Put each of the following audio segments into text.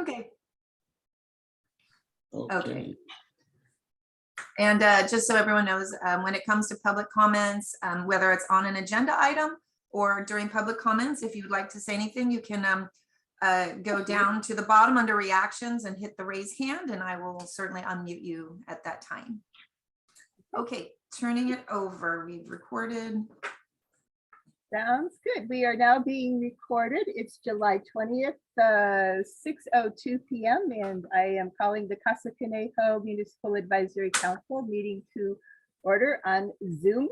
Okay. Okay. And just so everyone knows, when it comes to public comments, whether it's on an agenda item or during public comments, if you'd like to say anything, you can go down to the bottom under reactions and hit the raise hand, and I will certainly unmute you at that time. Okay, turning it over. We've recorded. Sounds good. We are now being recorded. It's July 20th, 6:02 p.m. and I am calling the Casa Conejo Municipal Advisory Council meeting to order on Zoom.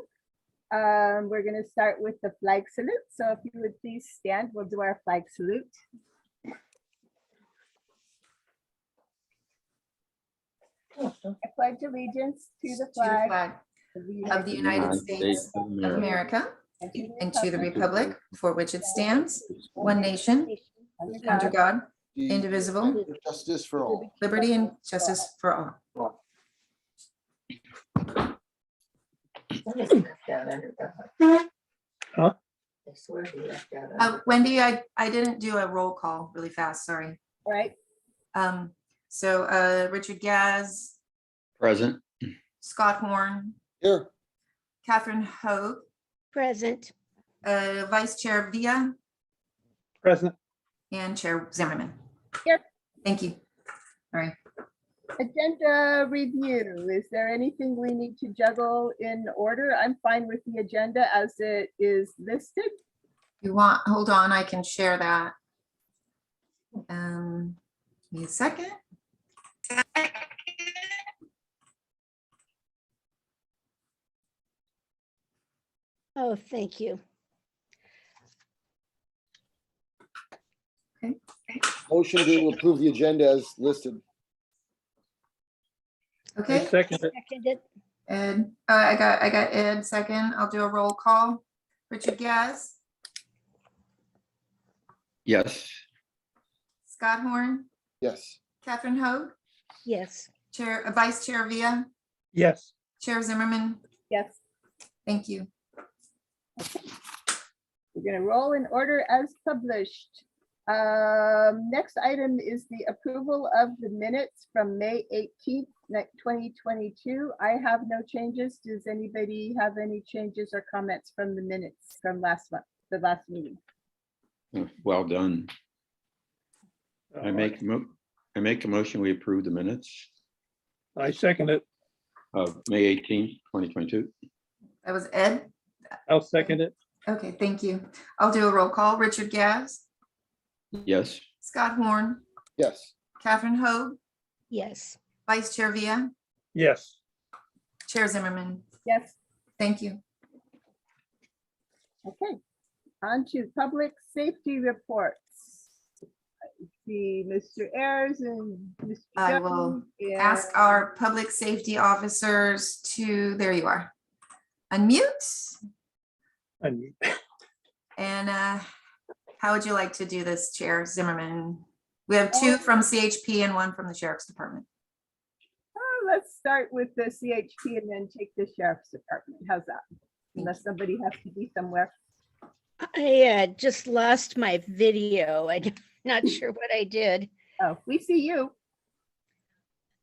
We're going to start with the flag salute. So if you would please stand, we'll do our flag salute. I pledge allegiance to the flag of the United States of America and to the republic for which it stands, one nation, under God, indivisible, Justice for all. liberty and justice for all. Huh? Wendy, I didn't do a roll call really fast, sorry. All right. So Richard Gaz, Present. Scott Horn, Here. Catherine Hogue, Present. Vice Chair Villa, Present. and Chair Zimmerman. Here. Thank you. All right. Agenda review. Is there anything we need to juggle in order? I'm fine with the agenda as it is listed. You want, hold on, I can share that. Give me a second. Oh, thank you. Motion to approve the agenda as listed. Okay, Second. Seconded. Ed, I got Ed second. I'll do a roll call. Richard Gaz, Yes. Scott Horn, Yes. Catherine Hogue, Yes. Chair, Vice Chair Villa, Yes. Chair Zimmerman. Yes, Thank you. we're going to roll in order as published. Next item is the approval of the minutes from May 18th, 2022. I have no changes. Does anybody have any changes or comments from the minutes from last month, the last meeting? Well done. I make a motion, we approve the minutes I second it. of May 18th, 2022. That was Ed. I'll second it. Okay, thank you. I'll do a roll call. Richard Gaz, Yes. Scott Horn, Yes. Catherine Hogue, Yes. Vice Chair Villa, Yes. Chair Zimmerman. Yes, Thank you. okay. On to public safety reports. I see Mr. Ayers and Mr. I will Jones and- Ask our public safety officers to, there you are. Unmute. And And how would you like to do this, Chair Zimmerman? We have two from CHP and one from the Sheriff's Department. Let's start with the CHP and then take the Sheriff's Department. How's that? Unless somebody has to be somewhere. I just lost my video. I'm not sure what I did. Oh, we see you.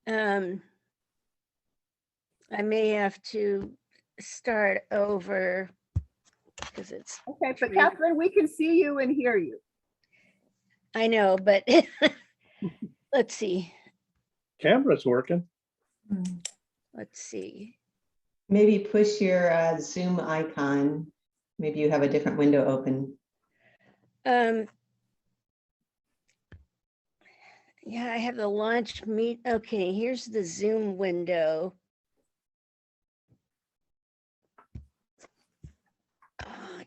I may have to start over because it's, Okay, but True. Catherine, we can see you and hear you. I know, but let's see. camera's working. Let's see. Maybe push your Zoom icon. Maybe you have a different window open. Yeah, I have the launch meet. Okay, here's the Zoom window. Oh,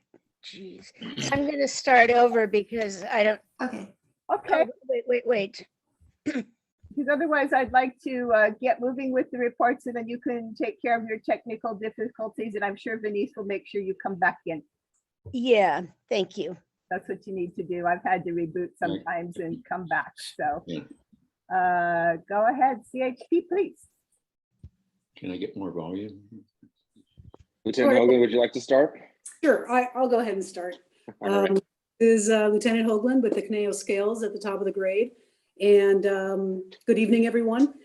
geez. I'm gonna start over because I don't, Okay, Okay, oh, wait. because otherwise I'd like to get moving with the reports and then you can take care of your technical difficulties and I'm sure Denise will make sure you come back in. Yeah, thank you. That's what you need to do. I've had to reboot sometimes and come back, so. Yeah. Go ahead, CHP, please. Can I get more volume? Lieutenant Hoagland, would you like to start? Sure, I'll go ahead and start. All right. This is Lieutenant Hoagland with the Conejo Scales at the top of the grade. And good evening, everyone.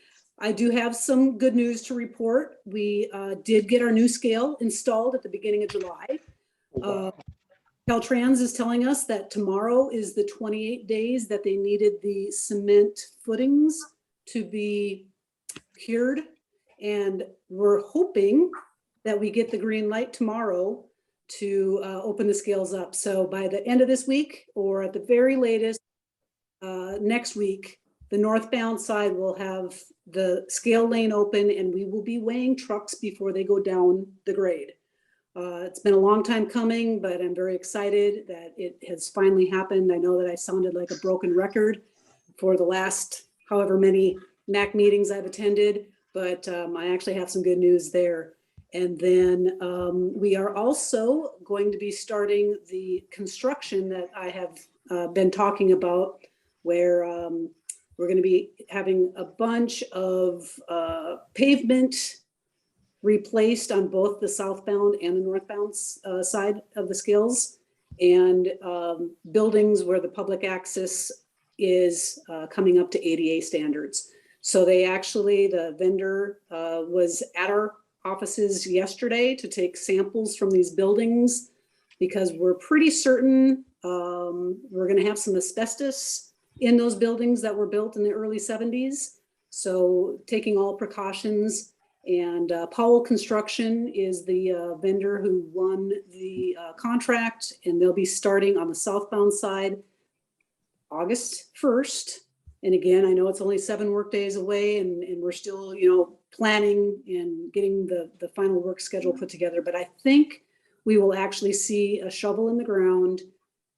I do have some good news to report. We did get our new scale installed at the beginning of July. Caltrans is telling us that tomorrow is the 28 days that they needed the cement footings to be cured. And we're hoping that we get the green light tomorrow to open the scales up. So by the end of this week, or at the very latest, next week, the northbound side will have the scale lane open and we will be weighing trucks before they go down the grade. It's been a long time coming, but I'm very excited that it has finally happened. I know that I sounded like a broken record for the last however many MAC meetings I've attended, but I actually have some good news there. And then we are also going to be starting the construction that I have been talking about, where we're going to be having a bunch of pavement replaced on both the southbound and the northbound side of the scales, and buildings where the public access is coming up to ADA standards. So they actually, the vendor was at our offices yesterday to take samples from these buildings, because we're pretty certain we're going to have some asbestos in those buildings that were built in the early 70s. So taking all precautions. And Powell Construction is the vendor who won the contract, and they'll be starting on the southbound side August 1st. And again, I know it's only 7 work days away, and we're still, planning and getting the final work schedule put together. But I think we will actually see a shovel in the ground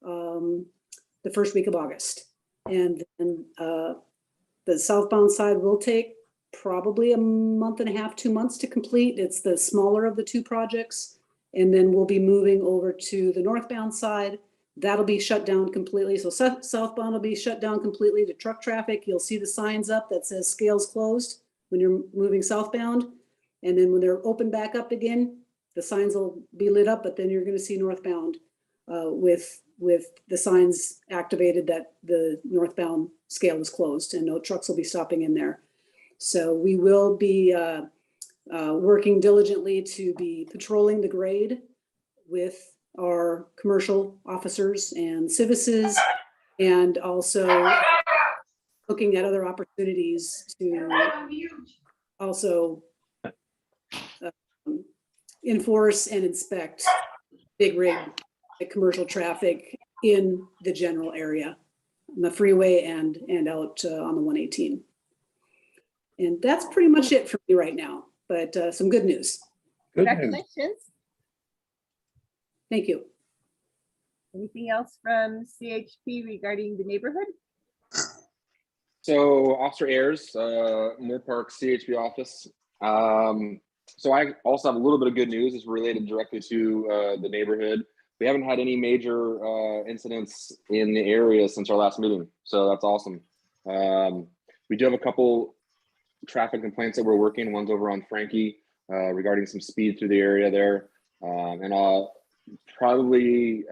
the first week of August. And then the southbound side will take probably a month and a half, 2 months to complete. It's the smaller of the 2 projects. And then we'll be moving over to the northbound side. That'll be shut down completely. So southbound will be shut down completely to truck traffic. You'll see the signs up that says scales closed when you're moving southbound. And then when they're open back up again, the signs will be lit up, but then you're going to see northbound with the signs activated that the northbound scale is closed and no trucks will be stopping in there. So we will be working diligently to be patrolling the grade with our commercial officers and civices, and also looking at other opportunities to also enforce and inspect big rig commercial traffic in the general area, on the freeway and out on the 118. And that's pretty much it for me right now, but some good news. Good news. Congratulations. Thank you. Anything else from CHP regarding the neighborhood? So Officer Ayers, Moore Park CHP office. So I also have a little bit of good news. It's related directly to the neighborhood. We haven't had any major incidents in the area since our last meeting, so that's awesome. We do have a couple traffic complaints that we're working. One's over on Frankie regarding some speed through the area there. And probably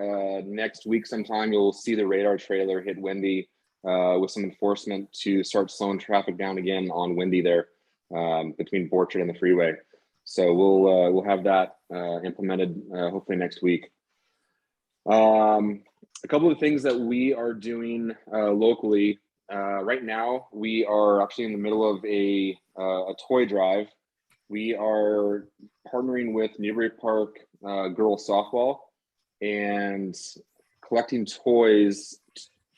next week sometime, you'll see the radar trailer hit Wendy with some enforcement to start slowing traffic down again on Wendy there between Borchard and the freeway. So we'll have that implemented hopefully next week. A couple of things that we are doing locally. Right now, we are actually in the middle of a toy drive. We are partnering with Newbury Park Girls Softball and collecting toys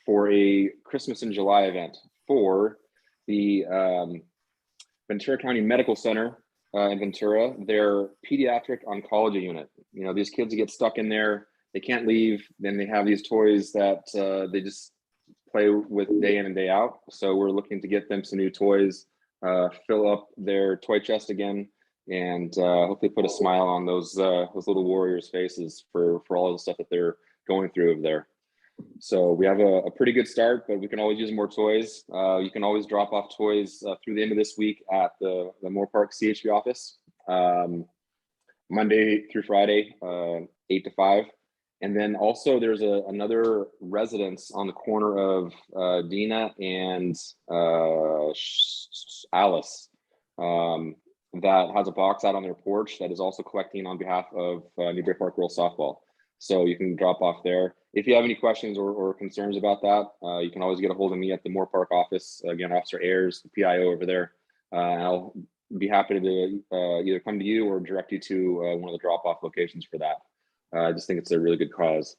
for a Christmas in July event for the Ventura County Medical Center in Ventura, their pediatric oncology unit. You know, these kids get stuck in there, they can't leave, then they have these toys that they just play with day in and day out. So we're looking to get them some new toys, fill up their toy chest again, and hopefully put a smile on those little warriors' faces for all of the stuff that they're going through over there. So we have a pretty good start, but we can always use more toys. You can always drop off toys through the end of this week at the Moore Park CHP office, Monday through Friday, 8 to 5. And then also there's another residence on the corner of Dina and Alice that has a box out on their porch that is also collecting on behalf of Newbury Park Girls Softball. So you can drop off there. If you have any questions or concerns about that, you can always get a hold of me at the Moore Park office. Again, Officer Ayers, the PIO over there. I'll be happy to either come to you or direct you to one of the drop-off locations for that. I just think it's a really good cause.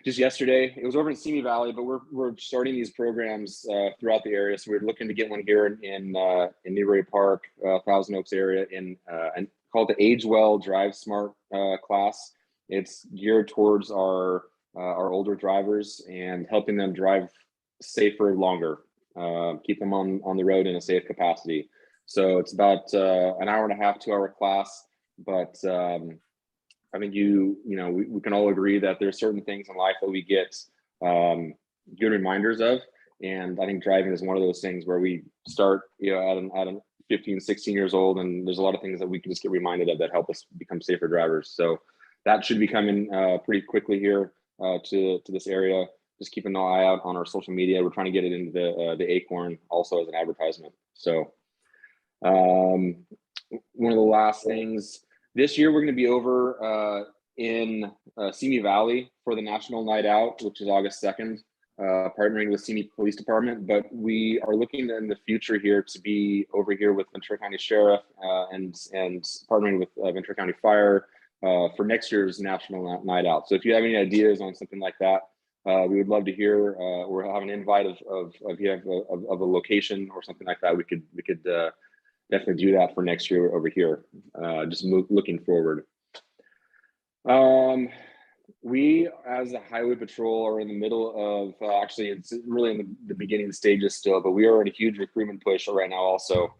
Just yesterday, it was over in Simi Valley, but we're starting these programs throughout the area. So we're looking to get one here in Newbury Park, Thousand Oaks area, and called the Age Well Drive Smart class. It's geared towards our older drivers and helping them drive safer longer, keep them on the road in a safe capacity. So it's about an hour and a half, 2-hour class, but I think we can all agree that there's certain things in life that we get good reminders of. And I think driving is one of those things where we start, at 15, 16 years old, and there's a lot of things that we can just get reminded of that help us become safer drivers. So that should be coming pretty quickly here to this area. Just keep an eye out on our social media. We're trying to get it into the Acorn also as an advertisement. So one of the last things, this year we're going to be over in Simi Valley for the National Night Out, which is August 2nd, partnering with Simi Police Department. But we are looking in the future here to be over here with Ventura County Sheriff and partnering with Ventura County Fire for next year's National Night Out. So if you have any ideas on something like that, we would love to hear or have an invite of if you have of a location or something like that. We could definitely do that for next year over here. Just looking forward. We, as a highway patrol, are in the middle of actually, it's really in the beginning stages still, but we are in a huge recruitment push right now also.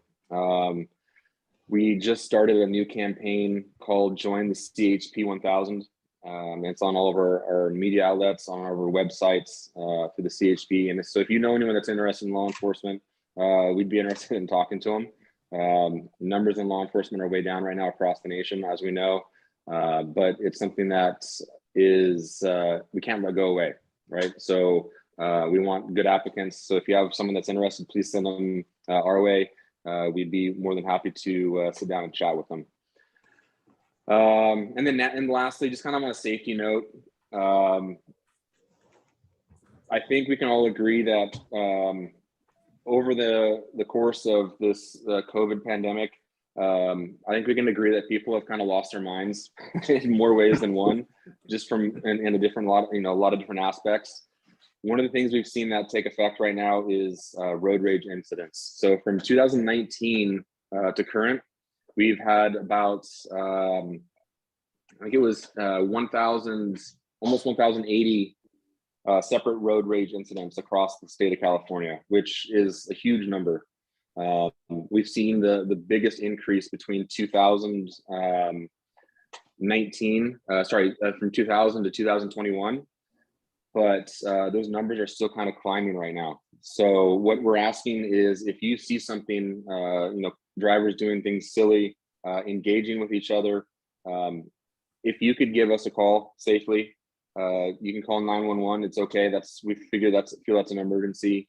We just started a new campaign called Join the CHP 1000. It's on all of our media outlets, on our websites for the CHP. And so if you know anyone that's interested in law enforcement, we'd be interested in talking to them. Numbers in law enforcement are way down right now across the nation, as we know. But it's something that is, we can't let go away, right? So we want good applicants. So if you have someone that's interested, please send them our way. We'd be more than happy to sit down and chat with them. And lastly, just kind of on a safety note, I think we can all agree that over the course of this COVID pandemic, I think we can agree that people have kind of lost their minds in more ways than one, just from in a lot of different aspects. One of the things we've seen that take effect right now is road rage incidents. So from 2019 to current, we've had about I think it was 1,000, almost 1,080 separate road rage incidents across the state of California, which is a huge number. We've seen the biggest increase between 2019, from 2000 to 2021, but those numbers are still kind of climbing right now. So what we're asking is, if you see something, drivers doing things silly, engaging with each other, if you could give us a call safely, you can call 911. It's okay. We feel that's an emergency.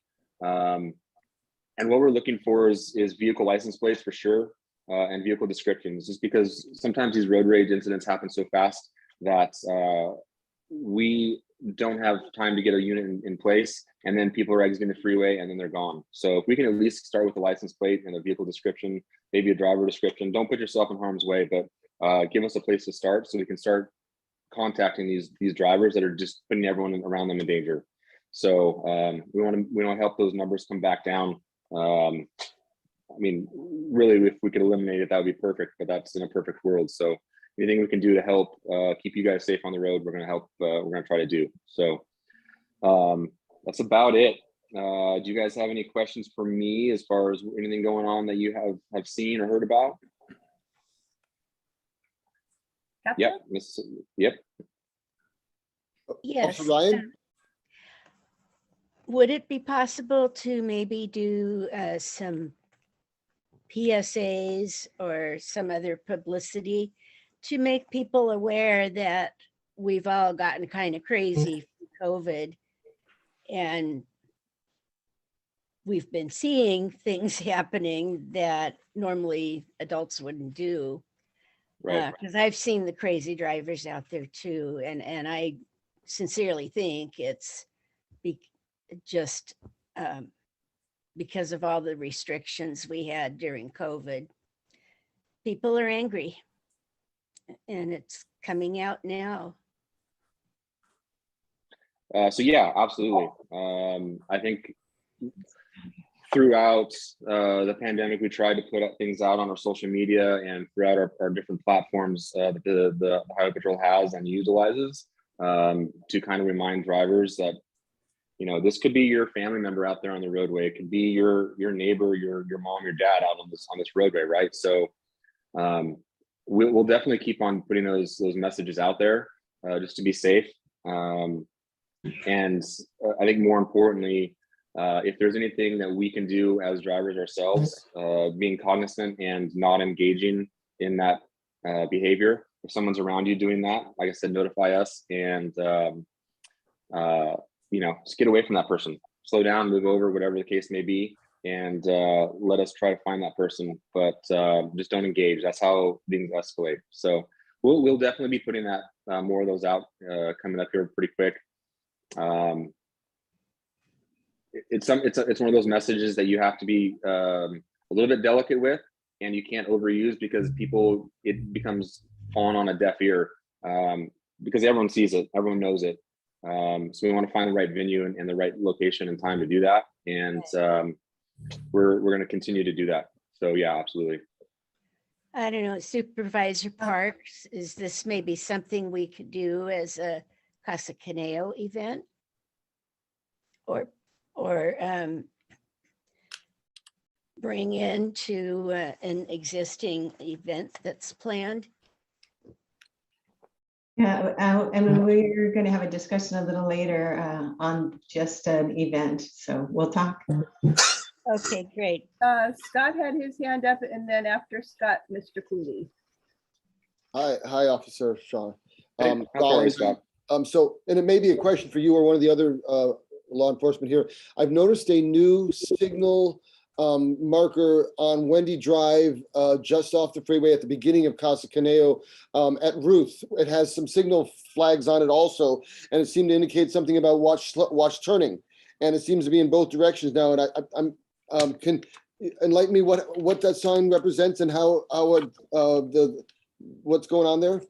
And what we're looking for is vehicle license plates for sure, and vehicle descriptions, just because sometimes these road rage incidents happen so fast that we don't have time to get a unit in place, and then people are exiting the freeway and then they're gone. So if we can at least start with a license plate and a vehicle description, maybe a driver description, don't put yourself in harm's way, but give us a place to start so we can start contacting these drivers that are just putting everyone around them in danger. So we want to help those numbers come back down. I mean, really, if we could eliminate it, that would be perfect, but that's in a perfect world. So anything we can do to help keep you guys safe on the road, we're going to help, we're going to try to do. So that's about it. Do you guys have any questions for me as far as anything going on that you have seen or heard about? Catherine? Yep. Yes. Officer Ryan? Would it be possible to maybe do some PSAs or some other publicity to make people aware that we've all gotten kind of crazy from COVID, and we've been seeing things happening that normally adults wouldn't do. Right. Because I've seen the crazy drivers out there too, and I sincerely think it's just because of all the restrictions we had during COVID. People are angry, and it's coming out now. So yeah, absolutely. I think throughout the pandemic, we tried to put things out on our social media and throughout our different platforms that the Highway Patrol has and utilizes to kind of remind drivers that, you know, this could be your family member out there on the roadway. It could be your neighbor, your mom, your dad out on this roadway, right? So we'll definitely keep on putting those messages out there just to be safe. And I think more importantly, if there's anything that we can do as drivers ourselves, being cognizant and not engaging in that behavior. If someone's around you doing that, like I said, notify us and, you know, just get away from that person. Slow down, move over, whatever the case may be, and let us try to find that person. But just don't engage. That's how things escalate. So we'll definitely be putting that more of those out coming up here pretty quick. It's one of those messages that you have to be a little bit delicate with, and you can't overuse because it becomes falling on a deaf ear because everyone sees it, everyone knows it. So we want to find the right venue and the right location and time to do that, and we're going to continue to do that. So yeah, absolutely. I don't know, Supervisor Parks, is this maybe something we could do as a Casa Conejo event? Or bring into an existing event that's planned? Yeah, and we're going to have a discussion a little later on just an event, so we'll talk. Okay, great. Scott had his hand up, and then after Scott, Mr. Cooley. Hi, Officer Sean. Hey, how are you, Scott? So, and it may be a question for you or one of the other law enforcement here. I've noticed a new signal marker on Wendy Drive, just off the freeway at the beginning of Casa Conejo at Ruth. It has some signal flags on it also, and it seemed to indicate something about watch turning. And it seems to be in both directions now. And I'm can enlighten me what that sign represents and how what's going on there?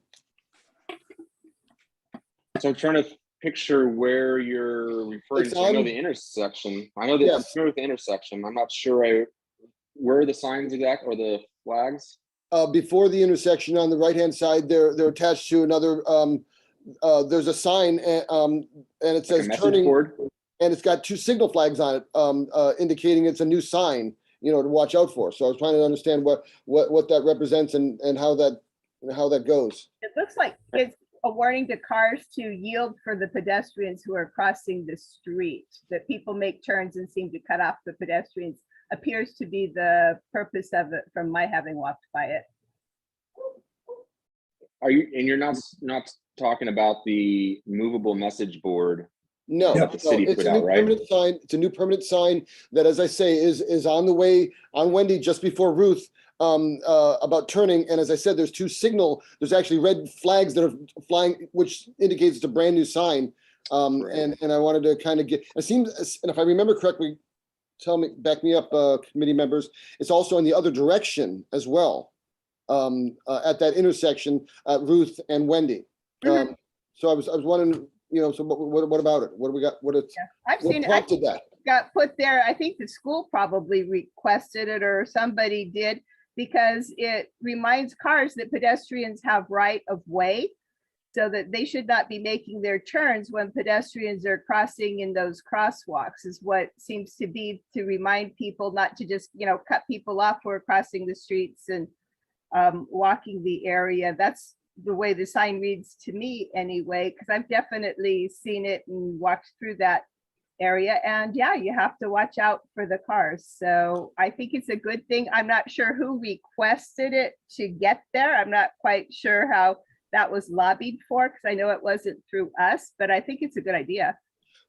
So I'm trying to picture where you're referring to. I know the intersection. I know that I'm familiar with the intersection. I'm not sure where are the signs exact or the flags? Before the intersection on the right-hand side, they're attached to another, there's a sign and it says Like a turning, board? and it's got two signal flags on it, indicating it's a new sign, you know, to watch out for. So I was trying to understand what that represents and how that goes. It looks like it's a warning to cars to yield for the pedestrians who are crossing the street, that people make turns and seem to cut off the pedestrians appears to be the purpose of it from my having walked by it. Are you, and you're not talking about the movable message board? No, that the city it's put a out, new right? permanent sign. It's a new permanent sign that, as I say, is on the way on Wendy just before Ruth, about turning. And as I said, there's actually red flags that are flying, which indicates it's a brand new sign. And I wanted to kind of get, it seems, and if I remember correctly, back me up, committee members, it's also in the other direction as well, at that intersection, Ruth and Wendy. So I was wondering, you know, so what about it? What do we got? I've seen prompted that? Got put there. I think the school probably requested it or somebody did, because it reminds cars that pedestrians have right of way, so that they should not be making their turns when pedestrians are crossing in those crosswalks, is what seems to be to remind people not to just, you know, cut people off who are crossing the streets and walking the area. That's the way the sign reads to me anyway, because I've definitely seen it and walked through that area. And yeah, you have to watch out for the cars. So I think it's a good thing. I'm not sure who requested it to get there. I'm not quite sure how that was lobbied for, because I know it wasn't through us, but I think it's a good idea.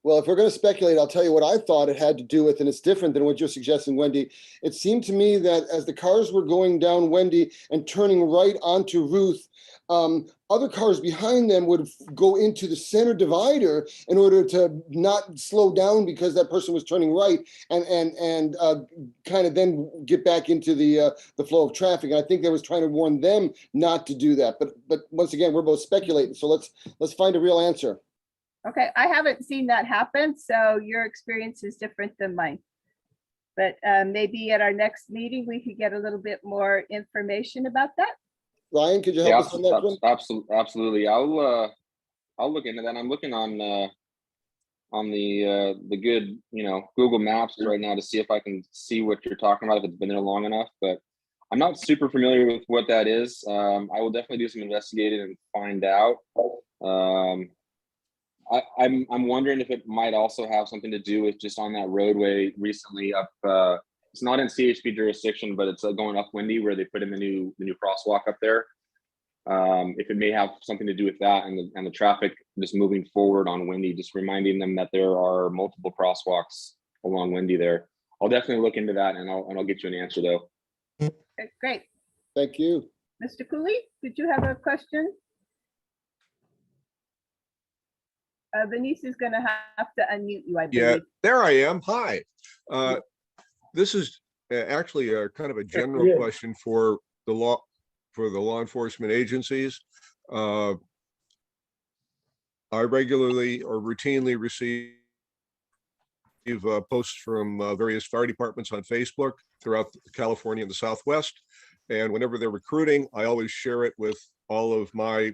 Well, if we're going to speculate, I'll tell you what I thought it had to do with, and it's different than what you're suggesting, Wendy. It seemed to me that as the cars were going down Wendy and turning right onto Ruth, other cars behind them would go into the center divider in order to not slow down because that person was turning right, and kind of then get back into the flow of traffic. And I think they was trying to warn them not to do that. But once again, we're both speculating. So let's find a real answer. Okay, I haven't seen that happen, so your experience is different than mine. But maybe at our next meeting, we could get a little bit more information about that. Ryan, could you help us on that one? Absolutely. I'll look into that. I'm looking on the good, Google Maps right now to see if I can see what you're talking about, if it's been there long enough, but I'm not super familiar with what that is. I will definitely do some investigating and find out. I'm wondering if it might also have something to do with just on that roadway recently up. It's not in CHP jurisdiction, but it's going up Wendy where they put in the new crosswalk up there. If it may have something to do with that and the traffic just moving forward on Wendy, just reminding them that there are multiple crosswalks along Wendy there. I'll definitely look into that and I'll get you an answer though. Okay, great. Thank you. Mr. Cooley, did you have a question? Denise is going to have to unmute you, I believe. Yeah, there I am. Hi. This is actually a kind of a general question for the law enforcement agencies. I regularly or routinely receive posts from various fire departments on Facebook throughout California and the Southwest. And whenever they're recruiting, I always share it with all of my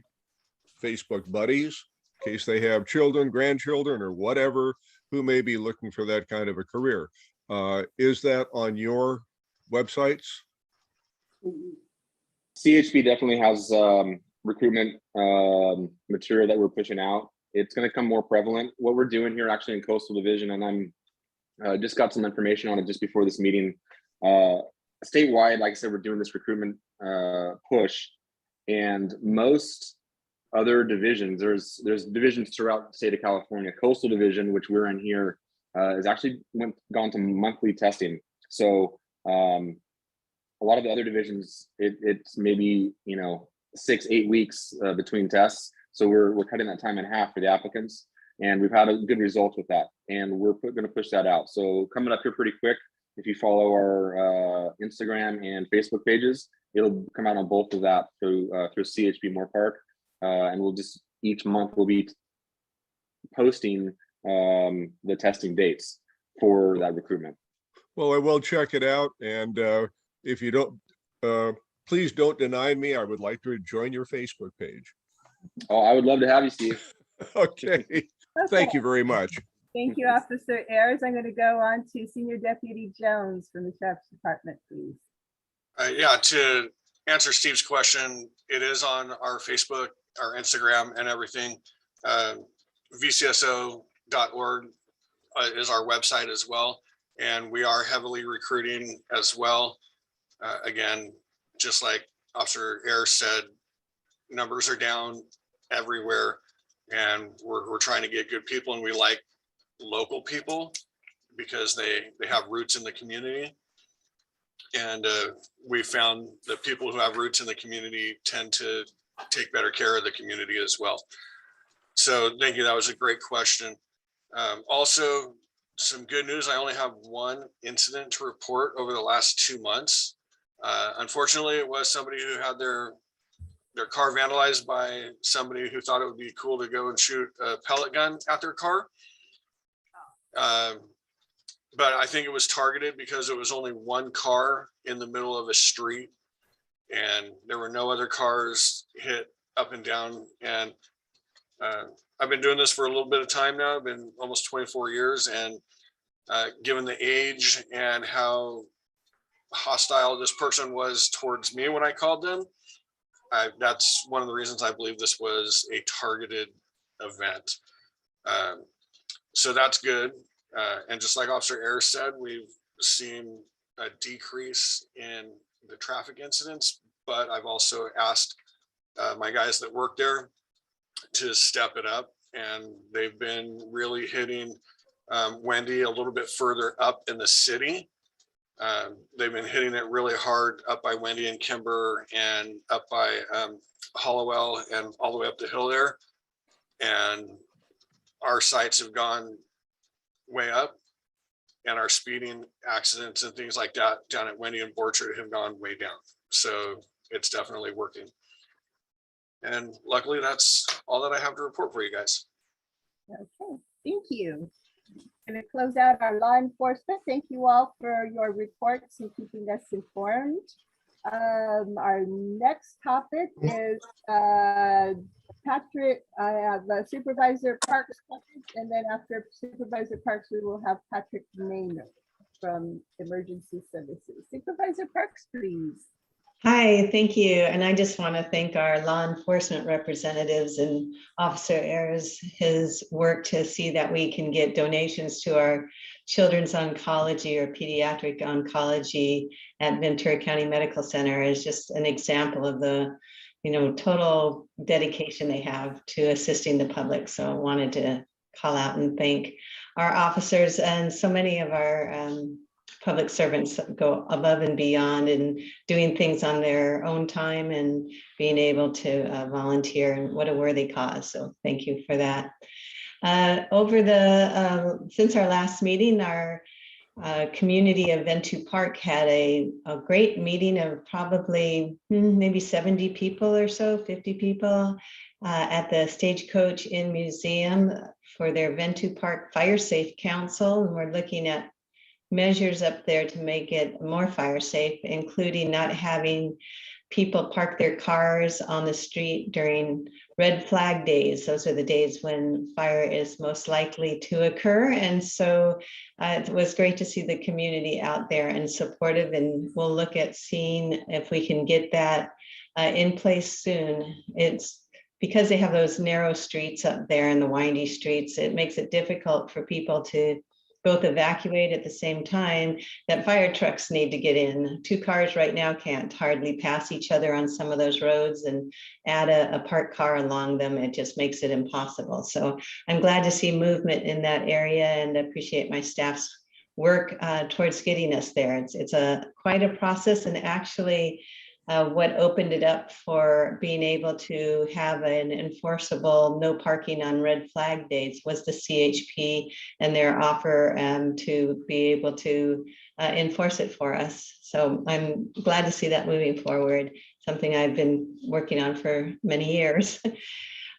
Facebook buddies, in case they have children, grandchildren, or whatever, who may be looking for that kind of a career. Is that on your websites? CHP definitely has recruitment material that we're pushing out. It's going to come more prevalent. What we're doing here actually in Coastal Division, and I'm just got some information on it just before this meeting. Statewide, like I said, we're doing this recruitment push, and most other divisions, there's divisions throughout the state of California. Coastal Division, which we're in here, is actually gone to monthly testing. So a lot of the other divisions, it's maybe 6-8 weeks between tests. So we're cutting that time in half for the applicants, and we've had a good result with that. And we're going to push that out. So coming up here pretty quick, if you follow our Instagram and Facebook pages, it'll come out on both of that through CHP Moore Park. And we'll just each month we'll be posting the testing dates for that recruitment. Well, I will check it out, and if you don't, please don't deny me. I would like to join your Facebook page. Oh, I would love to have you, Steve. Okay. Thank you very much. Thank you, Officer Ayers. I'm going to go on to Senior Deputy Jones from the Sheriff's Department, please. Yeah, to answer Steve's question, it is on our Facebook, our Instagram, and everything. VCSO.org is our website as well, and we are heavily recruiting as well. Again, just like Officer Ayers said, numbers are down everywhere, and we're trying to get good people, and we like local people because they have roots in the community. And we found that people who have roots in the community tend to take better care of the community as well. So thank you. That was a great question. Also, some good news. I only have one incident to report over the last 2 months. Unfortunately, it was somebody who had their car vandalized by somebody who thought it would be cool to go and shoot a pellet gun at their car. But I think it was targeted because it was only one car in the middle of a street and there were no other cars hit up and down. And I've been doing this for a little bit of time now. I've been almost 24 years, and given the age and how hostile this person was towards me when I called them, that's one of the reasons I believe this was a targeted event. So that's good. And just like Officer Ayers said, we've seen a decrease in the traffic incidents, but I've also asked my guys that work there to step it up, and they've been really hitting Wendy a little bit further up in the city. They've been hitting it really hard up by Wendy and Kimber and up by Hollowell and all the way up the hill there. And our sites have gone way up, and our speeding accidents and things like that down at Wendy and Borchard have gone way down. So it's definitely working. And luckily, that's all that I have to report for you guys. Okay, thank you. Going to close out our law enforcement. Thank you all for your reports and keeping us informed. Our next topic is Patrick, Supervisor Parks, and then after Supervisor Parks, we will have Patrick Maynard from Emergency Services. Supervisor Parks, please. Hi, thank you. And I just want to thank our law enforcement representatives and Officer Ayers, his work to see that we can get donations to our children's oncology or pediatric oncology at Ventura County Medical Center is just an example of the, total dedication they have to assisting the public. So I wanted to call out and thank our officers, and so many of our public servants go above and beyond and doing things on their own time and being able to volunteer, and what a worthy cause. So thank you for that. Since our last meeting, our community of Ventura Park had a great meeting of probably maybe 70 people or so, 50 people at the Stagecoach Inn Museum for their Ventura Park Fire Safe Council. And we're looking at measures up there to make it more fire safe, including not having people park their cars on the street during red flag days. Those are the days when fire is most likely to occur. And so it was great to see the community out there and supportive, and we'll look at seeing if we can get that in place soon. It's because they have those narrow streets up there and the windy streets, it makes it difficult for people to both evacuate at the same time that fire trucks need to get in. Two cars right now can't hardly pass each other on some of those roads, and add a parked car along them, it just makes it impossible. So I'm glad to see movement in that area and appreciate my staff's work towards getting us there. It's quite a process, and actually what opened it up for being able to have an enforceable no parking on red flag days was the CHP and their offer to be able to enforce it for us. So I'm glad to see that moving forward, something I've been working on for many years.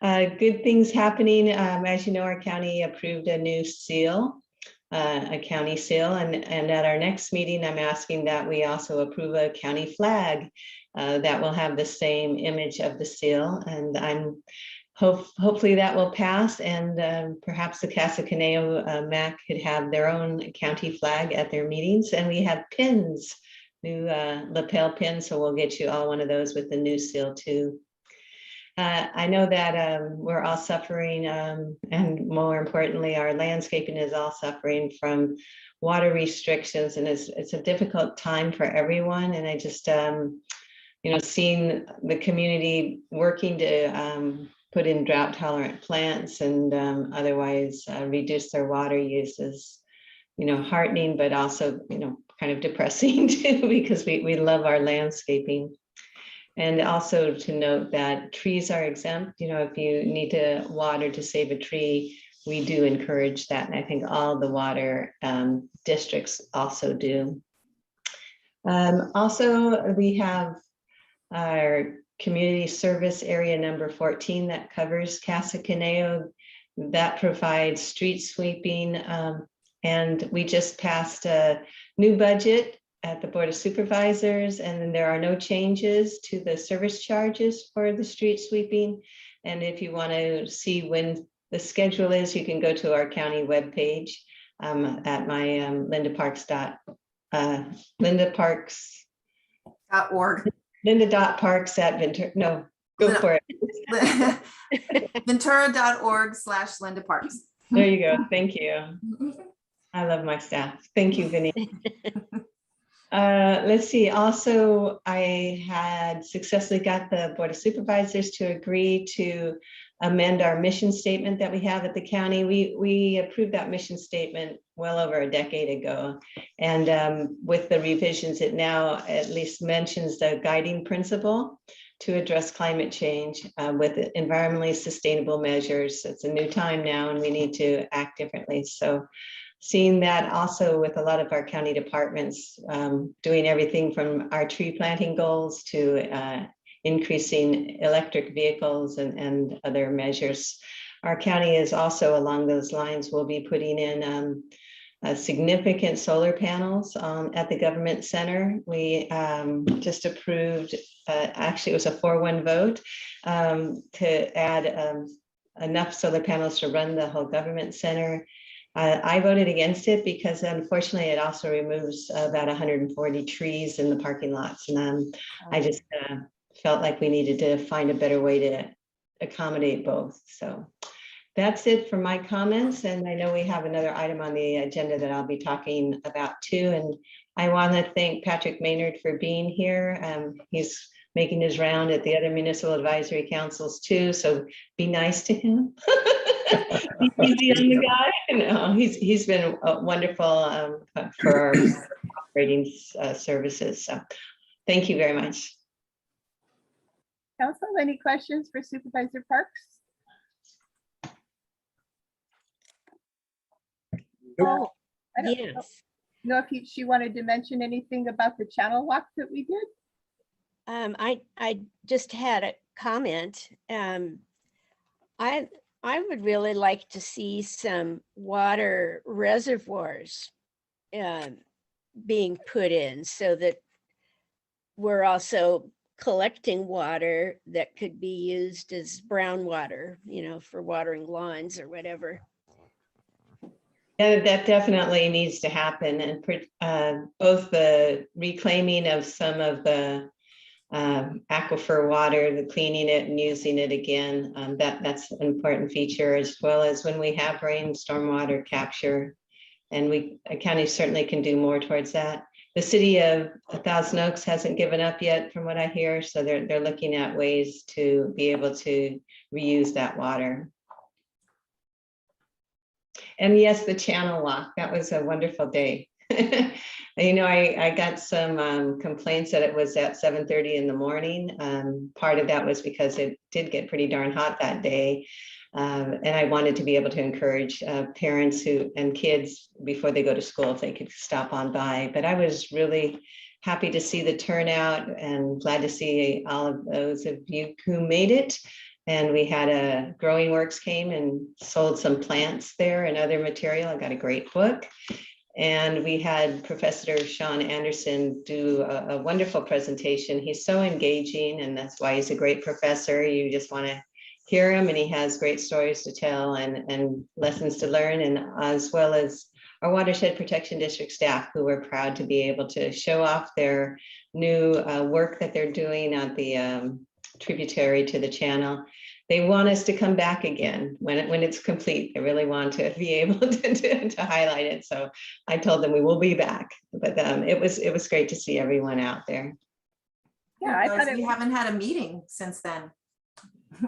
Good things happening. As you know, our county approved a new seal, a county seal, and at our next meeting, I'm asking that we also approve a county flag that will have the same image of the seal, and I'm hopefully that will pass, and perhaps the Casa Conejo MAC could have their own county flag at their meetings. And we have pins, new lapel pins, so we'll get you all one of those with the new seal too. I know that we're all suffering, and more importantly, our landscaping is all suffering from water restrictions, and it's a difficult time for everyone. And I just, seeing the community working to put in drought tolerant plants and otherwise reduce their water use is, heartening, but also, kind of depressing too, because we love our landscaping. And also to note that trees are exempt. If you need to water to save a tree, we do encourage that. And I think all the water districts also do. Also, we have our community service area number 14 that covers Casa Conejo, that provides street sweeping. And we just passed a new budget at the Board of Supervisors, and then there are no changes to the service charges for the street sweeping. And if you want to see when the schedule is, you can go to our county webpage at my .org. Linda.parks at Ventura. No, go for it. Ventura.org/Linda Parks. There you go. Thank you. I love my staff. Thank you, Vinny. Let's see. Also, I had successfully got the Board of Supervisors to agree to amend our mission statement that we have at the county. We approved that mission statement well over a decade ago. And with the revisions, it now at least mentions the guiding principle to address climate change with environmentally sustainable measures. It's a new time now and we need to act differently. So seeing that also with a lot of our county departments, doing everything from our tree planting goals to increasing electric vehicles and other measures. Our county is also along those lines. We'll be putting in significant solar panels at the government center. We just approved, actually it was a 4-1 vote to add enough solar panels to run the whole government center. I voted against it because unfortunately it also removes about 140 trees in the parking lots. And I just felt like we needed to find a better way to accommodate both. So that's it for my comments. And I know we have another item on the agenda that I'll be talking about too. And I want to thank Patrick Maynard for being here. He's making his round at the other municipal advisory councils too. So be nice to him. Be easy on the guy. No, he's been wonderful for our operating services. So thank you very much. Council, any questions for Supervisor Parks? Oh, I don't yes. know if she wanted to mention anything about the channel walk that we did. I just had a comment. I would really like to see some water reservoirs being put in so that we're also collecting water that could be used as brown water, you know, for watering lawns or whatever. Yeah, that definitely needs to happen. And both the reclaiming of some of the aquifer water, the cleaning it and using it again, that's an important feature, as well as when we have rain, stormwater capture. And county certainly can do more towards that. The city of Thousand Oaks hasn't given up yet from what I hear. So they're looking at ways to be able to reuse that water. And yes, the channel walk, that was a wonderful day. You know, I got some complaints that it was at 7:30 in the morning. Part of that was because it did get pretty darn hot that day. And I wanted to be able to encourage parents and kids before they go to school, if they could stop on by. But I was really happy to see the turnout and glad to see all of those of you who made it. And we had Growing Works came and sold some plants there and other material. I got a great book. And we had Professor Sean Anderson do a wonderful presentation. He's so engaging, and that's why he's a great professor. You just want to hear him, and he has great stories to tell and lessons to learn, and as well as our Watershed Protection District staff, who were proud to be able to show off their new work that they're doing at the tributary to the channel. They want us to come back again when it's complete. They really want to be able to highlight it. So I told them we will be back, but it was great to see everyone out there. Yeah, I thought we haven't had a meeting since then.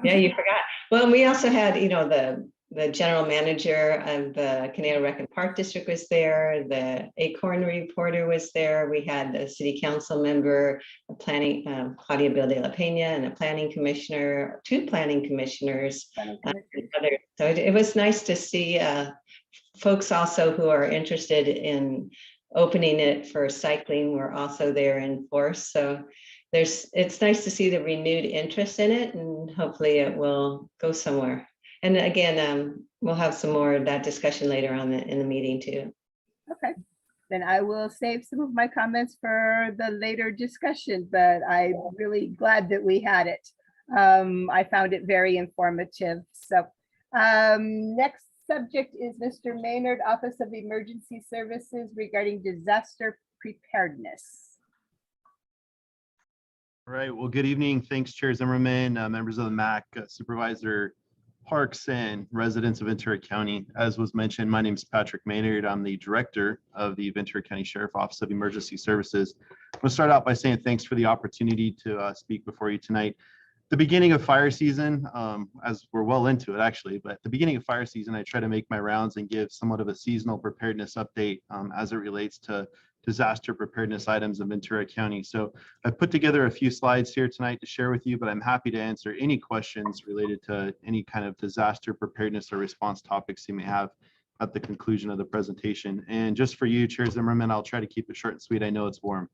Yeah, you forgot. Well, we also had, you know, the general manager of the Conejo Rec and Park District was there. The Acorn reporter was there. We had the city council member, a planning, Claudia Bill de la Pena, and a planning commissioner, 2 planning commissioners. So it was nice to see folks also who are interested in opening it for cycling were also there in force. So it's nice to see the renewed interest in it, and hopefully it will go somewhere. And again, we'll have some more of that discussion later on in the meeting too. Okay, then I will save some of my comments for the later discussion, but I'm really glad that we had it. I found it very informative. So next subject is Mr. Maynard, Office of Emergency Services regarding disaster preparedness. All right, well, good evening. Thanks, Chair Zimmerman, members of the MAC, Supervisor parks and residents of Ventura County. As was mentioned, my name is Patrick Maynard. I'm the director of the Ventura County Sheriff Office of Emergency Services. I'm going to start out by saying thanks for the opportunity to speak before you tonight. The beginning of fire season, as we're well into it actually, but at the beginning of fire season, I try to make my rounds and give somewhat of a seasonal preparedness update as it relates to disaster preparedness items in Ventura County. So I've put together a few slides here tonight to share with you, but I'm happy to answer any questions related to any kind of disaster preparedness or response topics you may have at the conclusion of the presentation. And just for you, Chair Zimmerman, I'll try to keep it short and sweet. I know it's warm.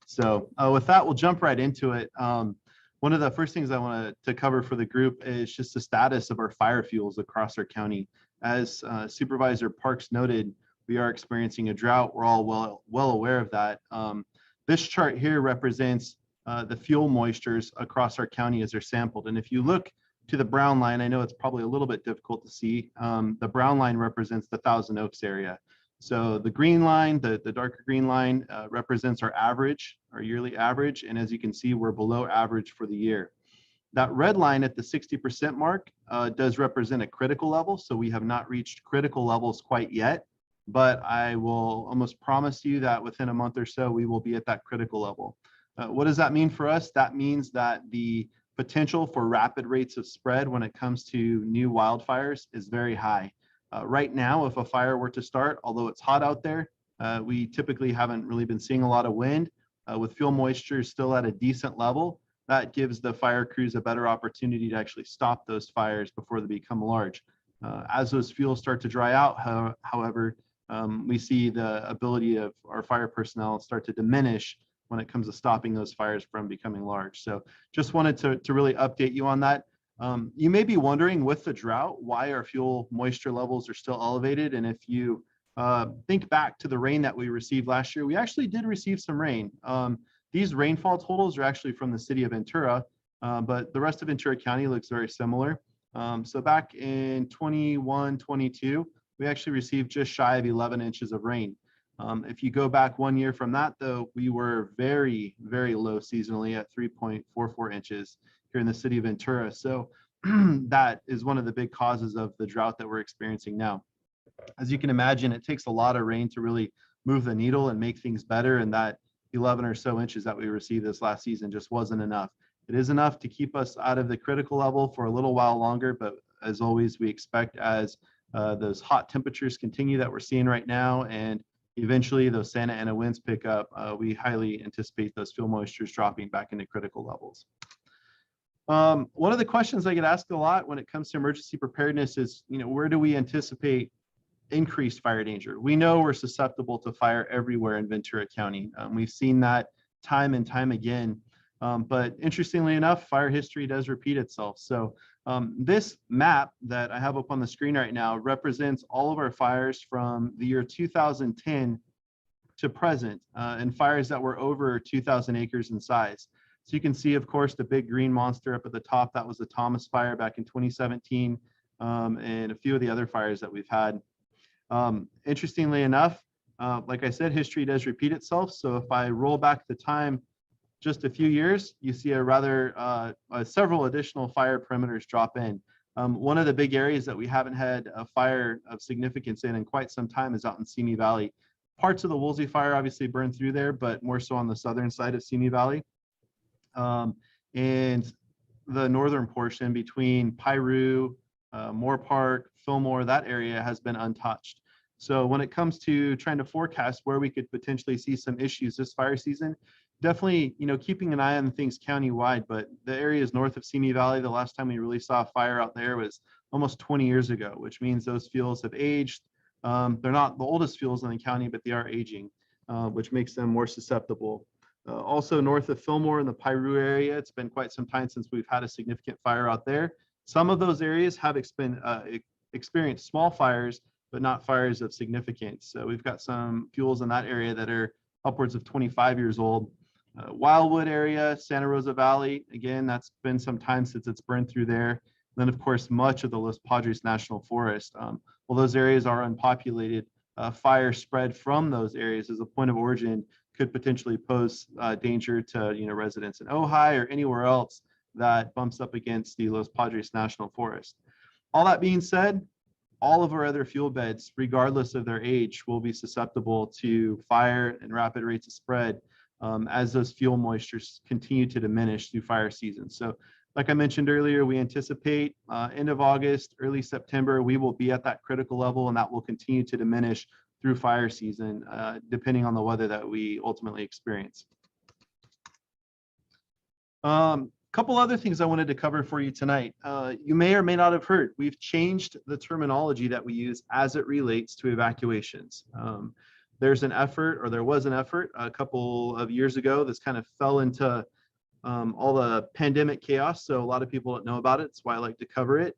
So with that, we'll jump right into it. One of the first things I want to cover for the group is just the status of our fire fuels across our county. As Supervisor Parks noted, we are experiencing a drought. We're all well aware of that. This chart here represents the fuel moistures across our county as they're sampled. And if you look to the brown line, I know it's probably a little bit difficult to see. The brown line represents the Thousand Oaks area. So the green line, the darker green line represents our average, our yearly average. And as you can see, we're below average for the year. That red line at the 60% mark does represent a critical level. So we have not reached critical levels quite yet. But I will almost promise you that within a month or so, we will be at that critical level. What does that mean for us? That means that the potential for rapid rates of spread when it comes to new wildfires is very high. Right now, if a fire were to start, although it's hot out there, we typically haven't really been seeing a lot of wind. With fuel moisture still at a decent level, that gives the fire crews a better opportunity to actually stop those fires before they become large. As those fuels start to dry out, however, we see the ability of our fire personnel start to diminish when it comes to stopping those fires from becoming large. So just wanted to really update you on that. You may be wondering with the drought, why our fuel moisture levels are still elevated. And if you think back to the rain that we received last year, we actually did receive some rain. These rainfall totals are actually from the city of Ventura, but the rest of Ventura County looks very similar. So back in 21-22, we actually received just shy of 11 inches of rain. If you go back 1 year from that, though, we were very, very low seasonally at 3.44 inches here in the city of Ventura. So that is one of the big causes of the drought that we're experiencing now. As you can imagine, it takes a lot of rain to really move the needle and make things better. And that 11 or so inches that we received this last season just wasn't enough. It is enough to keep us out of the critical level for a little while longer, but as always, we expect as those hot temperatures continue that we're seeing right now, and eventually those Santa Ana winds pick up, we highly anticipate those fuel moistures dropping back into critical levels. One of the questions I get asked a lot when it comes to emergency preparedness is, where do we anticipate increased fire danger? We know we're susceptible to fire everywhere in Ventura County. We've seen that time and time again. But interestingly enough, fire history does repeat itself. So this map that I have up on the screen right now represents all of our fires from the year 2010 to present, and fires that were over 2,000 acres in size. So you can see, of course, the big green monster up at the top. That was the Thomas fire back in 2017, and a few of the other fires that we've had. Interestingly enough, like I said, history does repeat itself. So if I roll back the time just a few years, you see a rather several additional fire perimeters drop in. One of the big areas that we haven't had a fire of significance in quite some time is out in Simi Valley. Parts of the Woolsey fire obviously burned through there, but more so on the southern side of Simi Valley. And the northern portion between Piru, Moore Park, Fillmore, that area has been untouched. So when it comes to trying to forecast where we could potentially see some issues this fire season, definitely, keeping an eye on things countywide, but the areas north of Simi Valley, the last time we really saw a fire out there was almost 20 years ago, which means those fuels have aged. They're not the oldest fuels in the county, but they are aging, which makes them more susceptible. Also north of Fillmore in the Piru area, it's been quite some time since we've had a significant fire out there. Some of those areas have experienced small fires, but not fires of significance. So we've got some fuels in that area that are upwards of 25 years old. Wildwood area, Santa Rosa Valley, again, that's been some time since it's burned through there. Then, of course, much of the Los Padres National Forest. Well, those areas are unpopulated. Fire spread from those areas as a point of origin could potentially pose danger to residents in Ojai or anywhere else that bumps up against the Los Padres National Forest. All that being said, all of our other fuel beds, regardless of their age, will be susceptible to fire and rapid rates of spread as those fuel moistures continue to diminish through fire season. So like I mentioned earlier, we anticipate end of August, early September, we will be at that critical level, and that will continue to diminish through fire season, depending on the weather that we ultimately experience. Couple other things I wanted to cover for you tonight. You may or may not have heard, we've changed the terminology that we use as it relates to evacuations. There's an effort, or there was an effort a couple of years ago that's kind of fell into all the pandemic chaos. So a lot of people don't know about it. That's why I like to cover it.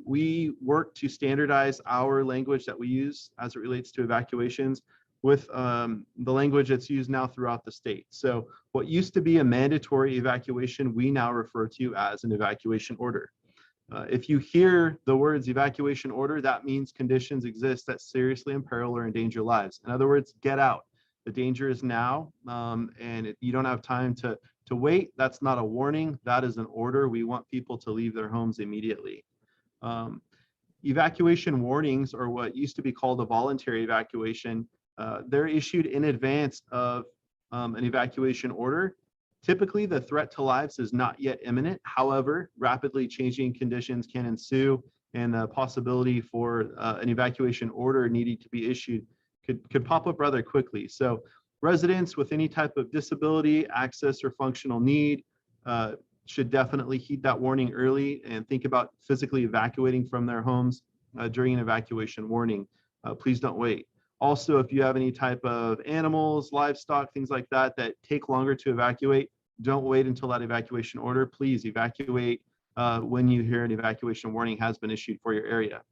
We work to standardize our language that we use as it relates to evacuations with the language that's used now throughout the state. So what used to be a mandatory evacuation, we now refer to as an evacuation order. If you hear the words evacuation order, that means conditions exist that seriously imperil or endanger lives. In other words, get out. The danger is now, and you don't have time to wait. That's not a warning. That is an order. We want people to leave their homes immediately. Evacuation warnings, or what used to be called a voluntary evacuation, they're issued in advance of an evacuation order. Typically, the threat to lives is not yet imminent. However, rapidly changing conditions can ensue, and the possibility for an evacuation order needing to be issued could pop up rather quickly. So residents with any type of disability, access, or functional need should definitely heed that warning early and think about physically evacuating from their homes during an evacuation warning. Please don't wait. Also, if you have any type of animals, livestock, things like that, that take longer to evacuate, don't wait until that evacuation order. Please evacuate when you hear an evacuation warning has been issued for your area.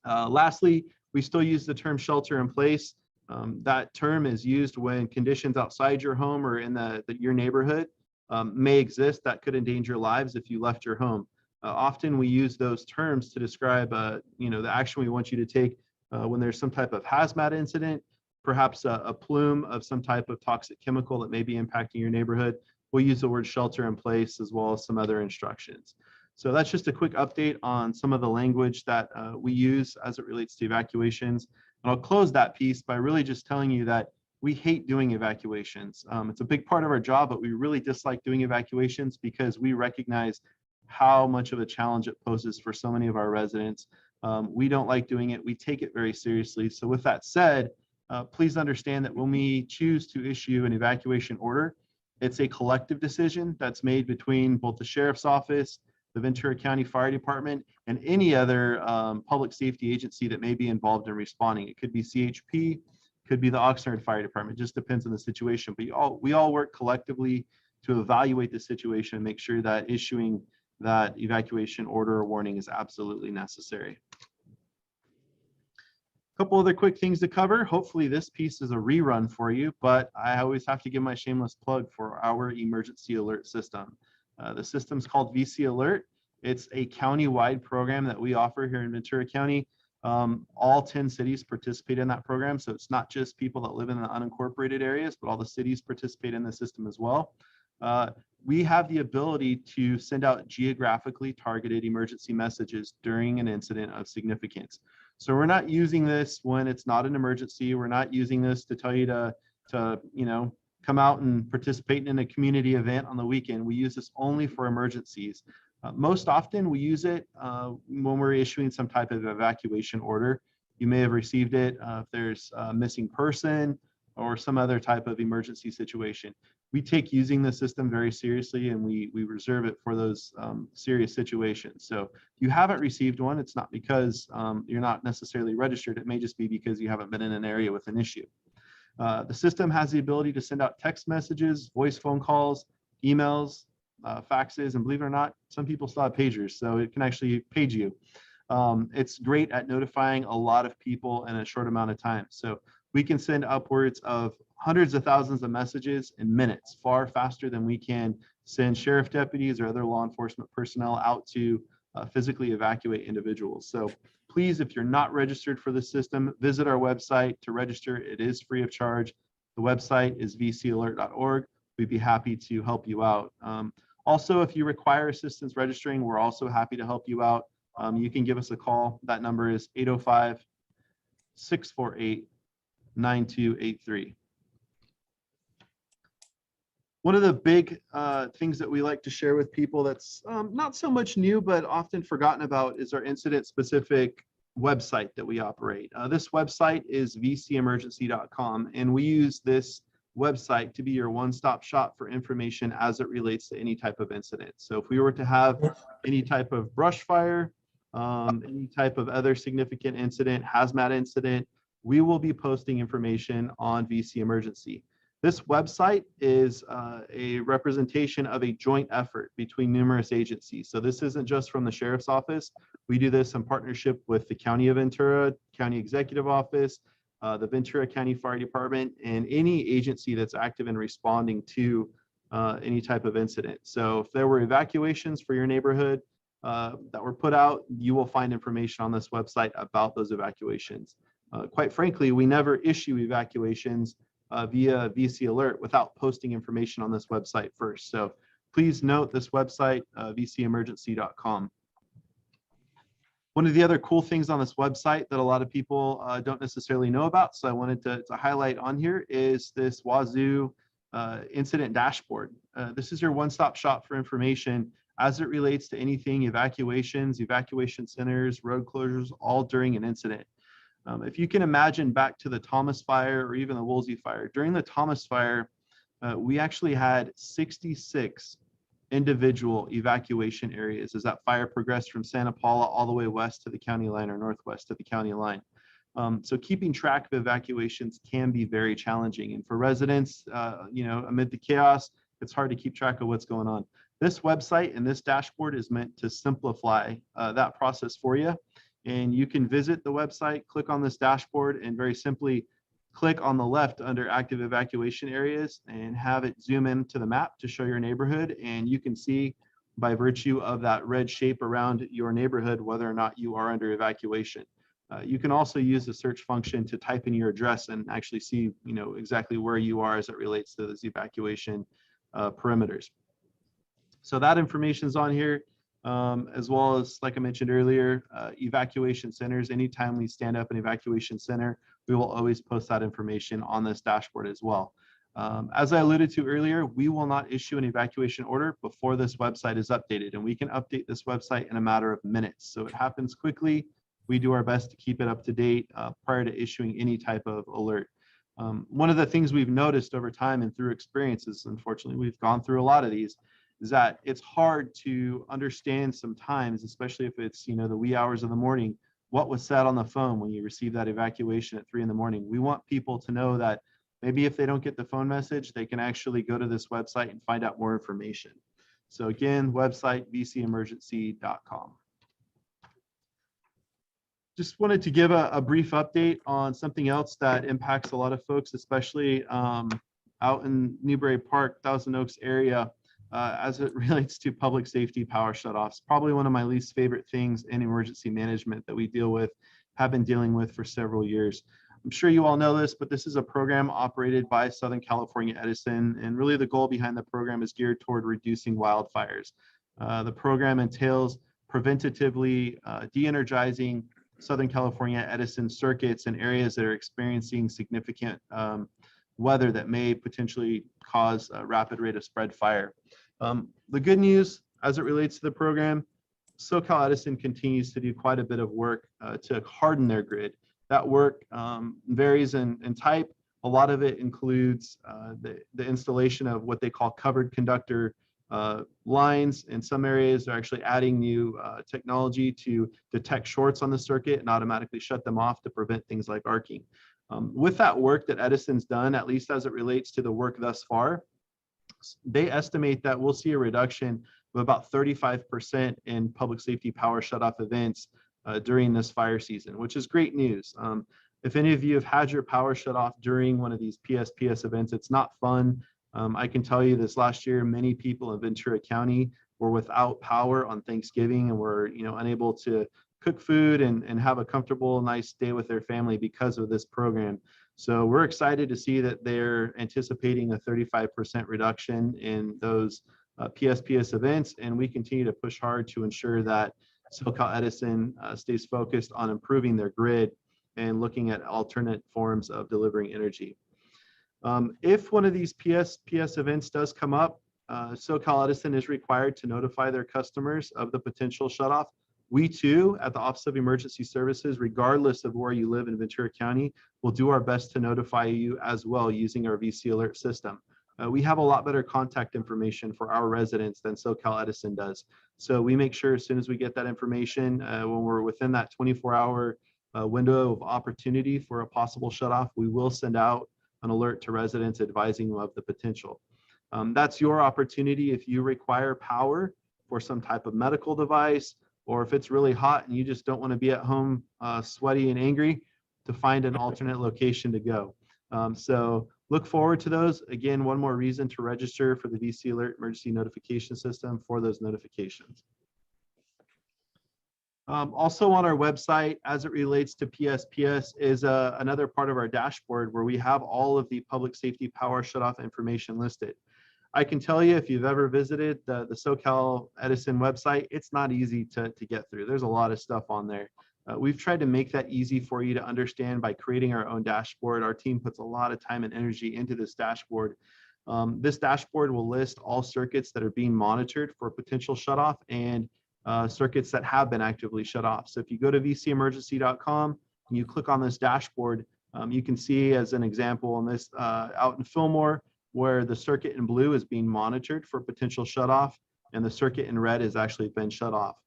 Lastly, we still use the term shelter in place. That term is used when conditions outside your home or in your neighborhood may exist that could endanger lives if you left your home. Often we use those terms to describe the action we want you to take when there's some type of hazmat incident, perhaps a plume of some type of toxic chemical that may be impacting your neighborhood. We'll use the word shelter in place as well as some other instructions. So that's just a quick update on some of the language that we use as it relates to evacuations. And I'll close that piece by really just telling you that we hate doing evacuations. It's a big part of our job, but we really dislike doing evacuations because we recognize how much of a challenge it poses for so many of our residents. We don't like doing it. We take it very seriously. So with that said, please understand that when we choose to issue an evacuation order, it's a collective decision that's made between both the sheriff's office, the Ventura County Fire Department, and any other public safety agency that may be involved in responding. It could be CHP, could be the Oxnard Fire Department, just depends on the situation. But we all work collectively to evaluate the situation and make sure that issuing that evacuation order or warning is absolutely necessary. A couple other quick things to cover. Hopefully this piece is a rerun for you, but I always have to give my shameless plug for our emergency alert system. The system's called VC Alert. It's a county-wide program that we offer here in Ventura County. All 10 cities participate in that program, so it's not just people that live in the unincorporated areas, but all the cities participate in the system as well. We have the ability to send out geographically targeted emergency messages during an incident of significance. So we're not using this when it's not an emergency. We're not using this to tell you to come out and participate in a community event on the weekend. We use this only for emergencies. Most often we use it when we're issuing some type of evacuation order. You may have received it if there's a missing person or some other type of emergency situation. We take using the system very seriously, and we reserve it for those serious situations. So if you haven't received one, it's not because you're not necessarily registered. It may just be because you haven't been in an area with an issue. The system has the ability to send out text messages, voice phone calls, emails, faxes, and believe it or not, some people still have pagers, so it can actually page you. It's great at notifying a lot of people in a short amount of time. So we can send upwards of hundreds of thousands of messages in minutes, far faster than we can send sheriff deputies or other law enforcement personnel out to physically evacuate individuals. So please, if you're not registered for the system, visit our website to register. It is free of charge. The website is vcalert.org. We'd be happy to help you out. Also, if you require assistance registering, we're also happy to help you out. you can give us a call. That number is 805-648-9283. One of the big things that we like to share with people that's not so much new, but often forgotten about is our incident-specific website that we operate. This website is vcemergency.com, and we use this website to be your one-stop shop for information as it relates to any type of incident. So if we were to have any type of brush fire, any type of other significant incident, hazmat incident, we will be posting information on VC Emergency. This website is a representation of a joint effort between numerous agencies. So this isn't just from the Sheriff's Office. We do this in partnership with the County of Ventura, County Executive Office, the Ventura County Fire Department, and any agency that's active in responding to any type of incident. So if there were evacuations for your neighborhood that were put out, you will find information on this website about those evacuations. Quite frankly, we never issue evacuations via VC Alert without posting information on this website first. So please note this website, vcemergency.com. One of the other cool things on this website that a lot of people don't necessarily know about, so I wanted to highlight on here, is this Wazoo incident dashboard. This is your one-stop shop for information as it relates to anything evacuations, evacuation centers, road closures, all during an incident. If you can imagine back to the Thomas Fire or even the Woolsey Fire, during the Thomas Fire, we actually had 66 individual evacuation areas as that fire progressed from Santa Paula all the way west to the county line or northwest to the county line. So keeping track of evacuations can be very challenging. And for residents, amid the chaos, it's hard to keep track of what's going on. This website and this dashboard is meant to simplify that process for you. And you can visit the website, click on this dashboard, and very simply click on the left under active evacuation areas and have it zoom into the map to show your neighborhood. And you can see by virtue of that red shape around your neighborhood whether or not you are under evacuation. You can also use the search function to type in your address and actually see exactly where you are as it relates to those evacuation perimeters. So that information is on here. As well as, like I mentioned earlier, evacuation centers. Anytime we stand up an evacuation center, we will always post that information on this dashboard as well. As I alluded to earlier, we will not issue an evacuation order before this website is updated, and we can update this website in a matter of minutes. So it happens quickly. We do our best to keep it up to date prior to issuing any type of alert. One of the things we've noticed over time and through experiences, unfortunately, we've gone through a lot of these, is that it's hard to understand sometimes, especially if it's the wee hours of the morning, what was said on the phone when you receive that evacuation at 3 in the morning. We want people to know that maybe if they don't get the phone message, they can actually go to this website and find out more information. So again, website vcemergency.com. Just wanted to give a brief update on something else that impacts a lot of folks, especially out in Newbury Park, Thousand Oaks area. As it relates to public safety power shutoffs, probably one of my least favorite things in emergency management that we deal with, have been dealing with for several years. I'm sure you all know this, but this is a program operated by Southern California Edison, and really the goal behind the program is geared toward reducing wildfires. The program entails preventatively de-energizing Southern California Edison circuits in areas that are experiencing significant weather that may potentially cause a rapid rate of spread fire. The good news as it relates to the program, SoCal Edison continues to do quite a bit of work to harden their grid. That work varies in type. A lot of it includes the installation of what they call covered conductor lines. In some areas, they're actually adding new technology to detect shorts on the circuit and automatically shut them off to prevent things like arcing. With that work that Edison's done, at least as it relates to the work thus far, they estimate that we'll see a reduction of about 35% in public safety power shutoff events during this fire season, which is great news. If any of you have had your power shut off during one of these PSPS events, it's not fun. I can tell you this last year, many people in Ventura County were without power on Thanksgiving and were unable to cook food and have a comfortable, nice day with their family because of this program. So we're excited to see that they're anticipating a 35% reduction in those PSPS events, and we continue to push hard to ensure that SoCal Edison stays focused on improving their grid and looking at alternate forms of delivering energy. If one of these PSPS events does come up, SoCal Edison is required to notify their customers of the potential shutoff. We too, at the Office of Emergency Services, regardless of where you live in Ventura County, will do our best to notify you as well using our VC alert system. We have a lot better contact information for our residents than SoCal Edison does. So we make sure as soon as we get that information, when we're within that 24-hour window of opportunity for a possible shutoff, we will send out an alert to residents advising them of the potential. That's your opportunity if you require power for some type of medical device, or if it's really hot and you just don't want to be at home sweaty and angry, to find an alternate location to go. So look forward to those. Again, one more reason to register for the VC Alert emergency notification system for those notifications. Also on our website, as it relates to PSPS, is another part of our dashboard where we have all of the public safety power shutoff information listed. I can tell you, if you've ever visited the SoCal Edison website, it's not easy to get through. There's a lot of stuff on there. We've tried to make that easy for you to understand by creating our own dashboard. Our team puts a lot of time and energy into this dashboard. This dashboard will list all circuits that are being monitored for potential shutoff and circuits that have been actively shut off. So if you go to vcemergency.com and you click on this dashboard, you can see, as an example, on this out in Fillmore, where the circuit in blue is being monitored for potential shutoff and the circuit in red has actually been shut off.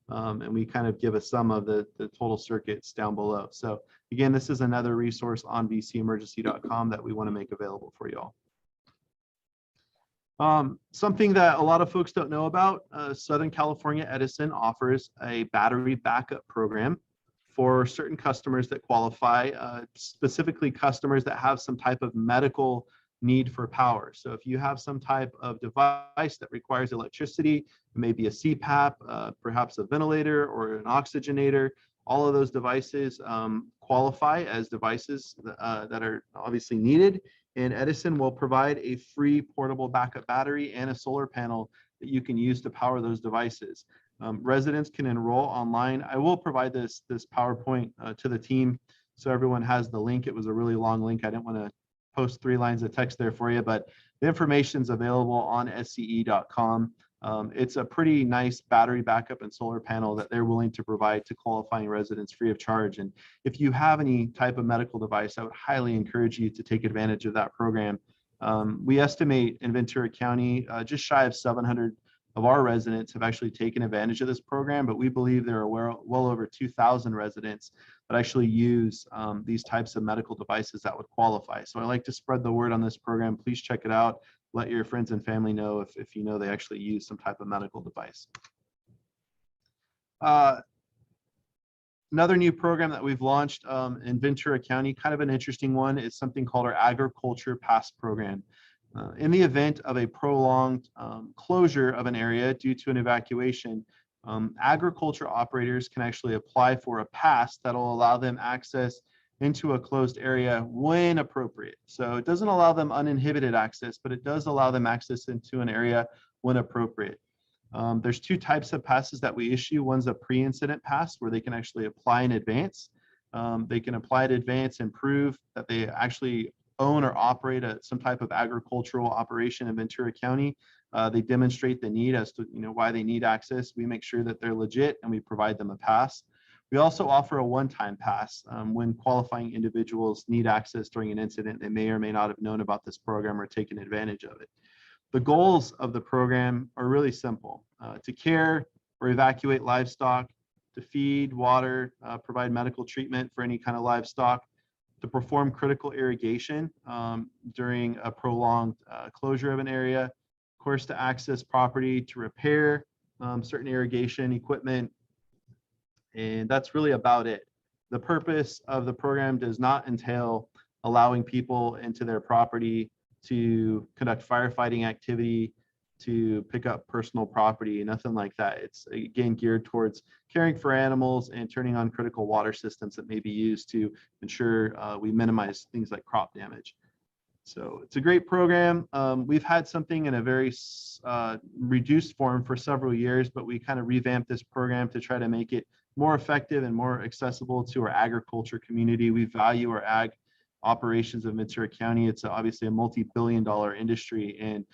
And we kind of give a sum of the total circuits down below. So again, this is another resource on vcemergency.com that we want to make available for you all. Something that a lot of folks don't know about, Southern California Edison offers a battery backup program for certain customers that qualify, specifically customers that have some type of medical need for power. So if you have some type of device that requires electricity, maybe a CPAP, perhaps a ventilator or an oxygenator, all of those devices qualify as devices that are obviously needed. And Edison will provide a free portable backup battery and a solar panel that you can use to power those devices. Residents can enroll online. I will provide this PowerPoint to the team so everyone has the link. It was a really long link. I didn't want to post 3 lines of text there for you, but the information is available on sce.com. It's a pretty nice battery backup and solar panel that they're willing to provide to qualifying residents free of charge. And if you have any type of medical device, I would highly encourage you to take advantage of that program. We estimate in Ventura County, just shy of 700 of our residents have actually taken advantage of this program, but we believe there are well over 2,000 residents that actually use these types of medical devices that would qualify. So I like to spread the word on this program. Please check it out. Let your friends and family know if you know they actually use some type of medical device. Another new program that we've launched in Ventura County, kind of an interesting one, is something called our Agriculture Pass program. In the event of a prolonged closure of an area due to an evacuation, agriculture operators can actually apply for a pass that will allow them access into a closed area when appropriate. So it doesn't allow them uninhibited access, but it does allow them access into an area when appropriate. There's 2 types of passes that we issue. One's a pre-incident pass where they can actually apply in advance. They can apply in advance and prove that they actually own or operate some type of agricultural operation in Ventura County. They demonstrate the need as to why they need access. We make sure that they're legit and we provide them a pass. We also offer a one-time pass when qualifying individuals need access during an incident. They may or may not have known about this program or taken advantage of it. The goals of the program are really simple: to care or evacuate livestock, to feed, water, provide medical treatment for any kind of livestock, to perform critical irrigation during a prolonged closure of an area, of course, to access property, to repair certain irrigation equipment, and that's really about it. The purpose of the program does not entail allowing people into their property to conduct firefighting activity, to pick up personal property, nothing like that. It's again geared towards caring for animals and turning on critical water systems that may be used to ensure we minimize things like crop damage. So it's a great program. We've had something in a very reduced form for several years, but we kind of revamped this program to try to make it more effective and more accessible to our agriculture community. We value our ag operations of Ventura County. It's obviously a multi-billion-dollar industry, and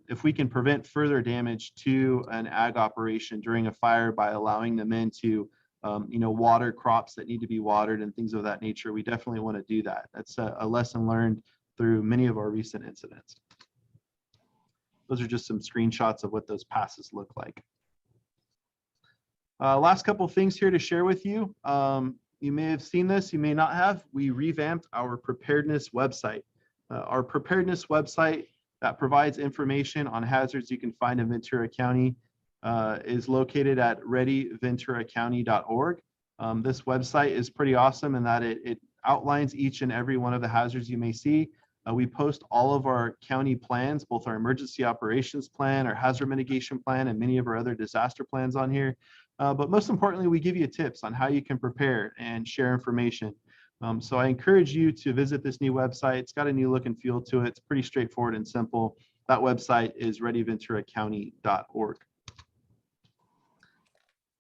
if we can prevent further damage to an ag operation during a fire by allowing the men to water crops that need to be watered and things of that nature, we definitely want to do that. That's a lesson learned through many of our recent incidents. Those are just some screenshots of what those passes look like. Last couple things here to share with you. You may have seen this, you may not have. We revamped our preparedness website. Our preparedness website that provides information on hazards you can find in Ventura County is located at readyventuracounty.org. This website is pretty awesome in that it outlines each and every one of the hazards you may see. We post all of our county plans, both our emergency operations plan, our hazard mitigation plan, and many of our other disaster plans on here. But most importantly, we give you tips on how you can prepare and share information. So I encourage you to visit this new website. It's got a new look and feel to it. It's pretty straightforward and simple. That website is readyventuracounty.org.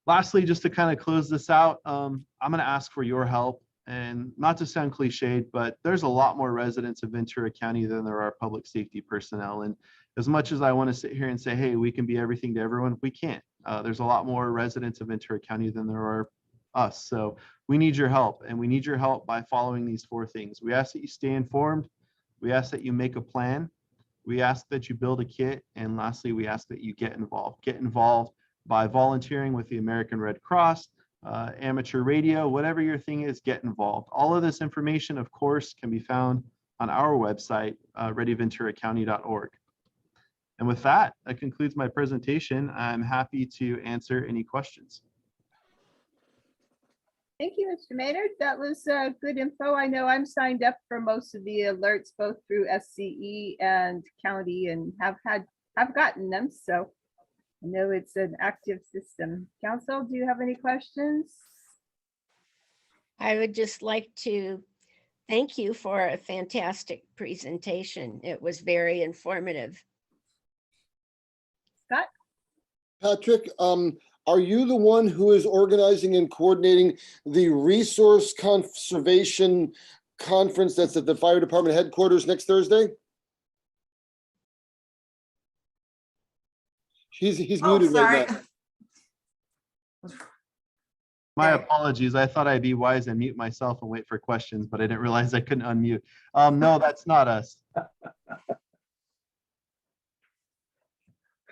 Lastly, just to kind of close this out, I'm going to ask for your help. And not to sound cliched, but there's a lot more residents of Ventura County than there are public safety personnel. And as much as I want to sit here and say, hey, we can be everything to everyone, we can't. There's a lot more residents of Ventura County than there are us. So we need your help, and we need your help by following these 4 things. We ask that you stay informed. We ask that you make a plan. We ask that you build a kit. And lastly, we ask that you get involved. Get involved by volunteering with the American Red Cross, amateur radio, whatever your thing is, get involved. All of this information, of course, can be found on our website, readyventuracounty.org. And with that, that concludes my presentation. I'm happy to answer any questions. Thank you, Mr. Maynard. That was good info. I know I'm signed up for most of the alerts, both through SCE and county, and have gotten them. So I know it's an active system. Council, do you have any questions? I would just like to thank you for a fantastic presentation. It was very informative. Scott? Patrick, are you the one who is organizing and coordinating the resource conservation conference that's at the fire department headquarters next Thursday? He's muted right now. My apologies. I thought I'd be wise and mute myself and wait for questions, but I didn't realize I couldn't unmute. No, that's not us.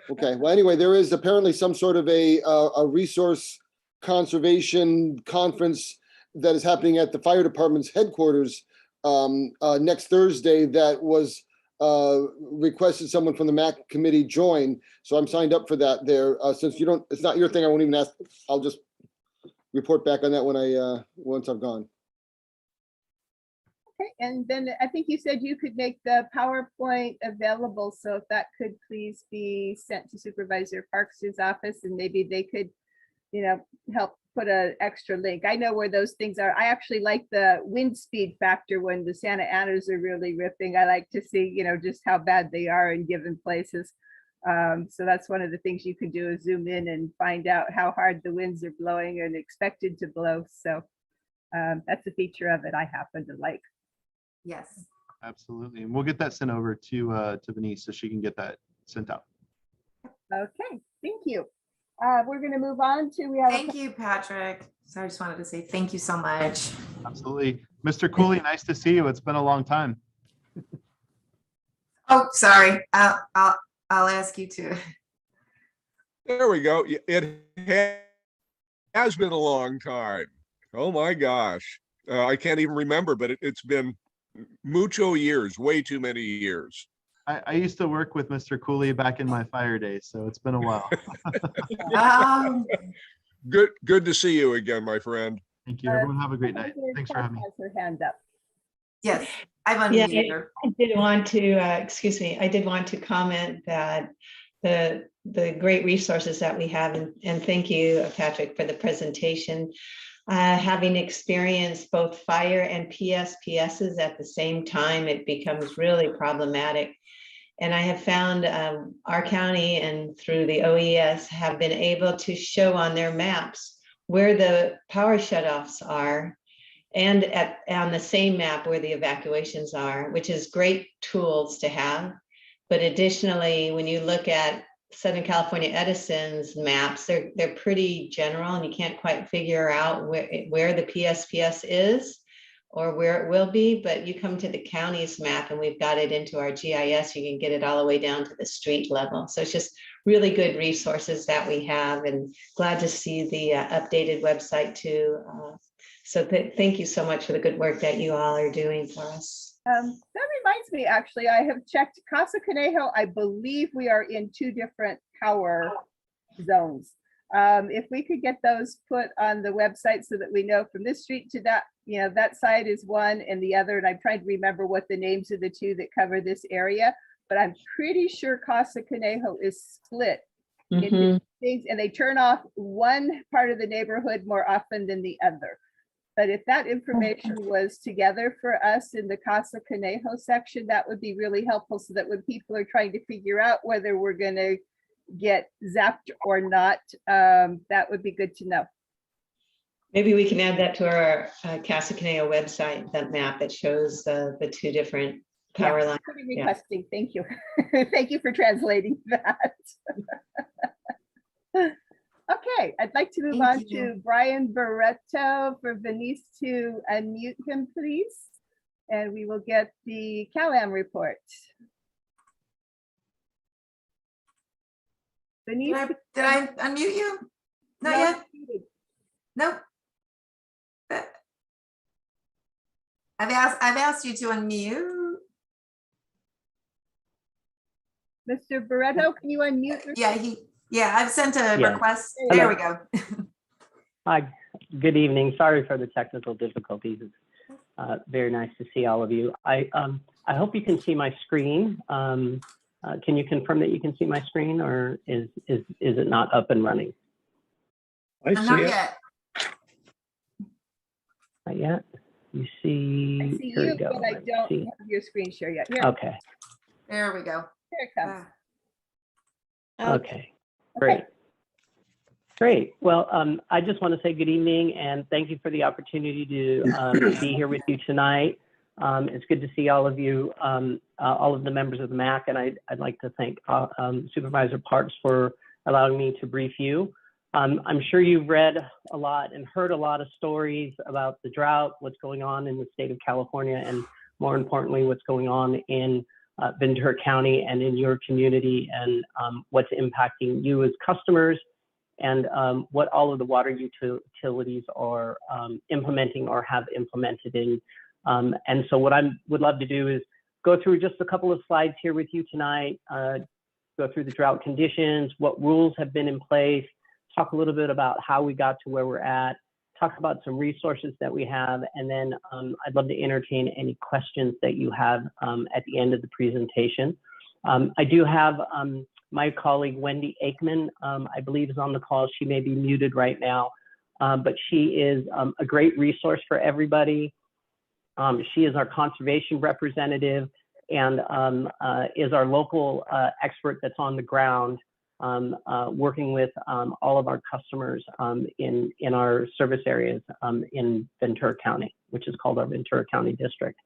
Okay, well, anyway, there is apparently some sort of a resource conservation conference that is happening at the fire department's headquarters next Thursday that was requested someone from the MAC committee join. So I'm signed up for that there. Since you don't, it's not your thing, I won't even ask. I'll just report back on that when once I've gone. Okay, and then I think you said you could make the PowerPoint available. So if that could please be sent to Supervisor Parks's office, and maybe they could, help put an extra link. I know where those things are. I actually like the wind speed factor when the Santa Anas are really ripping. I like to see, just how bad they are in given places. So that's one of the things you can do is zoom in and find out how hard the winds are blowing and expected to blow. So that's a feature of it I happen to like. Yes. Absolutely. And we'll get that sent over to Denise so she can get that sent out. Okay, thank you. We're going to move on to, Thank you, Patrick. So I just wanted to say thank you so much. Absolutely. Mr. Cooley, nice to see you. It's been a long time. Oh, sorry. I'll ask you to. There we go. It has been a long time. Oh my gosh. I can't even remember, but it's been mucho years, way too many years. I used to work with Mr. Cooley back in my fire days, so it's been a while. Good to see you again, my friend. Thank you. Everyone have a great night. Thanks for having me. has her hand up. Yes, I've unmuted her. I did want to, excuse me, I did want to comment that the great resources that we have, and thank you, Patrick, for the presentation. Having experienced both fire and PSPSs at the same time, it becomes really problematic. And I have found our county and through the OES have been able to show on their maps where the power shutoffs are, and on the same map where the evacuations are, which is great tools to have. But additionally, when you look at Southern California Edison's maps, they're pretty general and you can't quite figure out where the PSPS is or where it will be, but you come to the county's map and we've got it into our GIS, you can get it all the way down to the street level. So it's just really good resources that we have, and glad to see the updated website too. So thank you so much for the good work that you all are doing for us. That reminds me, actually, I have checked Casa Conejo. I believe we are in 2 different power zones. If we could get those put on the website so that we know from this street to that, you know, that side is one and the other. And I'm trying to remember what the names of the 2 that cover this area, but I'm pretty sure Casa Conejo is split into things, and they turn off one part of the neighborhood more often than the other. But if that information was together for us in the Casa Conejo section, that would be really helpful, so that when people are trying to figure out whether we're going to get zapped or not, that would be good to know. Maybe we can add that to our Casa Conejo website, that map that shows the 2 different power lines. Requesting. Thank you. Thank you for translating that. Okay, I'd like to move on to Brian Barreto for Venice to unmute him, please. And we will get the CalAm report. Venice, Did I unmute you? Not yet? Nope. I've asked you to unmute. Mr. Barreto, can you unmute? Yeah, I've sent a request. Hello. There we go. Hi, good evening. Sorry for the technical difficulties. It's very nice to see all of you. I hope you can see my screen. Can you confirm that you can see my screen, or is it not up and running? Not yet. Not yet. You see? I see Here you, we go. but I don't have your screen share yet. Here. Okay. There we go. Here it comes. Okay. Great. Great. Well, I just want to say good evening and thank you for the opportunity to be here with you tonight. It's good to see all of you, all of the members of the MAC, and I'd like to thank Supervisor Parks for allowing me to brief you. I'm sure you've read a lot and heard a lot of stories about the drought, what's going on in the state of California, and more importantly, what's going on in Ventura County and in your community, and what's impacting you as customers, and what all of the water utilities are implementing or have implemented in. And so what I would love to do is go through just a couple of slides here with you tonight, go through the drought conditions, what rules have been in place, talk a little bit about how we got to where we're at, talk about some resources that we have, and then I'd love to entertain any questions that you have at the end of the presentation. I do have my colleague Wendy Aikman, I believe is on the call. She may be muted right now, but she is a great resource for everybody. She is our conservation representative and is our local expert that's on the ground, working with all of our customers in our service areas in Ventura County, which is called our Ventura County District.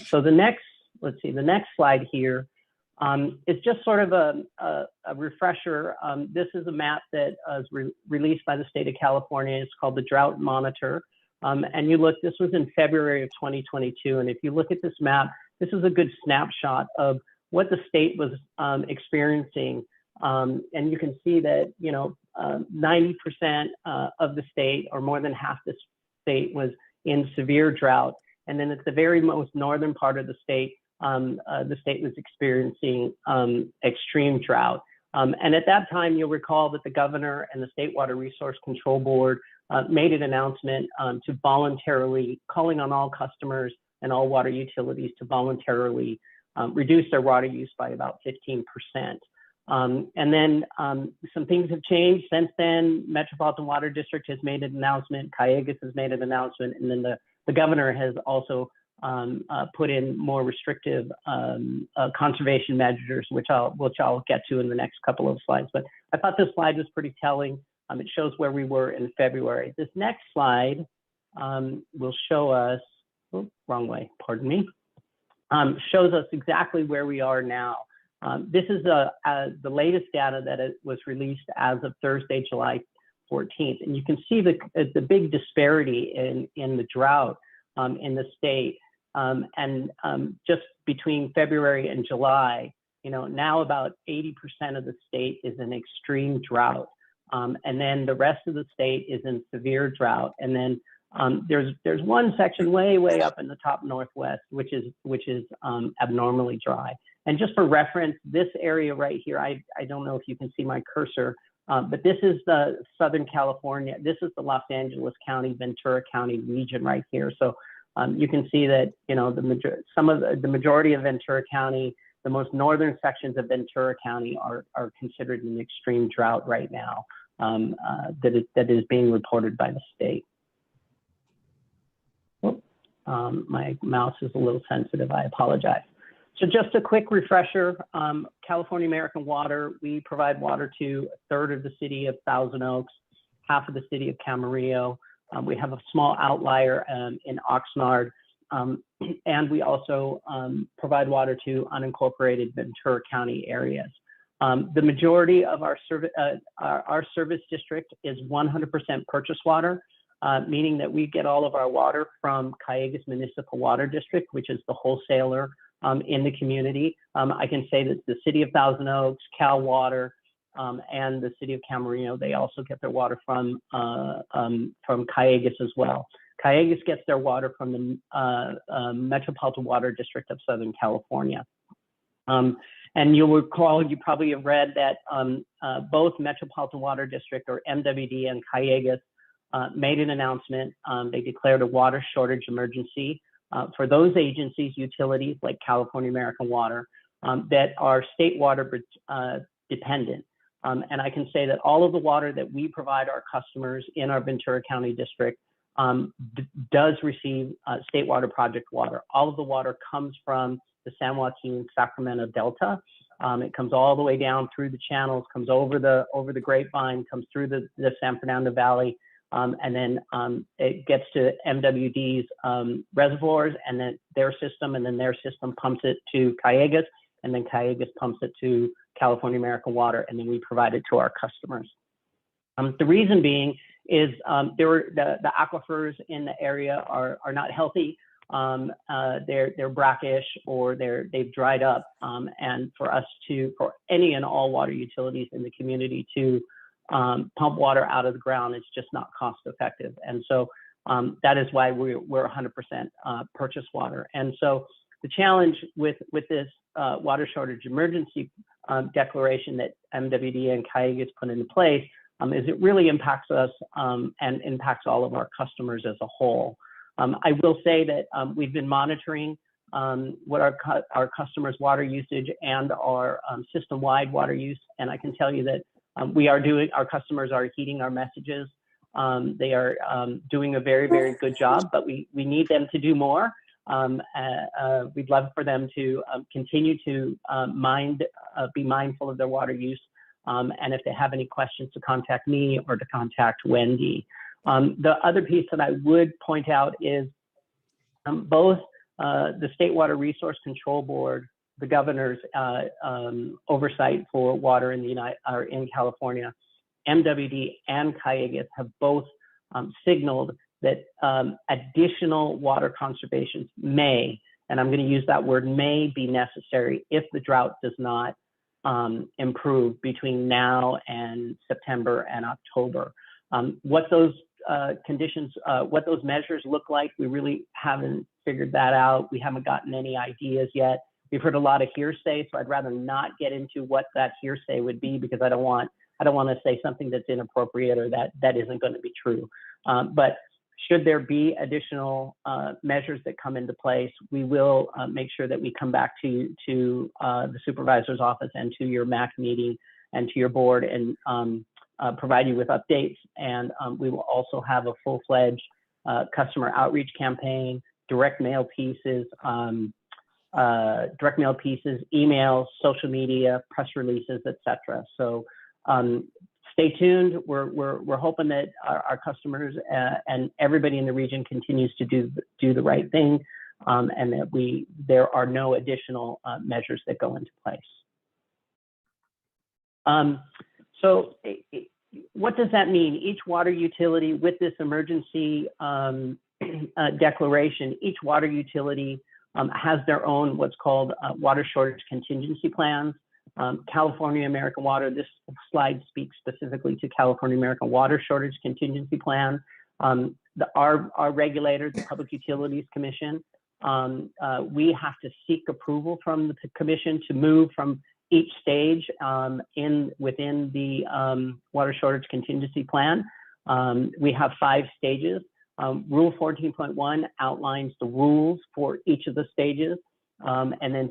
So the next, let's see, the next slide here is just sort of a refresher. This is a map that was released by the state of California. It's called the Drought Monitor. And you look, this was in February of 2022. And if you look at this map, this is a good snapshot of what the state was experiencing. And you can see that, you know, 90% of the state, or more than half the state, was in severe drought. And then at the very most northern part of the state was experiencing extreme drought. And at that time, you'll recall that the governor and the State Water Resource Control Board made an announcement to voluntarily, calling on all customers and all water utilities to voluntarily reduce their water use by about 15%. And then some things have changed since then. Metropolitan Water District has made an announcement, Calleguas has made an announcement, and then the governor has also put in more restrictive conservation measures, which I'll get to in the next couple of slides. But I thought this slide was pretty telling. It shows where we were in February. This next slide will show us, oh, wrong way, pardon me, shows us exactly where we are now. This is the latest data that was released as of Thursday, July 14th. And you can see the big disparity in the drought in the state. And just between February and July, now about 80% of the state is in extreme drought. And then the rest of the state is in severe drought. And then there's one section way up in the top northwest, which is abnormally dry. And just for reference, this area right here, I don't know if you can see my cursor, but this is the Southern California. This is the Los Angeles County, Ventura County region right here. So you can see that the majority of Ventura County, the most northern sections of Ventura County are considered an extreme drought right now that is being reported by the state. My mouse is a little sensitive, I apologize. So just a quick refresher, California American Water, we provide water to a third of the city of Thousand Oaks, half of the city of Camarillo. We have a small outlier in Oxnard, and we also provide water to unincorporated Ventura County areas. The majority of our service district is 100% purchase water, meaning that we get all of our water from Calleguas Municipal Water District, which is the wholesaler in the community. I can say that the city of Thousand Oaks, Cal Water, and the city of Camarillo, they also get their water from Calleguas as well. Calleguas gets their water from the Metropolitan Water District of Southern California. And you'll recall, you probably have read that both Metropolitan Water District, or MWD, and Calleguas made an announcement. They declared a water shortage emergency for those agencies, utilities like California American Water, that are state water dependent. And I can say that all of the water that we provide our customers in our Ventura County district does receive state water project water. All of the water comes from the San Joaquin Sacramento Delta. It comes all the way down through the channels, comes over the Grapevine, comes through the San Fernando Valley, and then it gets to MWD's reservoirs, and then their system pumps it to Calleguas, and then Calleguas pumps it to California American Water, and then we provide it to our customers. The reason being is the aquifers in the area are not healthy. They're brackish, or they've dried up, and for any and all water utilities in the community to pump water out of the ground, it's just not cost effective. And so that is why we're 100% purchase water. And so the challenge with this water shortage emergency declaration that MWD and Calleguas put into place is it really impacts us and impacts all of our customers as a whole. I will say that we've been monitoring what our customers' water usage and our system-wide water use, and I can tell you that our customers are heeding our messages. They are doing a very, very good job, but we need them to do more. We'd love for them to continue to be mindful of their water use, and if they have any questions, to contact me or to contact Wendy. The other piece that I would point out is both the State Water Resource Control Board, the governor's oversight for water in California, MWD and Calleguas have both signaled that additional water conservations may, and I'm going to use that word, may be necessary if the drought does not improve between now and September and October. What those conditions, what those measures look like, we really haven't figured that out. We haven't gotten any ideas yet. We've heard a lot of hearsay, so I'd rather not get into what that hearsay would be, because I don't want to say something that's inappropriate or that isn't going to be true. But Should there be additional measures that come into place, we will make sure that we come back to the supervisor's office and to your MAC meeting and to your board and provide you with updates. And we will also have a full-fledged customer outreach campaign, direct mail pieces, emails, social media, press releases, etc. So stay tuned. We're hoping that our customers and everybody in the region continues to do the right thing, and that there are no additional measures that go into place. So what does that mean? Each water utility with this emergency declaration, each water utility has their own what's called water shortage contingency plans. California American Water, this slide speaks specifically to California American Water Shortage Contingency Plan. Our regulator, the Public Utilities Commission, we have to seek approval from the commission to move from each stage within the water shortage contingency plan. We have 5 stages. Rule 14.1 outlines the rules for each of the stages. And then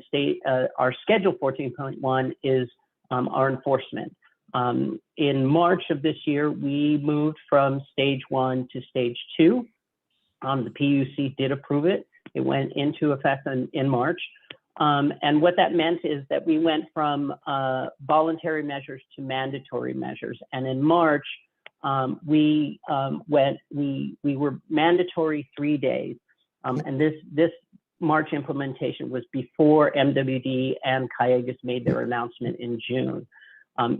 our schedule 14.1 is our enforcement. In March of this year, we moved from stage 1 to stage 2. The PUC did approve it. It went into effect in March. And what that meant is that we went from voluntary measures to mandatory measures. And in March, we were mandatory 3 days. And this March implementation was before MWD and Cayugas made their announcement in June.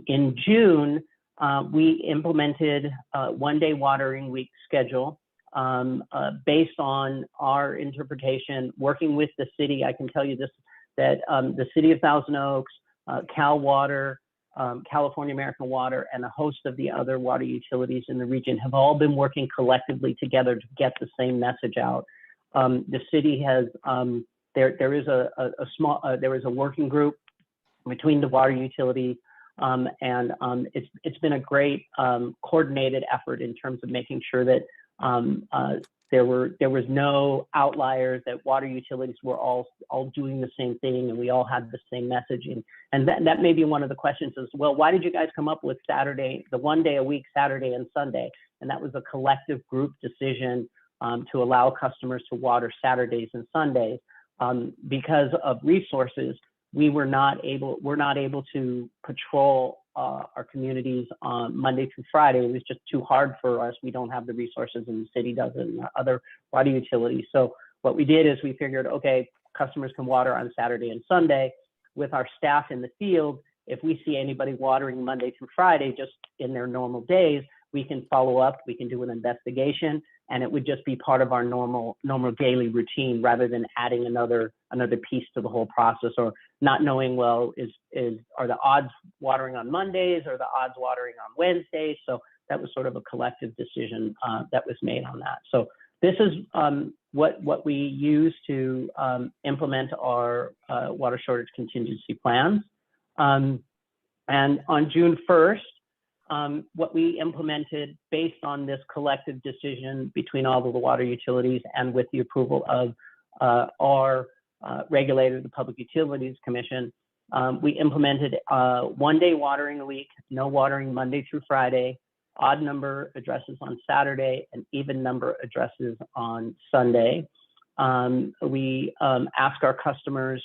In June, we implemented a one-day watering week schedule based on our interpretation, working with the city. I can tell you this, that the city of Thousand Oaks, Cal Water, California American Water, and a host of the other water utilities in the region have all been working collectively together to get the same message out. The city has, there is a working group between the water utility, and it's been a great coordinated effort in terms of making sure that there was no outliers, that water utilities were all doing the same thing, and we all had the same messaging. And that may be one of the questions is, well, why did you guys come up with Saturday, the 1 day a week, Saturday and Sunday? And that was a collective group decision to allow customers to water Saturdays and Sundays. Because of resources, we're not able to patrol our communities on Monday through Friday. It was just too hard for us. We don't have the resources, and the city doesn't, and other water utilities. So what we did is we figured, okay, customers can water on Saturday and Sunday. With our staff in the field, if we see anybody watering Monday through Friday just in their normal days, we can follow up, we can do an investigation, and it would just be part of our normal daily routine, rather than adding another piece to the whole process, or not knowing, well, are the odds watering on Mondays or the odds watering on Wednesdays? So that was sort of a collective decision that was made on that. So this is what we use to implement our water shortage contingency plans. And on June 1st, what we implemented based on this collective decision between all of the water utilities and with the approval of our regulator, the Public Utilities Commission, we implemented 1 day watering a week, no watering Monday through Friday, odd number addresses on Saturday, and even number addresses on Sunday. We ask our customers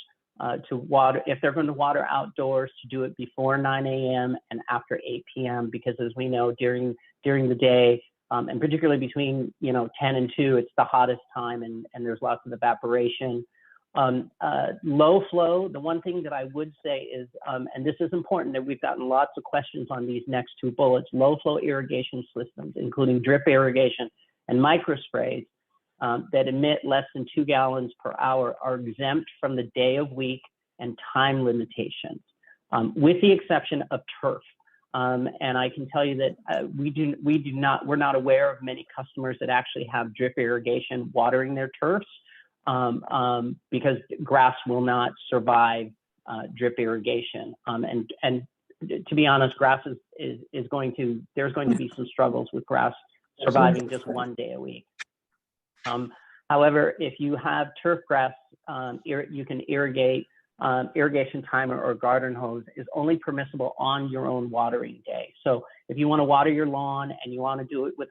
to water, if they're going to water outdoors, to do it before 9 a.m. and after 8 p.m. because, as we know, during the day, and particularly between 10 and 2, it's the hottest time, and there's lots of evaporation. Low flow, the one thing that I would say is, and this is important, that we've gotten lots of questions on these next 2 bullets, low flow irrigation systems, including drip irrigation and microsprays, that emit less than 2 gallons per hour, are exempt from the day of week and time limitations, with the exception of turf. And I can tell you that we're not aware of many customers that actually have drip irrigation watering their turfs, because grass will not survive drip irrigation. And to be honest, grass there's going to be some struggles with grass surviving just 1 day a week. However, if you have turf grass, you can irrigate. Irrigation timer or garden hose is only permissible on your own watering day. So if you want to water your lawn and you want to do it with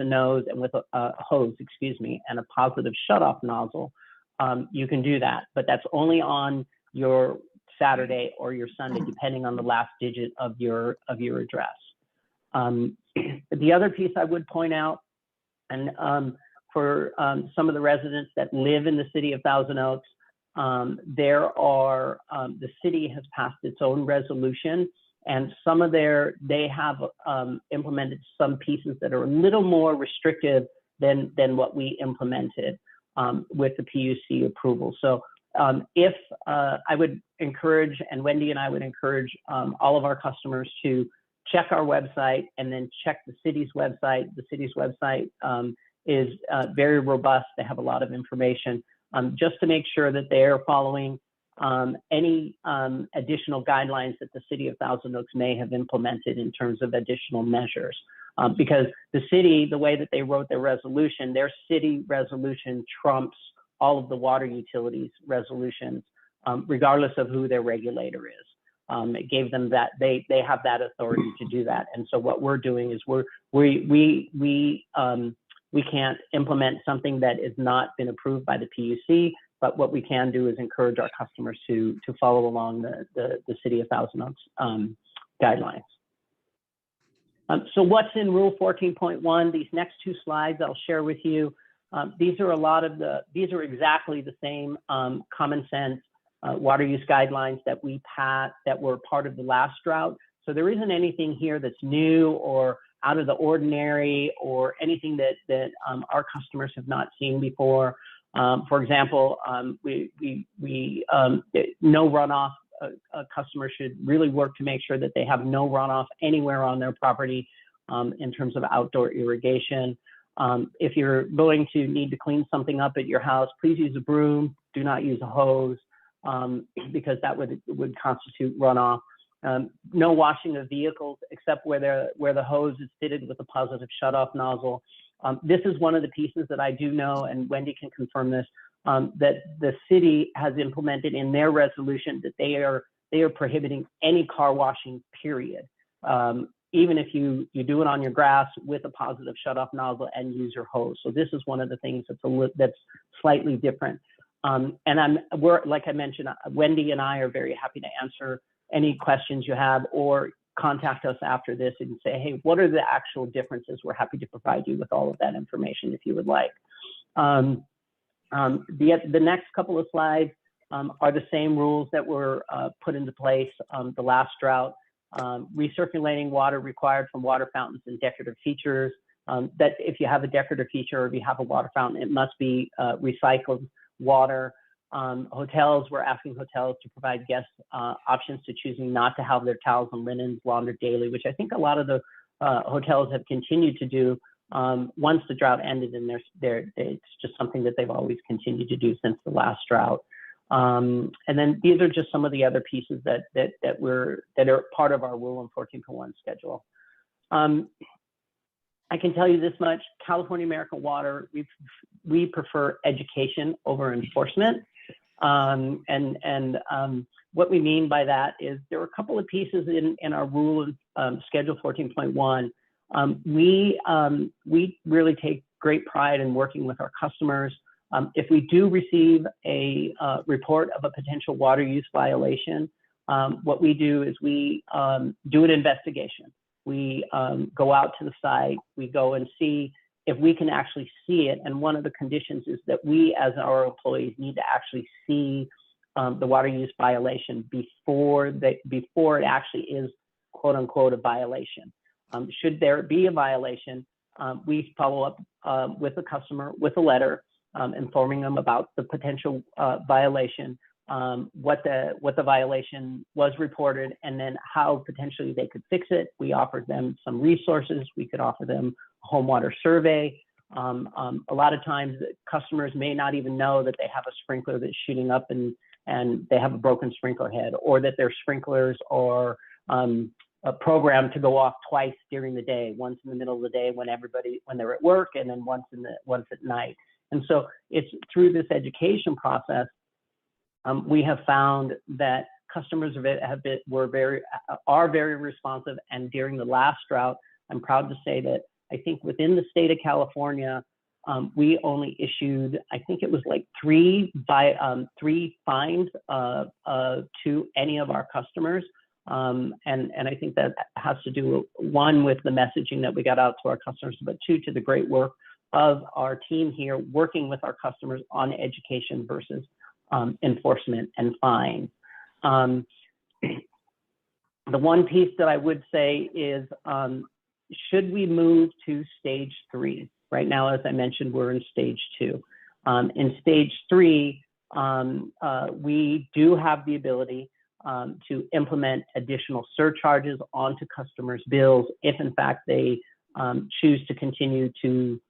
a nose and with a hose, excuse me, and a positive shutoff nozzle, you can do that. But that's only on your Saturday or your Sunday, depending on the last digit of your address. The other piece I would point out, and for some of the residents that live in the city of Thousand Oaks, the city has passed its own resolution, and they have implemented some pieces that are a little more restrictive than what we implemented with the PUC approval. So if I would encourage, and Wendy and I would encourage all of our customers to check our website and then check the city's website. The city's website is very robust. They have a lot of information. Just to make sure that they are following any additional guidelines that the city of Thousand Oaks may have implemented in terms of additional measures. Because the city, the way that they wrote their resolution, their city resolution trumps all of the water utilities resolutions, regardless of who their regulator is. It gave them that, they have that authority to do that. And so what we're doing is we can't implement something that has not been approved by the PUC, but what we can do is encourage our customers to follow along the City of Thousand Oaks guidelines. So what's in Rule 14.1? These next two slides I'll share with you. These are exactly the same common sense water use guidelines that we passed that were part of the last drought. So there isn't anything here that's new or out of the ordinary or anything that our customers have not seen before. For example, no runoff. A customer should really work to make sure that they have no runoff anywhere on their property in terms of outdoor irrigation. If you're going to need to clean something up at your house, please use a broom. Do not use a hose because that would constitute runoff. No washing of vehicles except where the hose is fitted with a positive shutoff nozzle. This is one of the pieces that I do know, and Wendy can confirm this, that the city has implemented in their resolution that they are prohibiting any car washing, period. Even if you do it on your grass with a positive shutoff nozzle and use your hose. So this is one of the things that's slightly different. And like I mentioned, Wendy and I are very happy to answer any questions you have, or contact us after this and say, hey, what are the actual differences? We're happy to provide you with all of that information if you would like. The next couple of slides are the same rules that were put into place the last drought. Recirculating water required from water fountains and decorative features. That if you have a decorative feature or if you have a water fountain, it must be recycled water. Hotels, we're asking hotels to provide guests options to choosing not to have their towels and linens laundered daily, which I think a lot of the hotels have continued to do once the drought ended, and it's just something that they've always continued to do since the last drought. And then these are just some of the other pieces that are part of our Rule 14.1 schedule. I can tell you this much: California American Water, we prefer education over enforcement. What we mean by that is there are a couple of pieces in our rule schedule 14.1. We really take great pride in working with our customers. If we do receive a report of a potential water use violation, what we do is we do an investigation. We go out to the site, we go and see if we can actually see it. And one of the conditions is that we, as our employees, need to actually see the water use violation before it actually is, quote unquote, a violation. Should there be a violation, we follow up with the customer with a letter informing them about the potential violation, what the violation was reported, and then how potentially they could fix it. We offered them some resources. We could offer them a home water survey. A lot of times customers may not even know that they have a sprinkler that's shooting up and they have a broken sprinkler head, or that their sprinklers are program to go off twice during the day, once in the middle of the day when they're at work, and then once at night. And so it's through this education process, we have found that customers are very responsive. And during the last drought, I'm proud to say that I think within the state of California, we only issued, I think it was like three fines to any of our customers. And I think that has to do, one, with the messaging that we got out to our customers, but two, to the great work of our team here working with our customers on education versus enforcement and fines. The one piece that I would say is, should we move to stage 3? Right now, as I mentioned, we're in stage 2. In stage 3, we do have the ability to implement additional surcharges onto customers' bills if, in fact, they choose to continue to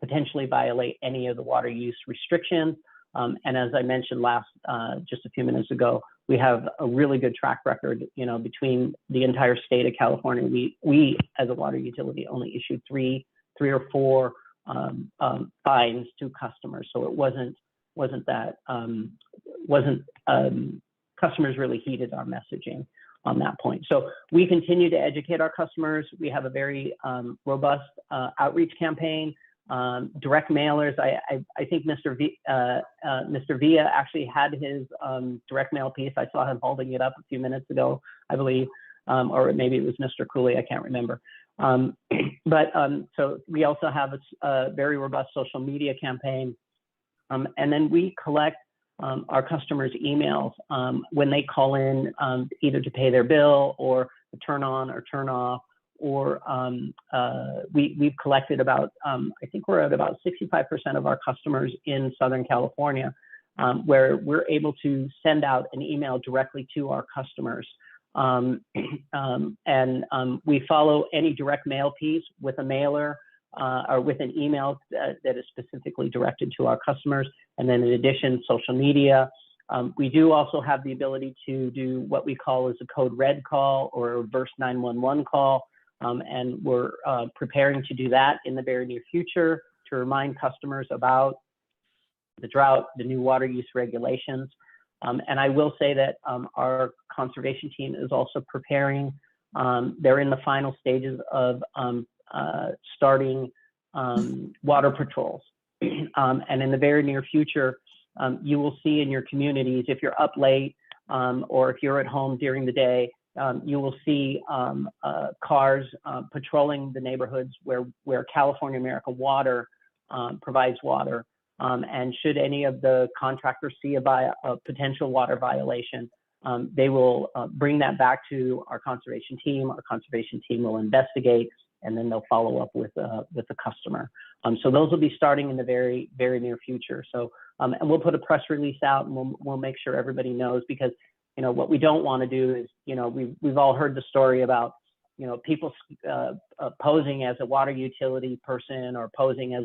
potentially violate any of the water use restrictions. And as I mentioned just a few minutes ago, we have a really good track record, between the entire state of California. We as a water utility only issued three or four fines to customers. So it wasn't customers really heeded our messaging on that point. So we continue to educate our customers. We have a very robust outreach campaign. Direct mailers. I think Mr. Villa actually had his direct mail piece. I saw him holding it up a few minutes ago, I believe, or maybe it was Mr. Cooley. I can't remember. So we also have a very robust social media campaign, and then we collect our customers' emails when they call in, either to pay their bill or to turn on or turn off. Or we've collected about, I think we're at about 65% of our customers in Southern California, where we're able to send out an email directly to our customers. We follow any direct mail piece with a mailer or with an email that is specifically directed to our customers. And then in addition, social media. We do also have the ability to do what we call as a code red call or a reverse 911 call. And we're preparing to do that in the very near future to remind customers about the drought, the new water use regulations. And I will say that our conservation team is also preparing. They're in the final stages of starting water patrols. And in the very near future, you will see in your communities, if you're up late or if you're at home during the day, you will see cars patrolling the neighborhoods where California American Water provides water. And should any of the contractors see a potential water violation, they will bring that back to our conservation team. Our conservation team will investigate, and then they'll follow up with the customer. So those will be starting in the very, very near future. So, and we'll put a press release out, and we'll make sure everybody knows, because what we don't want to do is, we've all heard the story about, people posing as a water utility person or posing as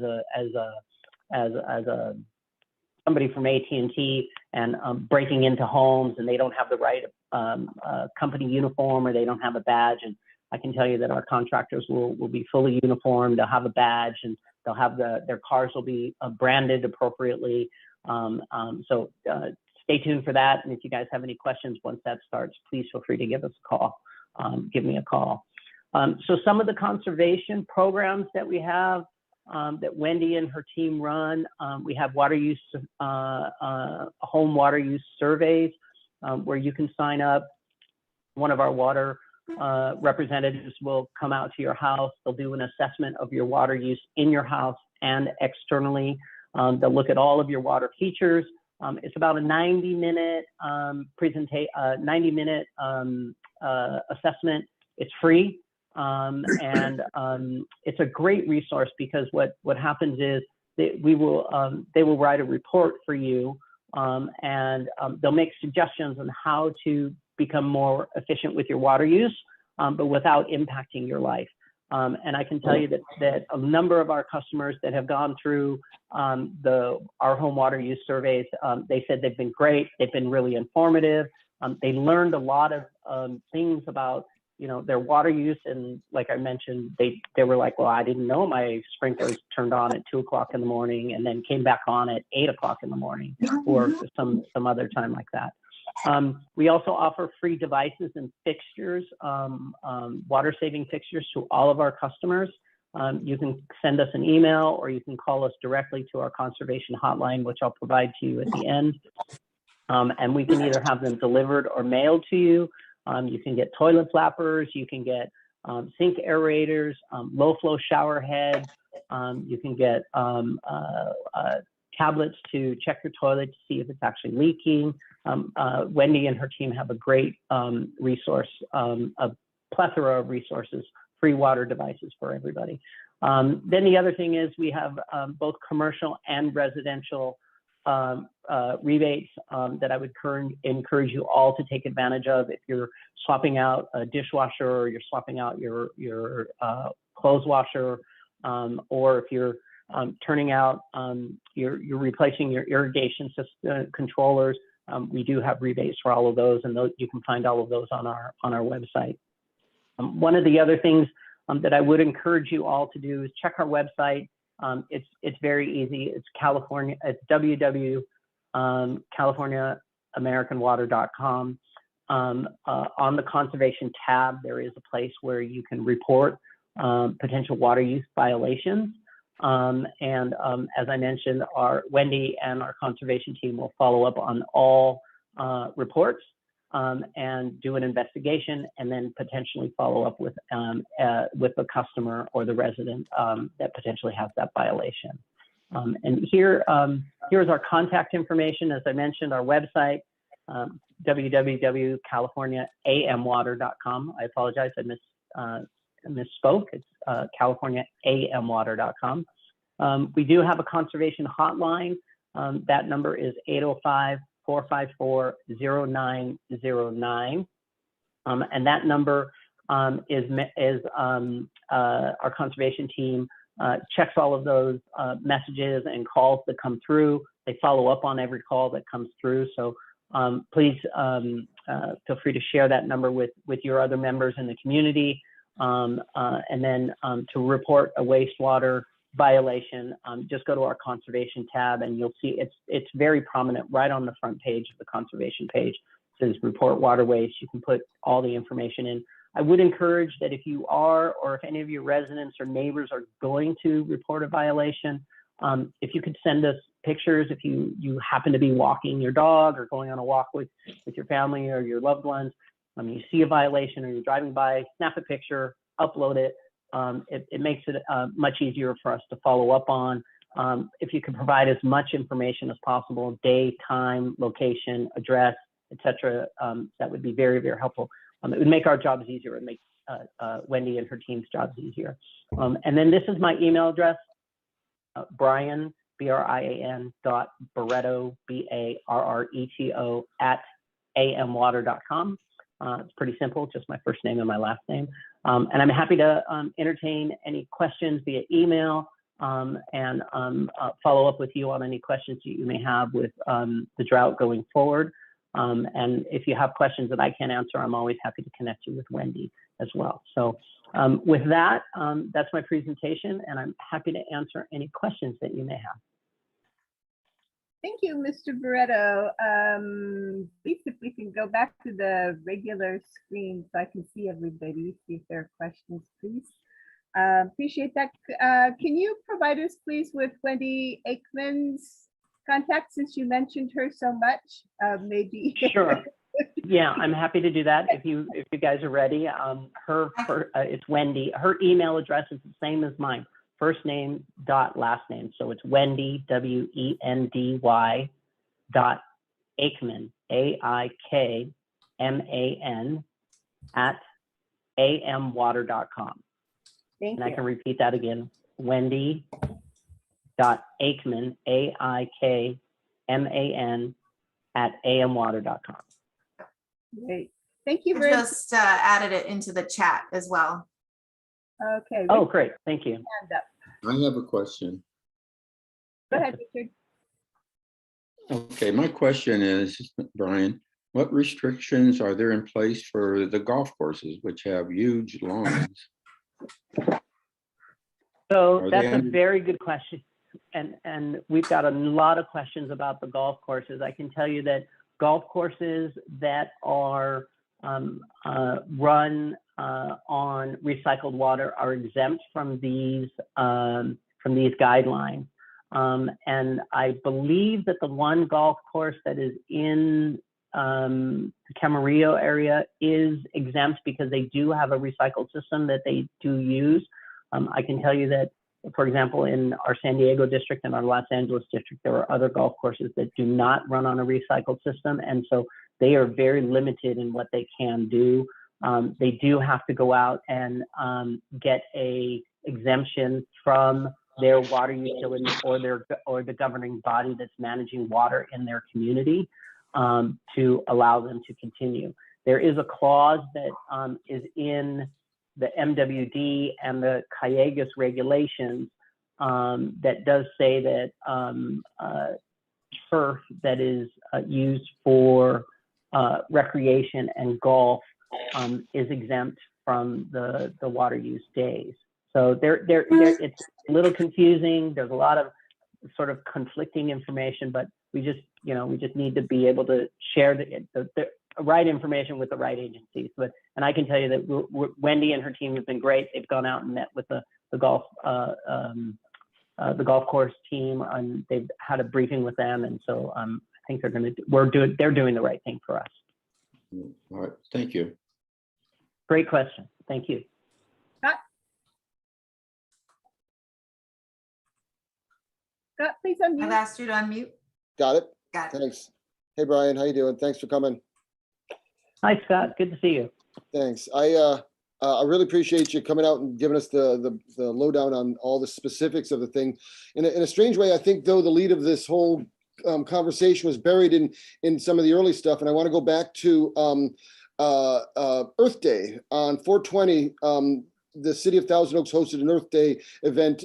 somebody from AT&T and breaking into homes, and they don't have the right company uniform, or they don't have a badge. And I can tell you that our contractors will be fully uniformed. They'll have a badge, and they'll have their cars will be branded appropriately. So stay tuned for that. And if you guys have any questions once that starts, please feel free to give us a call. Give me a call. So some of the conservation programs that we have that Wendy and her team run, we have water use, home water use surveys where you can sign up. One of our water representatives will come out to your house. They'll do an assessment of your water use in your house and externally. They'll look at all of your water features. It's about a 90-minute assessment. It's free. And it's a great resource, because what happens is that they will write a report for you, and they'll make suggestions on how to become more efficient with your water use, but without impacting your life. And I can tell you that a number of our customers that have gone through our home water use surveys, they said they've been great. They've been really informative. They learned a lot of things about, you know, their water use. And like I mentioned, they were like, well, I didn't know my sprinklers turned on at 2 o'clock in the morning and then came back on at 8 o'clock in the morning or some other time like that. We also offer free devices and fixtures, water saving fixtures to all of our customers. You can send us an email or you can call us directly to our conservation hotline, which I'll provide to you at the end. And we can either have them delivered or mailed to you. You can get toilet flappers, you can get sink aerators, low flow shower heads. You can get tablets to check your toilet to see if it's actually leaking. Wendy and her team have a great resource, a plethora of resources, free water devices for everybody. Then the other thing is we have both commercial and residential rebates that I would encourage you all to take advantage of. If you're swapping out a dishwasher or you're swapping out your clothes washer, or if you're turning out, you're replacing your irrigation system controllers, we do have rebates for all of those, and you can find all of those on our website. One of the other things that I would encourage you all to do is check our website. It's very easy. It's www.californiaamericanwater.com. On the conservation tab, there is a place where you can report potential water use violations. As I mentioned, Wendy and our conservation team will follow up on all reports and do an investigation, and then potentially follow up with the customer or the resident that potentially has that violation. And here's our contact information. As I mentioned, our website, www.californiaamwater.com. I apologize, I misspoke. It's californiaamwater.com. We do have a conservation hotline. That number is 805-454-0909. And that number is our conservation team checks all of those messages and calls that come through. They follow up on every call that comes through. So please feel free to share that number with your other members in the community. And then to report a wastewater violation, just go to our conservation tab and you'll see it's very prominent right on the front page of the conservation page. It says report water waste. You can put all the information in. I would encourage that if you are, or if any of your residents or neighbors are going to report a violation, if you could send us pictures, if you happen to be walking your dog or going on a walk with your family or your loved ones, you see a violation or you're driving by, snap a picture, upload it. It makes it much easier for us to follow up on. If you can provide as much information as possible, day, time, location, address, etc., that would be very, very helpful. It would make our jobs easier. It would make Wendy and her team's jobs easier. And then this is my email address, Brian, BRIAN .Barreto, BARRETO @amwater.com. It's pretty simple, just my first name and my last name. And I'm happy to entertain any questions via email and follow up with you on any questions that you may have with the drought going forward. And if you have questions that I can't answer, I'm always happy to connect you with Wendy as well. So with that, that's my presentation, and I'm happy to answer any questions that you may have. Thank you, Mr. Barreto. Please, if we can go back to the regular screen so I can see everybody, see if there are questions, please. Appreciate that. Can you provide us, please, with Wendy Aikman's contact, since you mentioned her so much? Maybe. Sure. Yeah, I'm happy to do that if you guys are ready. It's Wendy. Her email address is the same as mine. First name dot last name. So it's Wendy, WENDY .Aikman, AIKMAN @amwater.com. Thank And I you. can repeat that again. Wendy .Aikman, AIKMAN @amwater.com. Great. Thank you I very much. just added it into the chat as well. Okay. Oh, great. Thank you. Hand up. I have a question. Go ahead, Richard. Okay, my question is, Brian, What restrictions are there in place for the golf courses, which have huge lawns? So Are that's they a under- very good question. And we've got a lot of questions about the golf courses. I can tell you that golf courses that are run on recycled water are exempt from these guidelines. And I believe that the one golf course that is in the Camarillo area is exempt because they do have a recycled system that they do use. I can tell you that, for example, in our San Diego district and our Los Angeles district, there are other golf courses that do not run on a recycled system. And so they are very limited in what they can do. They do have to go out and get a exemption from their water utility or the governing body that's managing water in their community to allow them to continue. There is a clause that is in the MWD and the Callegas regulations that does say that turf that is used for recreation and golf is exempt from the water use days. So it's a little confusing. There's a lot of sort of conflicting information, but we just need to be able to share the right information with the right agencies. And I can tell you that Wendy and her team have been great. They've gone out and met with the golf course team, and they've had a briefing with them. And so I think they're doing the right thing for us. All right, thank you. Great question. Thank you. Scott, please I've unmute. asked you to unmute. Got it? Got it. Thanks. Hey, Brian, how you doing? Thanks for coming. Hi, Scott. Good to see you. Thanks. I really appreciate you coming out and giving us the lowdown on all the specifics of the thing. In a strange way, I think, though, the lead of this whole conversation was buried in some of the early stuff. And I want to go back to Earth Day on 4/20. The city of Thousand Oaks hosted an Earth Day event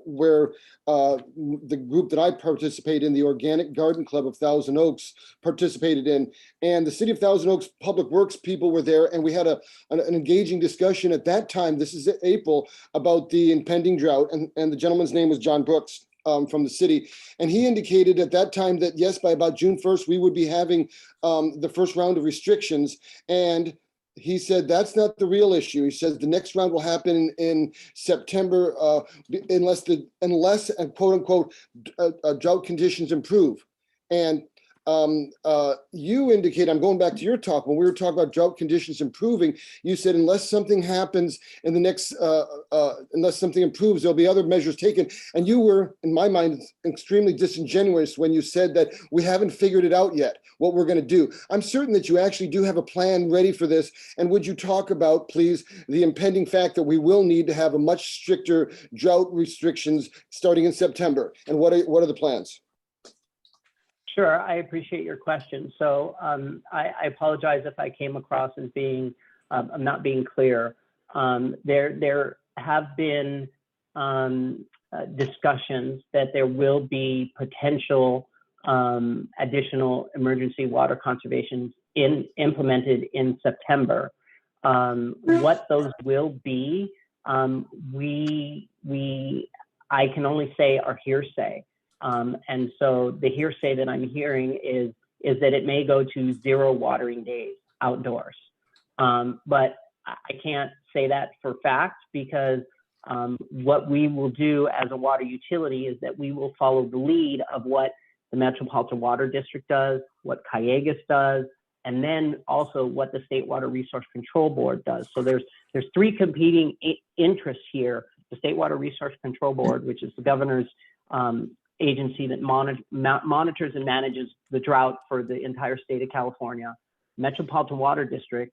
where the group that I participate in, the Organic Garden Club of Thousand Oaks, participated in. And the city of Thousand Oaks Public Works people were there, and we had an engaging discussion at that time, this is April, about the impending drought. And the gentleman's name was John Brooks from the city. And he indicated at that time that, yes, by about June 1st, we would be having the first round of restrictions. And he said that's not the real issue. He says the next round will happen in September unless quote unquote drought conditions improve. And you indicate, I'm going back to your talk, when we were talking about drought conditions improving, you said unless something happens in the next, unless something improves, there'll be other measures taken. And you were, in my mind, extremely disingenuous when you said that we haven't figured it out yet, what we're going to do. I'm certain that you actually do have a plan ready for this. And would you talk about, please, the impending fact that we will need to have a much stricter drought restrictions starting in September? And what are the plans? Sure, I appreciate your question. So I apologize if I came across as being, I'm not being clear. There have been discussions that there will be potential additional emergency water conservations implemented in September. What those will be, I can only say are hearsay. And so the hearsay that I'm hearing is that it may go to 0 watering days outdoors. But I can't say that for fact because what we will do as a water utility is that we will follow the lead of what the Metropolitan Water District does, what Callegas does, and then also what the State Water Resource Control Board does. So there's 3 competing interests here. The State Water Resource Control Board, which is the governor's agency that monitors and manages the drought for the entire state of California, Metropolitan Water District,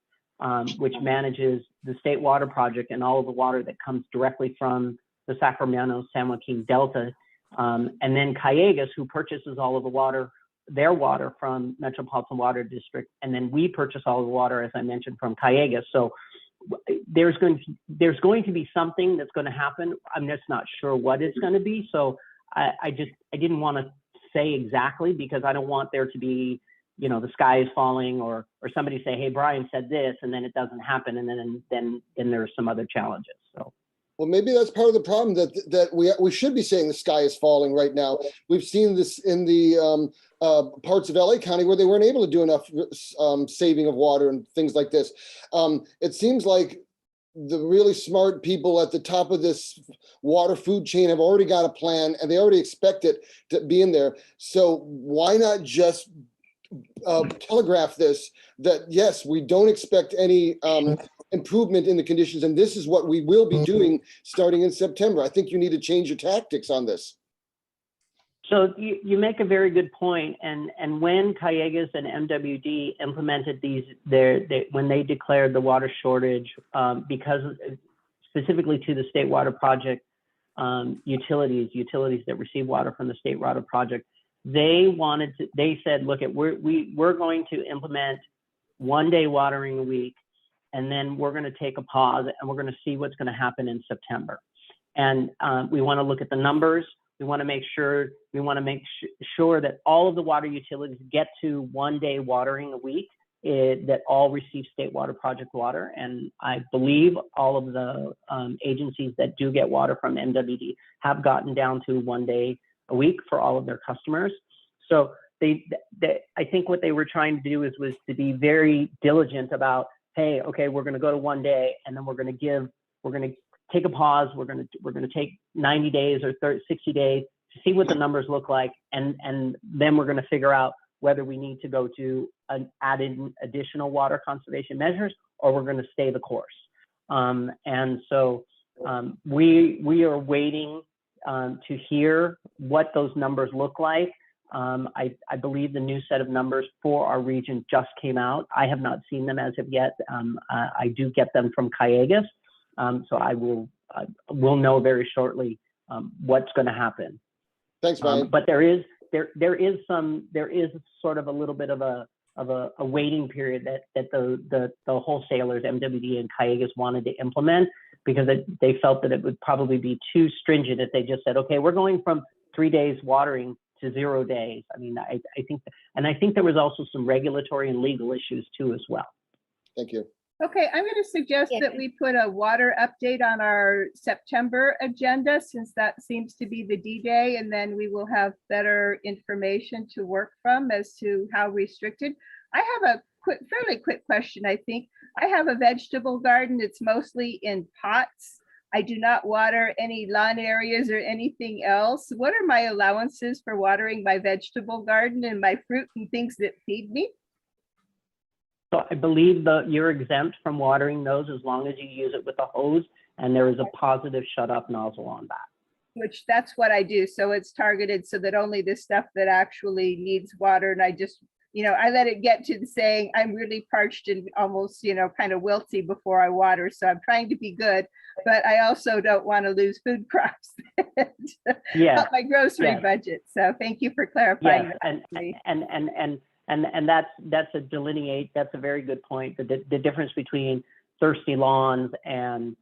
which manages the State Water Project and all of the water that comes directly from the Sacramento-San Joaquin Delta, and then Callegas, who purchases all of the water, their water from Metropolitan Water District, and then we purchase all the water, as I mentioned, from Callegas. So there's going to be something that's going to happen. I'm just not sure what it's going to be. So I didn't want to say exactly because I don't want there to be, the sky is falling, or somebody say, hey, Brian said this, and then it doesn't happen, and then there's some other challenges. So. Well, maybe that's part of the problem, that we should be saying the sky is falling right now. We've seen this in the parts of LA County where they weren't able to do enough saving of water and things like this. It seems like the really smart people at the top of this water food chain have already got a plan, and they already expect it to be in there. So why not just telegraph this, that yes, we don't expect any improvement in the conditions, and this is what we will be doing starting in September. I think you need to change your tactics on this. So you make a very good point. And when Callejas and MWD implemented when they declared the water shortage, because specifically to the State Water Project utilities that receive water from the State Water Project, they said, look, we're going to implement 1 day watering a week, and then we're going to take a pause, and we're going to see what's going to happen in September. And we want to look at the numbers. We want to make sure that all of the water utilities get to 1 day watering a week, that all receive State Water Project water. And I believe all of the agencies that do get water from MWD have gotten down to 1 day a week for all of their customers. So I think what they were trying to do was to be very diligent about, hey, okay, we're going to go to 1 day, and then we're going to take a pause. We're going to take 90 days or 60 days to see what the numbers look like, and then we're going to figure out whether we need to go to add in additional water conservation measures, or we're going to stay the course. And so we are waiting to hear what those numbers look like. I believe the new set of numbers for our region just came out. I have not seen them as of yet. I do get them from Callejas, so we'll know very shortly what's going to happen. Thanks, Brian. But there is sort of a little bit of a waiting period that the wholesalers, MWD and Callejas, wanted to implement, because they felt that it would probably be too stringent if they just said, okay, we're going from 3 days watering to 0 days. I mean, I think there was also some regulatory and legal issues too as well. Thank you. Okay, I'm going to suggest that we put a water update on our September agenda, since that seems to be the D-Day, and then we will have better information to work from as to how restricted. I have a fairly quick question, I think. I have a vegetable garden. It's mostly in pots. I do not water any lawn areas or anything else. What are my allowances for watering my vegetable garden and my fruit and things that feed me? So I believe you're exempt from watering those as long as you use it with a hose, and there is a positive shut-off nozzle on that. Which that's what I do. So it's targeted so that only the stuff that actually needs water, and I just, I let it get to saying I'm really parched and almost, kind of wilty before I water. So I'm trying to be good, but I also don't want to lose food crops that help my grocery budget. So thank you for clarifying that. And that's a very good point. The difference between thirsty lawns and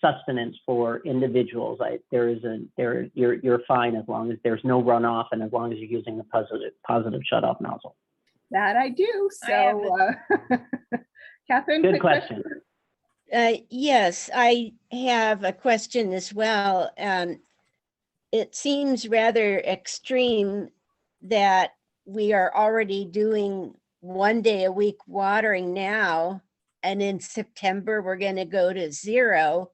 sustenance for individuals, you're fine as long as there's no runoff and as long as you're using the positive shut-off nozzle. That I do. So, Catherine, good question. Yes, I have a question as well. It seems rather extreme that we are already doing 1 day a week watering now, and in September we're going to go to 0.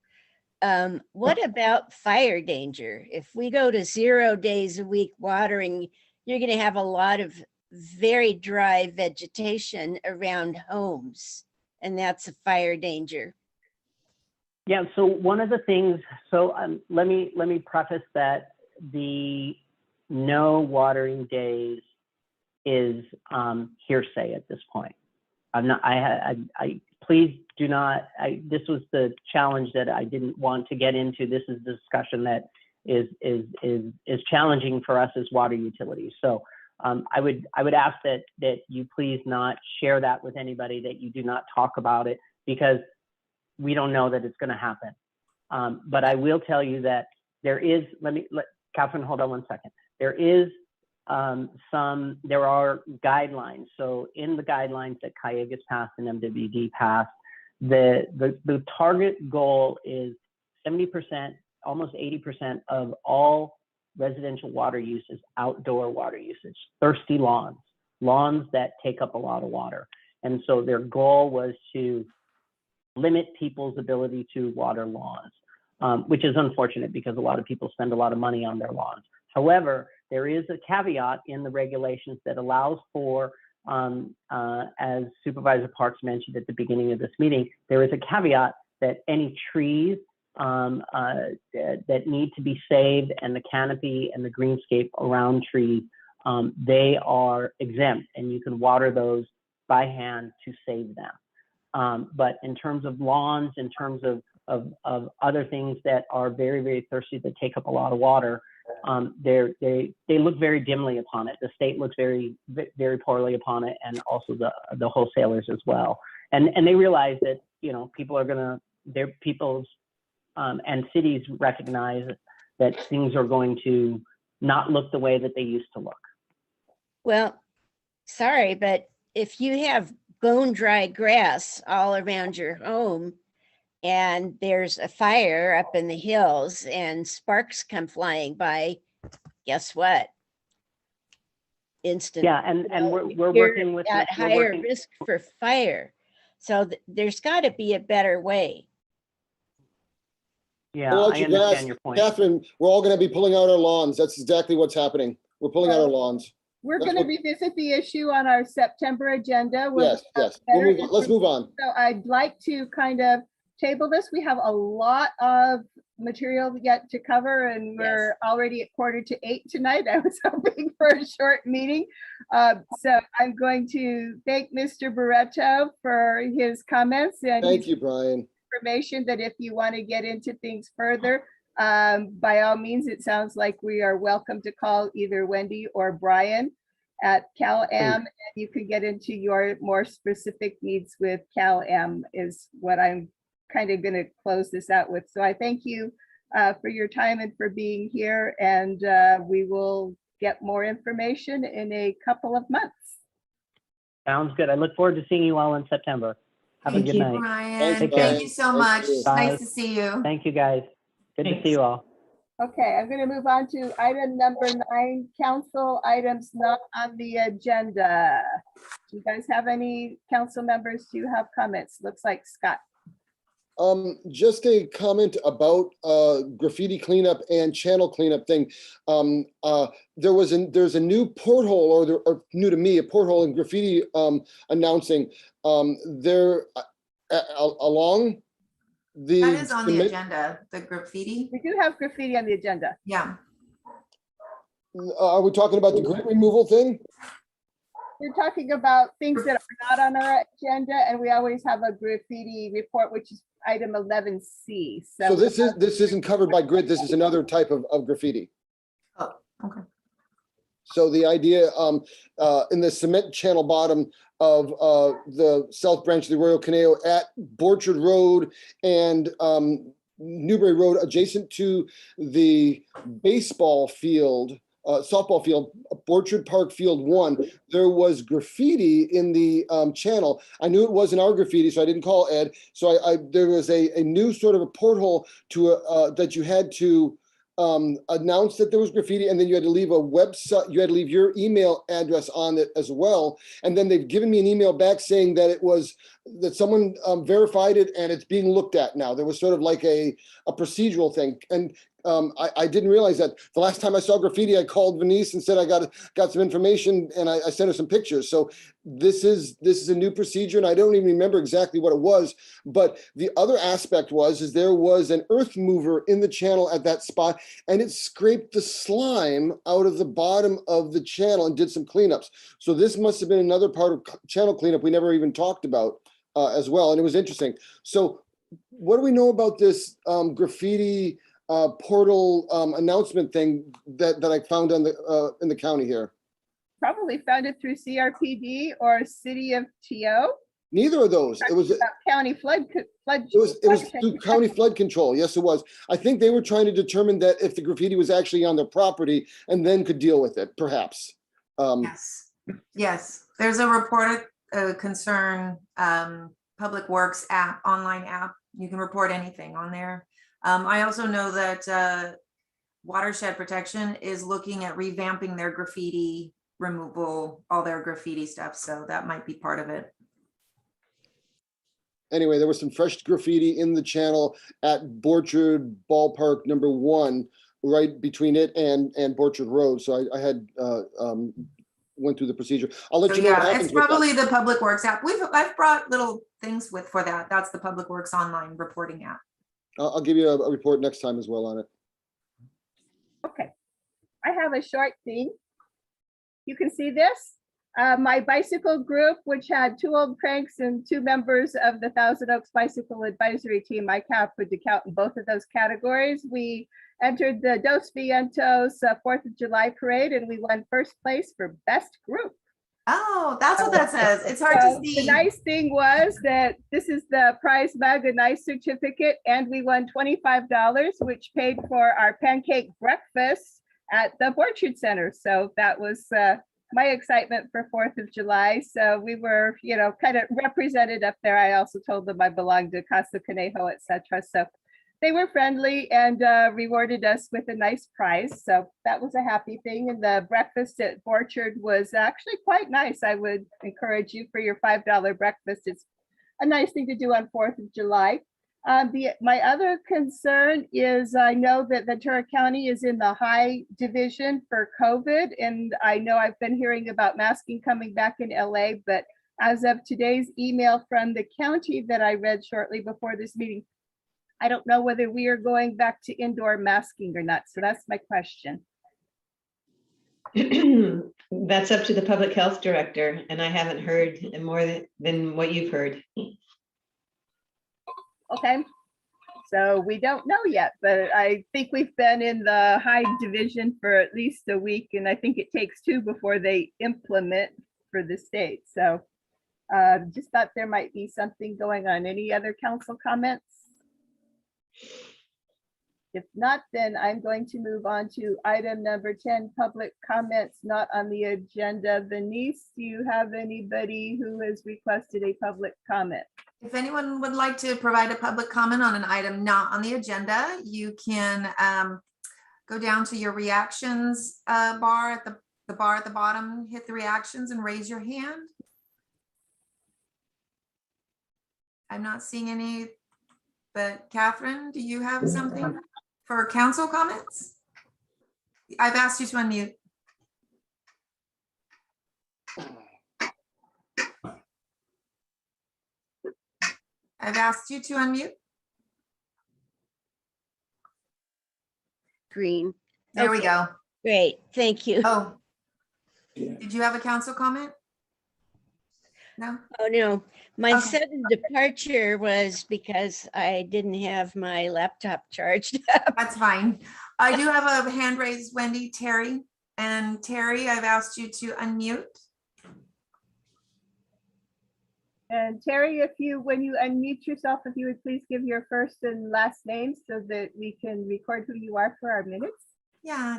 What about fire danger? If we go to 0 days a week watering, you're going to have a lot of very dry vegetation around homes, and that's a fire danger. Yeah, so one of the things, let me preface that the no watering days is hearsay at this point. Please do not, this was the challenge that I didn't want to get into. This is the discussion that is challenging for us as water utilities. So I would ask that you please not share that with anybody, that you do not talk about it, because we don't know that it's going to happen. But I will tell you that there is, Catherine, hold on 1 second. There is there are guidelines. So in the guidelines that Cayugas passed and MWD passed, the target goal is 70%, almost 80% of all residential water use is outdoor water usage, thirsty lawns that take up a lot of water. And so their goal was to limit people's ability to water lawns, which is unfortunate because a lot of people spend a lot of money on their lawns. However, there is a caveat in the regulations that allows for, as Supervisor Parks mentioned at the beginning of this meeting, there is a caveat that any trees that need to be saved and the canopy and the greenscape around trees, they are exempt and you can water those by hand to save them. But in terms of lawns, in terms of other things that are very, very thirsty that take up a lot of water, they look very dimly upon it. The state looks very, very poorly upon it, and also the wholesalers as well. And they realize that, you know, people are gonna, their people's and cities recognize that things are going to not look the way that they used to look. Well, sorry, but if you have bone dry grass all around your home and there's a fire up in the hills and sparks come flying by, guess what? Instant. Yeah, and we're you're working with at higher risk for fire. So there's got to be a better way. Yeah, Pull out I your understand grass. your point. Catherine, we're all gonna be pulling out our lawns. That's exactly what's happening. We're pulling out our lawns. We're That's going to what- revisit the issue on our September agenda. We'll Yes, have yes. We'll better move on. Let's move on. So I'd like to kind of table this. We have a lot of material yet to cover and we're already at 7:45 tonight. I was hoping for a short meeting. So I'm going to thank Mr. Barreto for his comments and Thank his you, Brian. information that if you want to get into things further, by all means, it sounds like we are welcome to call either Wendy or Brian at CalAm, and you can get into your more specific needs with CalAm is what I'm kind of going to close this out with. So I thank you for your time and for being here, and we will get more information in a couple of months. Sounds good. I look forward to seeing you all in September. Have Thank a good you. night. Brian, Take care. thank you so Thank much. you. Bye. Nice to see you. Thank you, guys. Good to see you all. Okay, I'm going to move on to item number 9, council items not on the agenda. Do you guys have any council members who have comments? Looks like Scott. Just a comment about graffiti cleanup and channel cleanup thing. There's a new porthole, or new to me, a porthole in graffiti announcing there along the. That is on the cement- agenda, the graffiti. We do have graffiti on the agenda. Yeah. Are we talking about the grit removal thing? We're talking about things that are not on our agenda, and we always have a graffiti report, which is item 11C. So this isn't covered by grit. This is another type of graffiti. Oh, okay. So the idea in the cement channel bottom of the South Branch of the Arroyo Conejo at Borchard Road and Newbury Road, adjacent to the baseball field, softball field, Borchard Park Field 1, there was graffiti in the channel. I knew it wasn't our graffiti, so I didn't call Ed. So there was a new sort of a porthole to that you had to announced that there was graffiti, and then you had to leave a website, you had to leave your email address on it as well. And then they've given me an email back saying that it was, that someone verified it and it's being looked at now. There was sort of like a procedural thing. And I didn't realize that. The last time I saw graffiti, I called Venice and said I got some information, and I sent her some pictures. So this is a new procedure, and I don't even remember exactly what it was. But the other aspect is there was an earth mover in the channel at that spot, and it scraped the slime out of the bottom of the channel and did some cleanups. So this must have been another part of channel cleanup we never even talked about as well, and it was interesting. So what do we know about this graffiti portal announcement thing that I found on the in the county here? Probably found it through CRPD or City of TO. Neither of those. It was, About county flood. it was through county flood control. Yes, it was. I think they were trying to determine that if the graffiti was actually on their property and then could deal with it, perhaps. Yes, yes. There's a reported concern, Public Works app, online app. You can report anything on there. I also know that Watershed Protection is looking at revamping their graffiti removal, all their graffiti stuff. So that might be part of it. Anyway, there was some fresh graffiti in the channel at Borchard Ballpark #1, right between it and Borchard Road. So I had went through the procedure. I'll let So you know what yeah, happens it's with that. probably the Public Works app. I've brought little things for that. That's the Public Works online reporting app. I'll give you a report next time as well on it. Okay. I have a short thing. You can see this. My bicycle group, which had 2 old cranks and 2 members of the Thousand Oaks Bicycle Advisory Team, I could count in both of those categories. We entered the Dos Vientos 4th of July parade, and we won first place for best group. Oh, that's what that says. It's hard to see. The nice thing was that this is the prize mug, a nice certificate, and we won $25, which paid for our pancake breakfast at the Borchard Center. So that was my excitement for 4th of July. So we were, kind of represented up there. I also told them I belonged to Casa Conejo, etc. So they were friendly and rewarded us with a nice prize. So that was a happy thing. And the breakfast at Borchard was actually quite nice. I would encourage you for your $5 breakfast. It's a nice thing to do on 4th of July. My other concern is I know that Ventura County is in the high division for COVID, and I know I've been hearing about masking coming back in LA, but as of today's email from the county that I read shortly before this meeting, I don't know whether we are going back to indoor masking or not. So that's my question. That's up to the public health director, and I haven't heard more than what you've heard. Okay, so we don't know yet, but I think we've been in the high division for at least a week, and I think it takes 2 before they implement for the state. So just thought there might be something going on. Any other council comments? If not, then I'm going to move on to item number 10, public comments not on the agenda. Denise, do you have anybody who has requested a public comment? If anyone would like to provide a public comment on an item not on the agenda, you can go down to your reactions bar at the bar at the bottom, hit the reactions and raise your hand. I'm not seeing any, but Catherine, do you have something for council comments? I've asked you to unmute. I've asked you to unmute. Green. There we Okay, go. Great, thank you. Oh, did you have a council comment? No? Oh, no, my Okay. sudden departure was because I didn't have my laptop charged up. That's fine. I do have a hand raised, Wendy, Terry. And Terry, I've asked you to unmute. And Terry, when you unmute yourself, if you would please give your first and last name so that we can record who you are for our minutes. Yeah.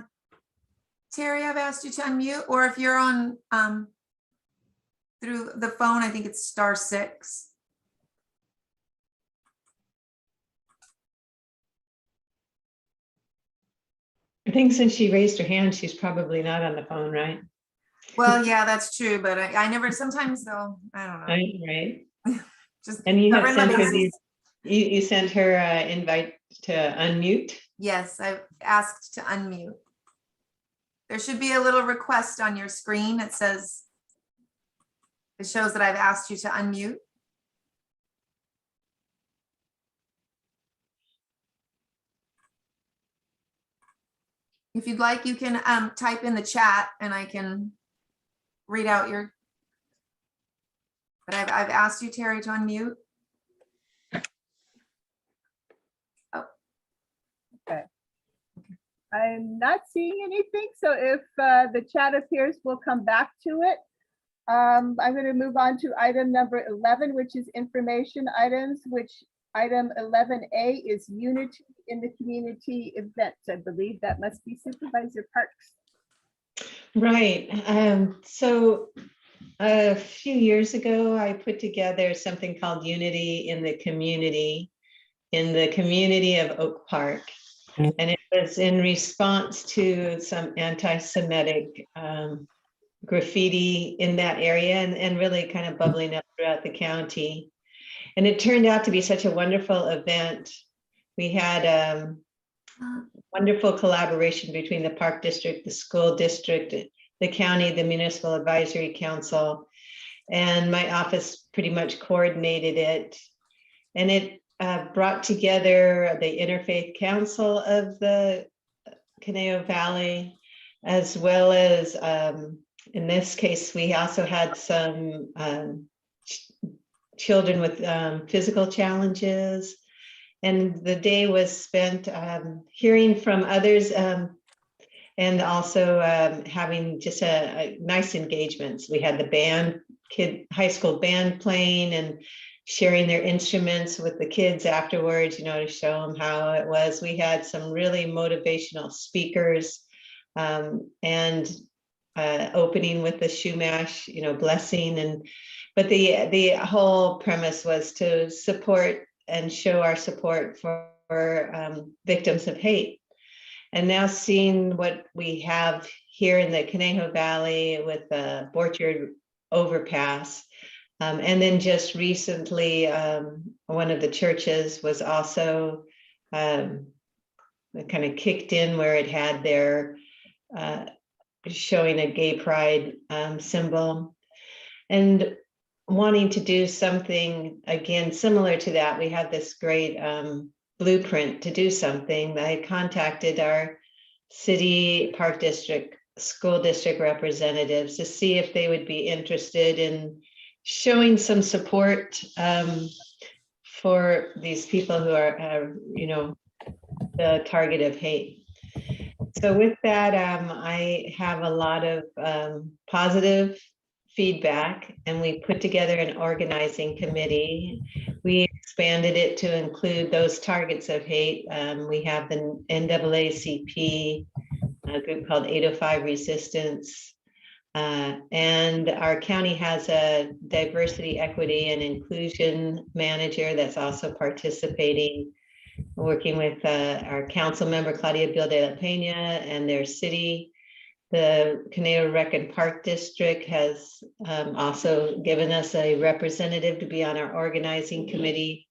Terry, I've asked you to unmute, or if you're on through the phone, I think it's *6. I think since she raised her hand, she's probably not on the phone, right? Well, yeah, that's true, but I never, sometimes though, I don't know. Right. Just And you have covering my sent her bases. you sent her invite to unmute. Yes, I've asked to unmute. There should be a little request on your screen. It says, it shows that I've asked you to unmute. If you'd like, you can type in the chat and I can read out your, but I've asked you, Terry, to unmute. Oh. Okay. I'm not seeing anything, so if the chat appears, we'll come back to it. I'm going to move on to item number 11, which is information items, which item 11A is unity in the community events. I believe that must be Supervisor Parks. Right. So a few years ago, I put together something called Unity in the Community of Oak Park. And it was in response to some anti-Semitic graffiti in that area and really kind of bubbling up throughout the county. And it turned out to be such a wonderful event. We had wonderful collaboration between the Park District, the school district, the county, the Municipal Advisory Council, and my office pretty much coordinated it. And it brought together the Interfaith Council of the Conejo Valley, as well as, in this case, we also had some children with physical challenges. And the day was spent hearing from others and also having just a nice engagements. We had the high school band playing and sharing their instruments with the kids afterwards, to show them how it was. We had some really motivational speakers and opening with the Shumash, blessing. But the whole premise was to support and show our support for victims of hate. And now seeing what we have here in the Conejo Valley with the Borchard overpass, and then just recently, one of the churches was also kind of kicked in where it had their showing a gay pride symbol. And wanting to do something again similar to that, we had this great blueprint to do something. I contacted our city, park district, school district representatives to see if they would be interested in showing some support for these people who are, the target of hate. So with that, I have a lot of positive feedback, and we put together an organizing committee. We expanded it to include those targets of hate. We have the NAACP, a group called 805 Resistance, and our county has a diversity, equity, and inclusion manager that's also participating, working with our council member, Claudia Bill de la Peña, and their city. The Conejo Rec and Park District has also given us a representative to be on our organizing committee.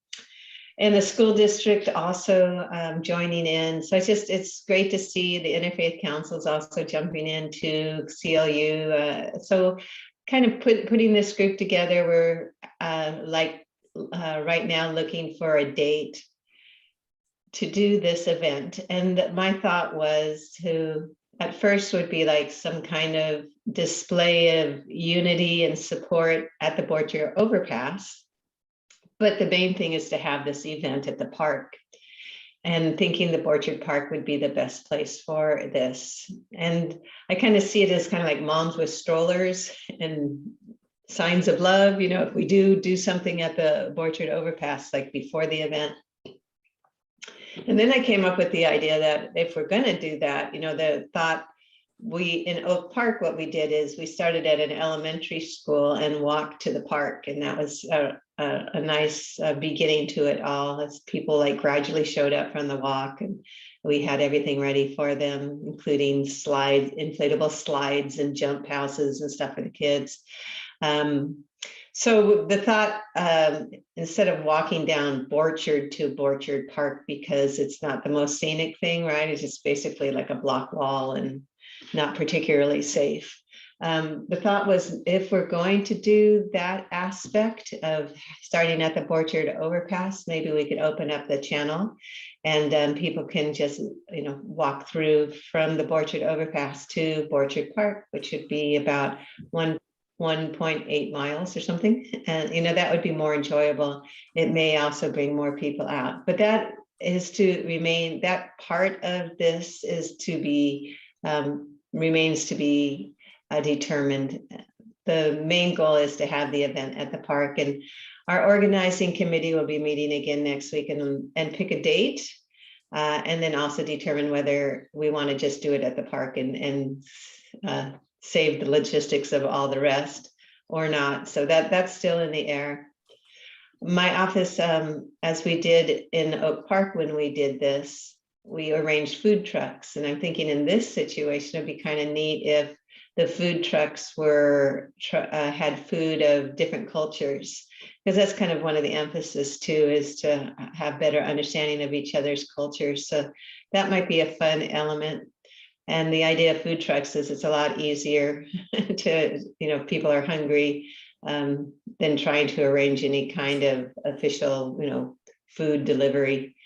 And the school district also joining in. So it's great to see the Interfaith Council is also jumping into CLU. So kind of putting this group together, we're right now looking for a date to do this event. And my thought was to, at first would be like some kind of display of unity and support at the Borchard overpass. But the main thing is to have this event at the park, and thinking the Borchard Park would be the best place for this. And I kind of see it as kind of like moms with strollers and signs of love. If we do something at the Borchard overpass, like before the event. And then I came up with the idea that if we're going to do that, the thought in Oak Park, what we did is we started at an elementary school and walked to the park. And that was a nice beginning to it all, as people gradually showed up from the walk, and we had everything ready for them, including slides, inflatable slides and jump houses and stuff for the kids. So the thought, instead of walking down Borchard to Borchard Park, because it's not the most scenic thing, right? It's just basically like a block wall and not particularly safe. The thought was, if we're going to do that aspect of starting at the Borchard overpass, maybe we could open up the channel and people can just, walk through from the Borchard overpass to Borchard Park, which would be about 1.8 miles or something. And, that would be more enjoyable. It may also bring more people out, but that is to remain, that part of this is to be, remains to be determined. the main goal is to have the event at the park, and our organizing committee will be meeting again next week and pick a date. And then also determine whether we want to just do it at the park and save the logistics of all the rest or not. So that's still in the air. My office, as we did in Oak Park when we did this, we arranged food trucks. And I'm thinking in this situation, it'd be kind of neat if the food trucks had food of different cultures, because that's kind of one of the emphasis too, is to have better understanding of each other's cultures. So that might be a fun element. And the idea of food trucks is it's a lot easier to, people are hungry than trying to arrange any kind of official, food delivery.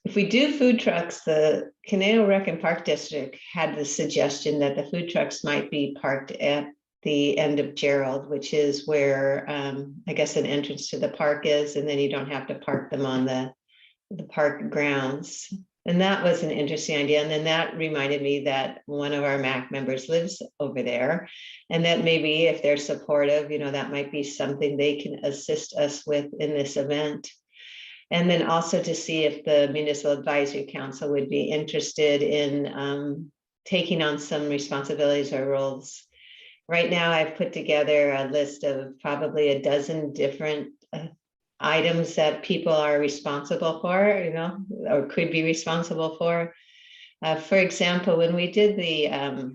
If we do food trucks, the Conejo Rec and Park District had the suggestion that the food trucks might be parked at the end of Gerald, which is where I guess an entrance to the park is, and then you don't have to park them on the park grounds. And that was an interesting idea. And then that reminded me that one of our MAC members lives over there, and that maybe if they're supportive, that might be something they can assist us with in this event. And then also to see if the Municipal Advisory Council would be interested in taking on some responsibilities or roles. Right now, I've put together a list of probably a dozen different items that people are responsible for, or could be responsible for. For example, when we did the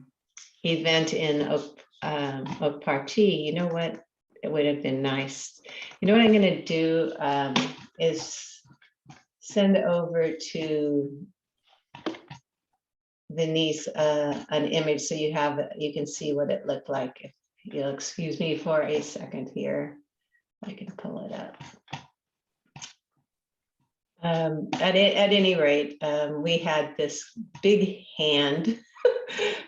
event in Oak Park, you know what? It would have been nice. You know what I'm going to do is send over to Denise an image so you can see what it looked like. If you'll excuse me for a second here, I can pull it up. At any rate, we had this big hand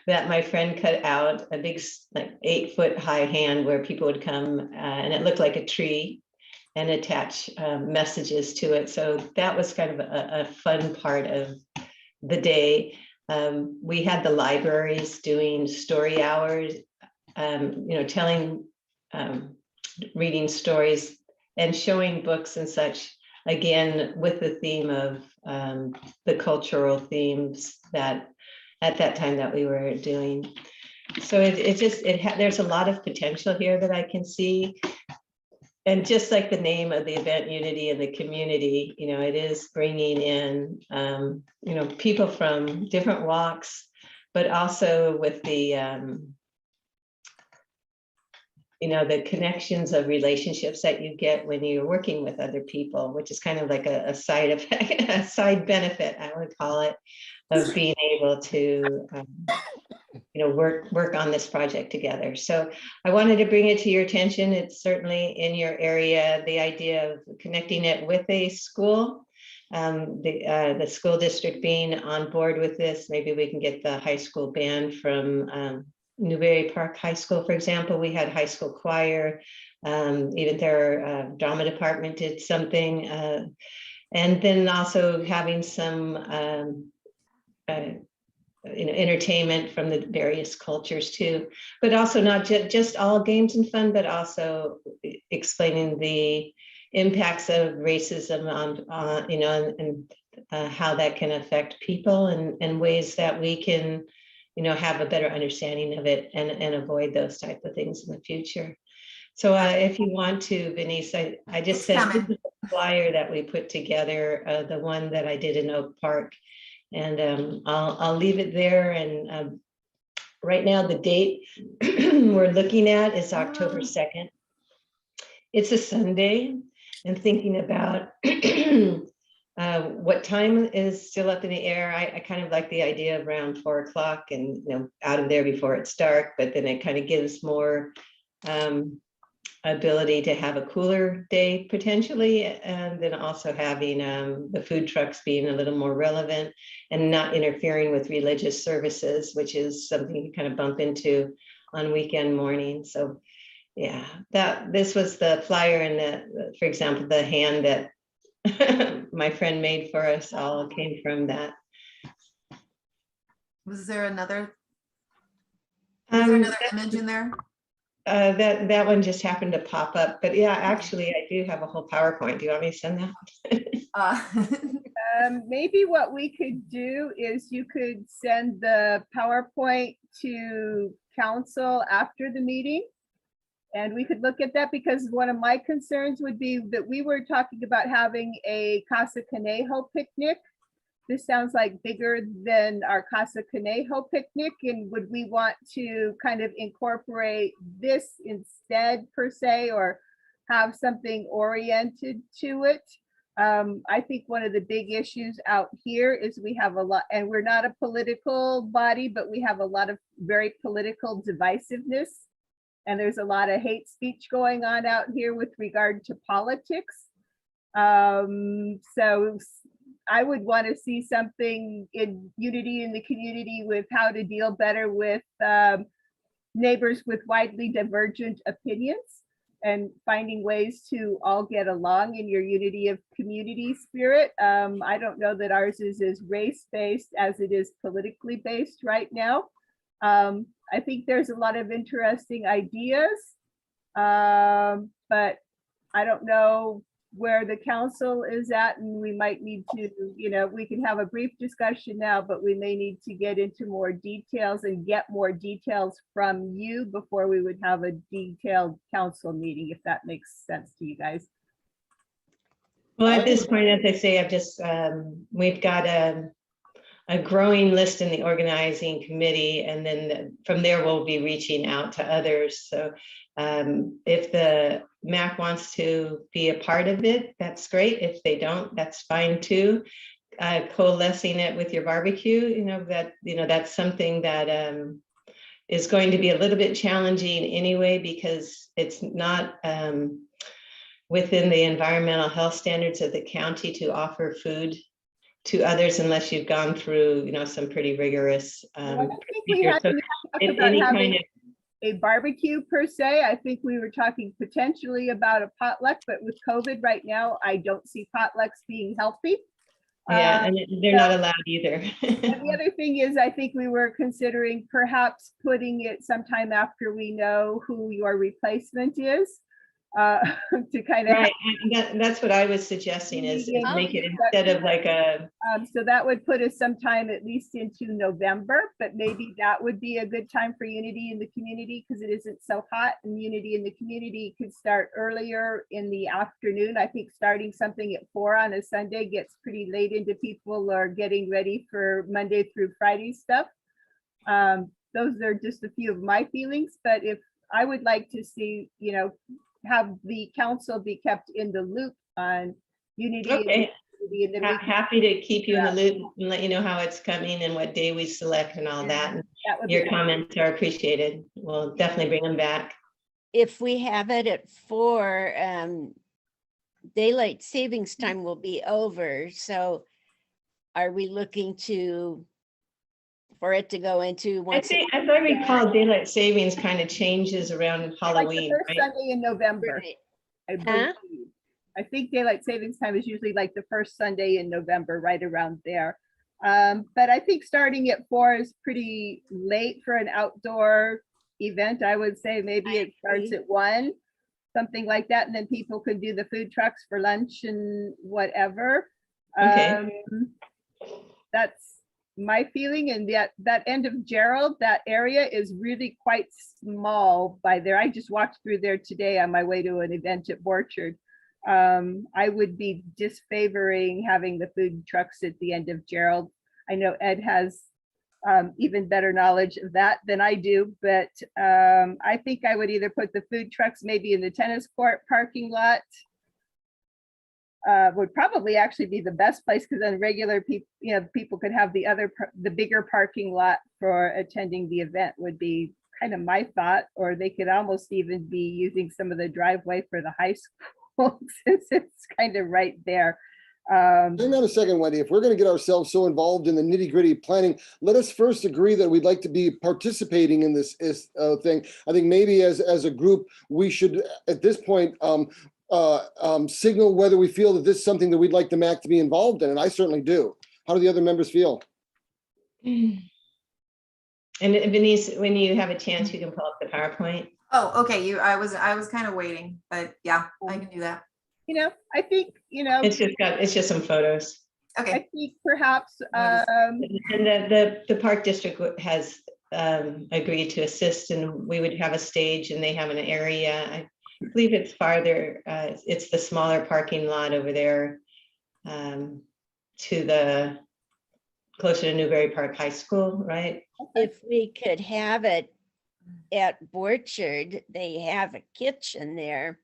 that my friend cut out, a big, like 8-foot high hand where people would come and it looked like a tree, and attach messages to it. So that was kind of a fun part of the day. We had the libraries doing story hours, telling, reading stories and showing books and such, again, with the theme of the cultural themes that at that time that we were doing. So there's a lot of potential here that I can see. And just like the name of the event, Unity in the Community, it is bringing in, people from different walks, but also with the, the connections of relationships that you get when you're working with other people, which is kind of like a side effect, a side benefit, I would call it, of being able to, work on this project together. So I wanted to bring it to your attention. It's certainly in your area, the idea of connecting it with a school, the school district being on board with this. Maybe we can get the high school band from Newberry Park High School, for example. We had high school choir, even their drama department did something. And then also having some entertainment from the various cultures too, but also not just all games and fun, but also explaining the impacts of racism on, and how that can affect people and ways that we can, have a better understanding of it and avoid those type of things in the future. So if you want to, Denise, I just sent the flyer that we put together, the one that I did in Oak Park. And I'll leave it there. And right now, the date we're looking at is October 2nd. It's a Sunday, and thinking about what time is still up in the air. I kind of like the idea of around 4 o'clock and out of there before it's dark, but then it kind of gives more ability to have a cooler day potentially, and then also having the food trucks being a little more relevant and not interfering with religious services, which is something you kind of bump into on weekend mornings. So yeah, this was the flyer, and for example, the hand that my friend made for us all came from that. Was there another? Is there Um, another image in there? that one just happened to pop up, but yeah, actually, I do have a whole PowerPoint. Do you want me to send that? Uh, Maybe what we could do is you could send the PowerPoint to council after the meeting. And we could look at that, because one of my concerns would be that we were talking about having a Casa Conejo picnic. This sounds like bigger than our Casa Conejo picnic, and would we want to kind of incorporate this instead per se, or have something oriented to it? I think one of the big issues out here is we have a lot, and we're not a political body, but we have a lot of very political divisiveness. And there's a lot of hate speech going on out here with regard to politics. So I would want to see something in unity in the community with how to deal better with neighbors with widely divergent opinions, and finding ways to all get along in your unity of community spirit. I don't know that ours is as race-based as it is politically based right now. I think there's a lot of interesting ideas, but I don't know where the council is at, and we might need to, we can have a brief discussion now, but we may need to get into more details and get more details from you before we would have a detailed council meeting, if that makes sense to you guys. Well, at this point, as I say, I've just, we've got a growing list in the organizing committee, and then from there we'll be reaching out to others. So if the MAC wants to be a part of it, that's great. If they don't, that's fine too. Coalescing it with your barbecue, that's something that is going to be a little bit challenging anyway, because it's not within the environmental health standards of the county to offer food to others unless you've gone through, some pretty rigorous. Well, I think we had so to talk if about any having kind of, a barbecue per se. I think we were talking potentially about a potluck, but with COVID right now, I don't see potlucks being healthy. yeah, and they're not allowed either. And the other thing is, I think we were considering perhaps putting it sometime after we know who your replacement is, to kind of. Right, and that's what I was suggesting is make it instead of like a. So that would put us sometime at least into November, but maybe that would be a good time for unity in the community, because it isn't so hot, and unity in the community could start earlier in the afternoon. I think starting something at 4 on a Sunday gets pretty late into people are getting ready for Monday through Friday stuff. Those are just a few of my feelings, but if I would like to see, have the council be kept in the loop on unity. Okay. And then we can Happy to keep you in the loop and let you know how it's coming and what day we select and all that. And that would be your great. comments are appreciated. We'll definitely bring them back. If we have it at 4, daylight savings time will be over. So are we looking for it to go into I think, as I recall, daylight savings kind of changes around Halloween, like the first right? Sunday in November. Right. I believe. I think daylight savings time is usually like the first Sunday in November, right around there. But I think starting at 4 is pretty late for an outdoor event. I would say maybe it starts at 1, something like that, and then people could do the food trucks for lunch and whatever. Okay. That's my feeling. And that end of Gerald, that area is really quite small by there. I just walked through there today on my way to an event at Borchard. I would be disfavoring having the food trucks at the end of Gerald. I know Ed has even better knowledge of that than I do, but I think I would either put the food trucks maybe in the tennis court parking lot. Would probably actually be the best place, because then regular people, people could have the bigger parking lot for attending the event would be kind of my thought, or they could almost even be using some of the driveway for the high school since it's kind of right there. Hang on a second, Wendy. If we're going to get ourselves so involved in the nitty-gritty planning, let us first agree that we'd like to be participating in this thing. I think maybe as a group, we should, at this point, signal whether we feel that this is something that we'd like the MAC to be involved in, and I certainly do. How do the other members feel? And Denise, when you have a chance, you can pull up the PowerPoint. Oh, okay, I was kind of waiting, but yeah, I can do that. I think, It's just some photos. Okay. I think perhaps, And the park district has agreed to assist, and we would have a stage, and they have an area. I believe it's farther, it's the smaller parking lot over there to the closer to Newberry Park High School, right? If we could have it at Borchard, they have a kitchen there.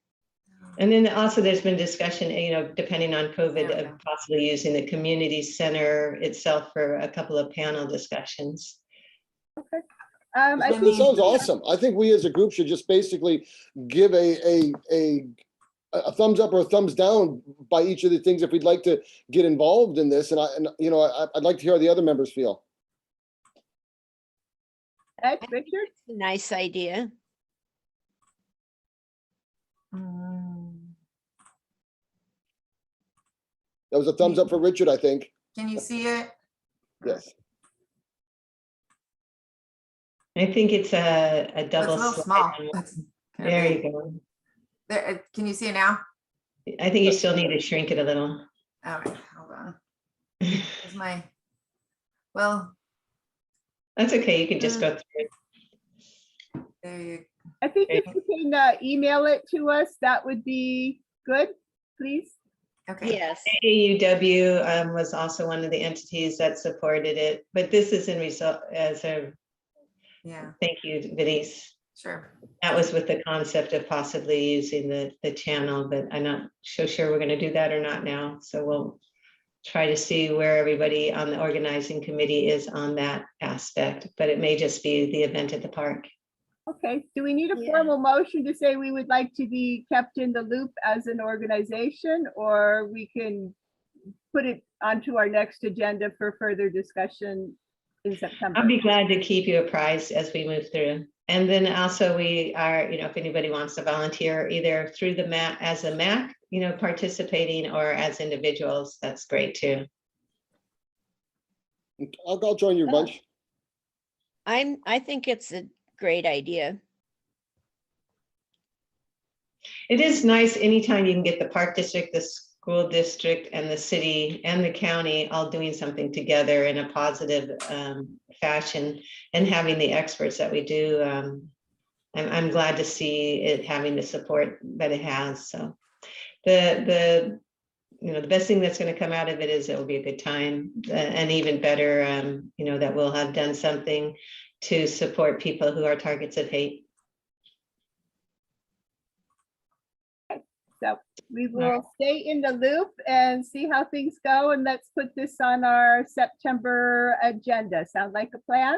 And then also there's been discussion, depending on COVID, There we of go. possibly using the community center itself for a couple of panel discussions. I That This think, sounds awesome. I think we as a group should just basically give a thumbs up or a thumbs down by each of the things if we'd like to get involved in this. And I'd like to hear how the other members feel. Ed, Richard? It's a nice idea. That was a thumbs up for Richard, I think. Can you see it? Yes. I think it's a Oh, it's double a little slide. small. It's kinda There big. you go. There, can you see it now? I think you still need to shrink it a little. All right, hold on. Here's my, well, That's okay, you can just go through it. there you, I think if you can email it to us, that would be good, please. okay. Yes. AUW was also one of the entities that supported it, but this is in result as a, Yeah, thank you, Denise. sure. That was with the concept of possibly using the channel, but I'm not so sure we're gonna do that or not now. So we'll try to see where everybody on the organizing committee is on that aspect, but it may just be the event at the park. Okay, do we need a Yeah. formal motion to say we would like to be kept in the loop as an organization, or we can put it onto our next agenda for further discussion in September? I'll be glad to keep you apprised as we move through. And then also we are, if anybody wants to volunteer either through the MAC as a MAC, participating, or as individuals, that's great too. I'll join your bunch. I think it's a great idea. It is nice anytime you can get the park district, the school district, and the city and the county all doing something together in a positive fashion, and having the experts that we do. I'm glad to see it having the support that it has. So the best thing that's going to come out of it is it will be a good time, and even better, that we'll have done something to support people who are targets of hate. So we will stay in the loop and see how things go, and let's put this on our September agenda. Sound like a plan?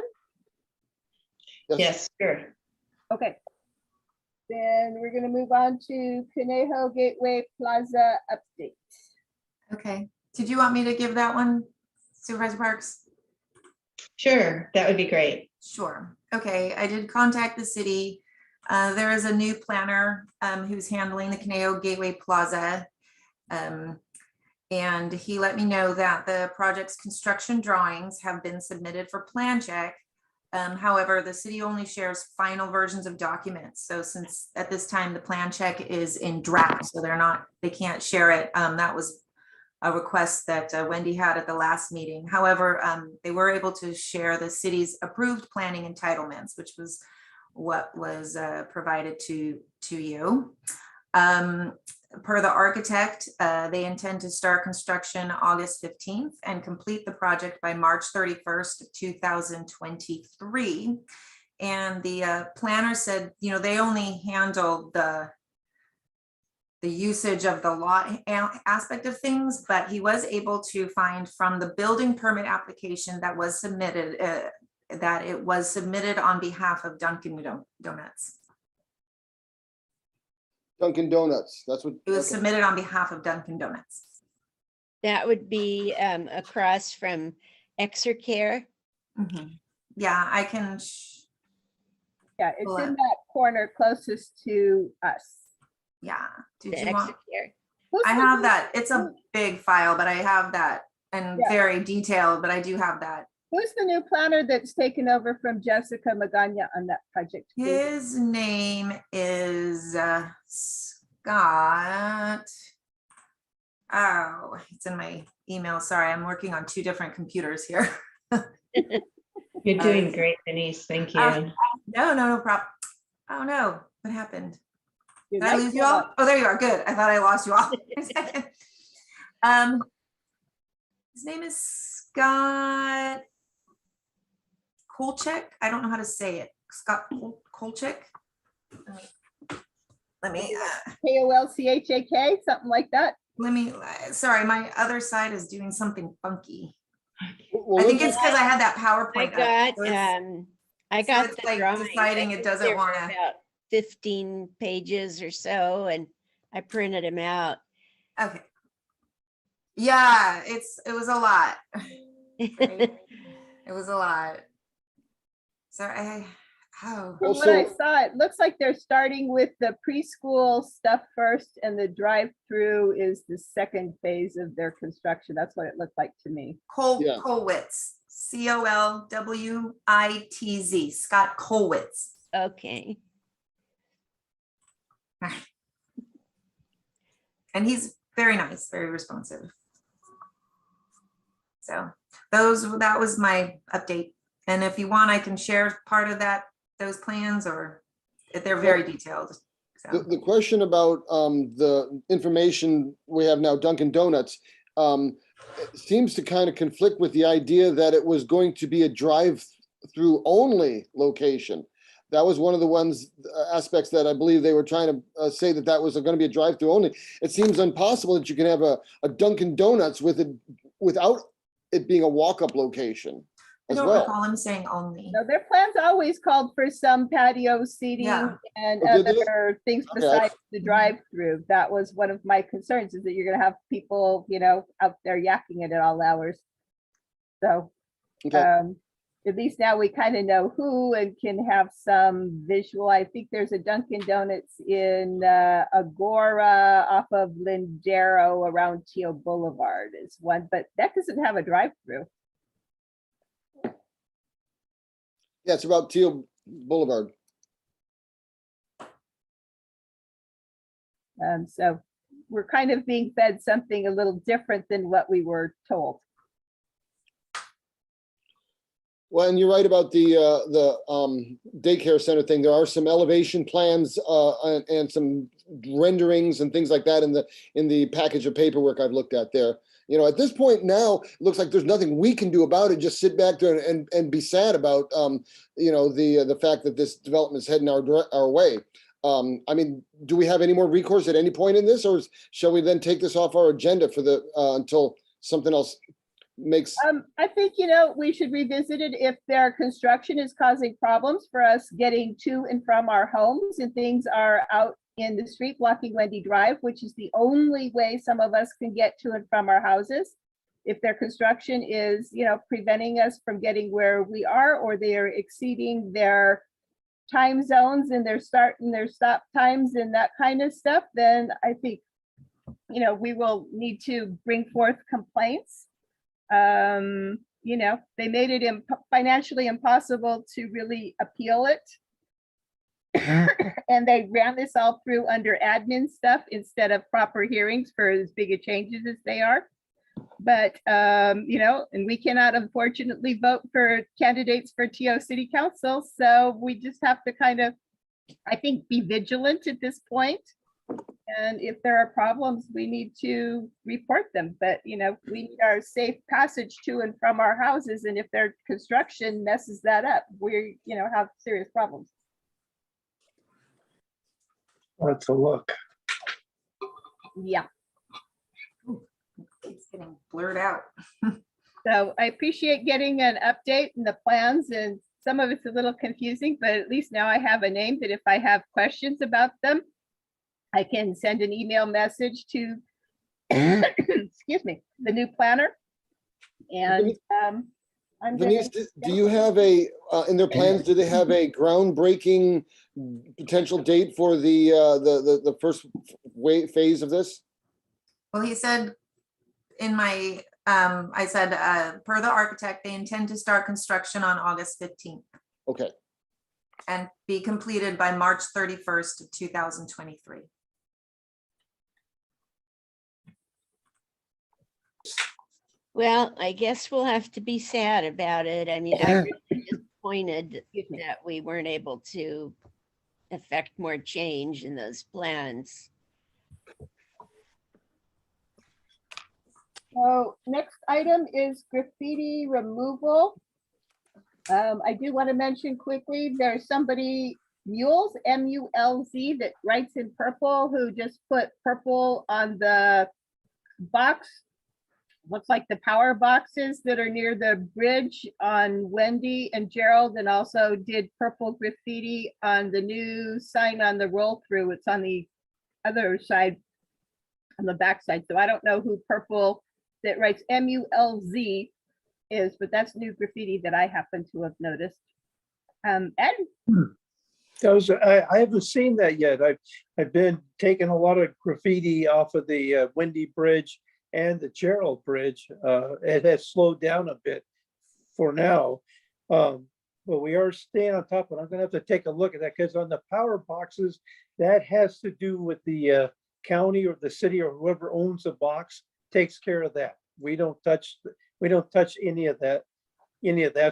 Yes, sure. Okay. Then we're gonna move on to Conejo Gateway Plaza update. Okay. Did you want me to give that one, Supervisor Parks? Sure, that would be great. Sure. Okay, I did contact the city. There is a new planner who's handling the Conejo Gateway Plaza. And he let me know that the project's construction drawings have been submitted for plan check. However, the city only shares final versions of documents. So since at this time the plan check is in draft, so they can't share it. That was a request that Wendy had at the last meeting. However, they were able to share the city's approved planning entitlements, which was what was provided to you. Per the architect, they intend to start construction August 15th and complete the project by March 31st of 2023. And the planner said, they only handle the usage of the lot aspect of things, but he was able to find from the building permit application that was submitted that it was submitted on behalf of Dunkin' Donuts. Dunkin' Donuts, that's what. It was okay. submitted on behalf of Dunkin' Donuts. That would be across from Exercare. Yeah, I can. Yeah, it's Pull in up. that corner closest to us. Yeah. Did The you want? Exercare. I have that. It's a big file, but I have that, and Yeah. very detailed, but I do have that. Who's the new planner that's taken over from Jessica Magana on that project? please? His name is Scott. Oh, it's in my email. Sorry, I'm working on 2 different computers here. You're doing great, Denise. Thank you. No problem. Oh no, what happened? Your Did I lights lose you went all? up. Oh, there you are. Good. I thought I lost you all. His name is Scott Kolchek. I don't know how to say it. Scott Kolchek. Let me, Kolchak, something like that. sorry, my other side is doing something funky. Well, I think let's it's because I had that I PowerPoint up. got, So it's- I got it's the like drawings. deciding I it think doesn't there were wanna- About 15 pages or so, and I printed them out. Okay. Yeah, it was a lot. Right? It was a lot. Sorry, From Well, what I so- saw, it looks like they're starting with the preschool stuff first, and the drive-through is the second phase of their construction. That's what it looked like to me. Yeah. Kolwitz, Colwitz, Scott Kolwitz. Okay. And he's very nice, very responsive. So that was my update. And if you want, I can share part of those plans, or if they're very detailed. So. The question about the information we have now, Dunkin' Donuts, seems to kind of conflict with the idea that it was going to be a drive-through only location. That was one of the aspects that I believe they were trying to say that was going to be a drive-through only. It seems impossible that you can have a Dunkin' Donuts without it being a walk-up location I as don't well. recall him saying only. So their plans always called for some patio seating Yeah. and Oh, did they? other things Okay, besides the drive-through. That was one of my concerns, is that you're gonna have people, out there yakking it at all hours. So, Okay. at least now we kind of know who and can have some visual. I think there's a Dunkin' Donuts in Agora off of Lindero around Teal Boulevard is one, but that doesn't have a drive-through. Yeah, it's about Teal Boulevard. So we're kind of being fed something a little different than what we were told. Well, and you're right about the daycare center thing. There are some elevation plans and some renderings and things like that in the package of paperwork I've looked at there. At this point now, it looks like there's nothing we can do about it. Just sit back there and be sad about the fact that this development is heading our way. I mean, do we have any more recourse at any point in this, or shall we then take this off our agenda for until something else makes? I think, we should revisit it if their construction is causing problems for us getting to and from our homes, and things are out in the street blocking Wendy Drive, which is the only way some of us can get to and from our houses. If their construction is, preventing us from getting where we are, or they are exceeding their time zones and their start and their stop times and that kind of stuff, then I think, we will need to bring forth complaints. They made it financially impossible to really appeal it. And they ran this all through under admin stuff instead of proper hearings for as big a changes as they are. But, and we cannot unfortunately vote for candidates for TO City Council. So we just have to kind of, I think, be vigilant at this point. And if there are problems, we need to report them. But, we need our safe passage to and from our houses. And if their construction messes that up, we, have serious problems. Let's look. Yeah. It's getting blurred out. So I appreciate getting an update and the plans, and some of it's a little confusing, but at least now I have a name that if I have questions about them, I can send an email message to, excuse me, the new planner. And I'm gonna- Denise, do you have in their plans, do they have a groundbreaking potential date for the first phase of this? Well, he said in my I said, per the architect, they intend to start construction on August 15th Okay, and be completed by March 31st of 2023. Well, I guess we'll have to be sad about it. I mean, I'm really disappointed that we weren't able to affect more change in those plans. So next item is graffiti removal. I do want to mention quickly, there's somebody, Mules, M-U-L-Z, that writes in purple, who just put purple on the box. Looks like the power boxes that are near the bridge on Wendy and Gerald, and also did purple graffiti on the new sign on the roll through. It's on the other side, on the back side. So I don't know who purple that writes M-U-L-Z is, but that's new graffiti that I happen to have noticed. Ed? I haven't seen that yet. I've been taking a lot of graffiti off of the Windy Bridge and the Gerald Bridge. It has slowed down a bit for now. But we are staying on top of it. I'm gonna have to take a look at that, because on the power boxes, that has to do with the county or the city or whoever owns the box takes care of that. We don't touch any of that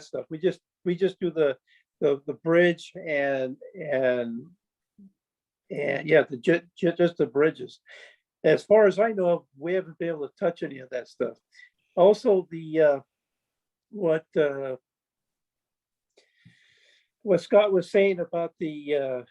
stuff. We just do the bridge and yeah, just the bridges. As far as I know, we haven't been able to touch any of that stuff. Also, what Scott was saying about the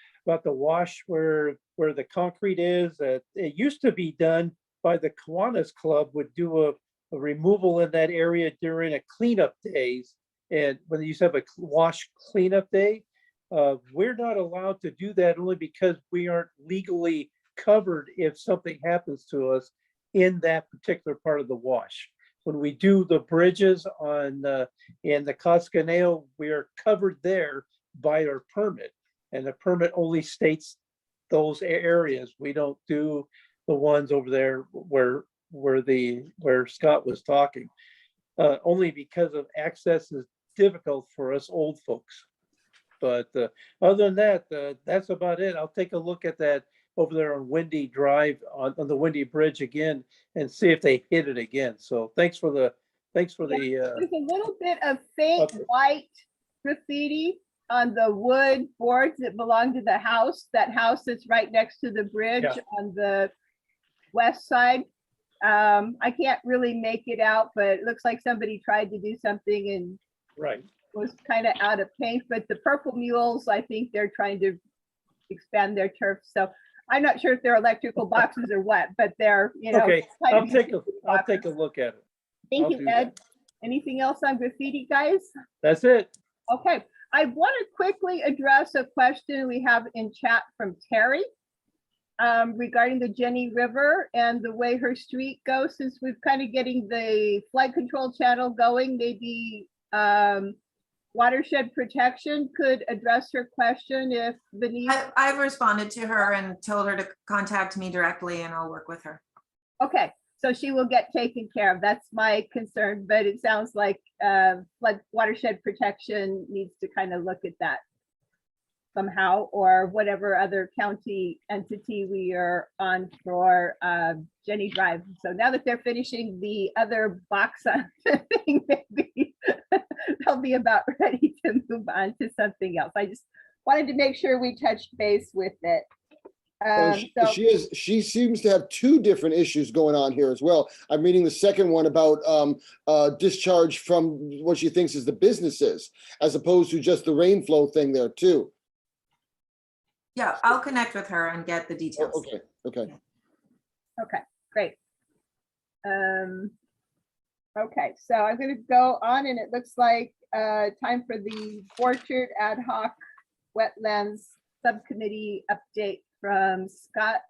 wash where the concrete is, it used to be done by the Kiwanis Club, would do a removal in that area during a cleanup days. And when they used to have a wash cleanup day, we're not allowed to do that only because we aren't legally covered if something happens to us in that particular part of the wash. When we do the bridges on in the Casa Conejo, we are covered there by our permit, and the permit only states those areas. We don't do the ones over there where Scott was talking, only because of access is difficult for us old folks. But other than that, that's about it. I'll take a look at that over there on Windy Drive on the Windy Bridge again and see if they hit it again. So thanks for the There's a little bit of faint white graffiti on the wood boards that belong to the house. That house that's right next to the bridge on the west side. I can't really make it out, but it looks like somebody tried to do something and was kind of out of paint. But the purple mules, I think they're trying to expand their turf. So I'm not sure if they're electrical boxes or what, but they're, okay. I'll take a look at it. Thank you, Ed. Anything else on graffiti, guys? That's it. Okay, I want to quickly address a question we have in chat from Terry regarding the Jenny River and the way her street goes. Since we've kind of getting the flood control channel going, maybe watershed protection could address her question if the need. I've responded to her and told her to contact me directly and I'll work with her. Okay, so she will get taken care of. That's my concern, but it sounds like flood watershed protection needs to kind of look at that somehow, or whatever other county entity we are on for Jenny Drive. So now that they're finishing the other box on the thing, maybe they'll be about ready to move on to something else. I just wanted to make sure we touched base with it. She seems to have two different issues going on here as well. I'm reading the second one about discharge from what she thinks is the businesses, as opposed to just the rain flow thing there too. Yeah, I'll connect with her and get the details. Okay, great. Okay, so I'm going to go on, and it looks like time for the Orchard Ad Hoc Wetlands Subcommittee update from Scott.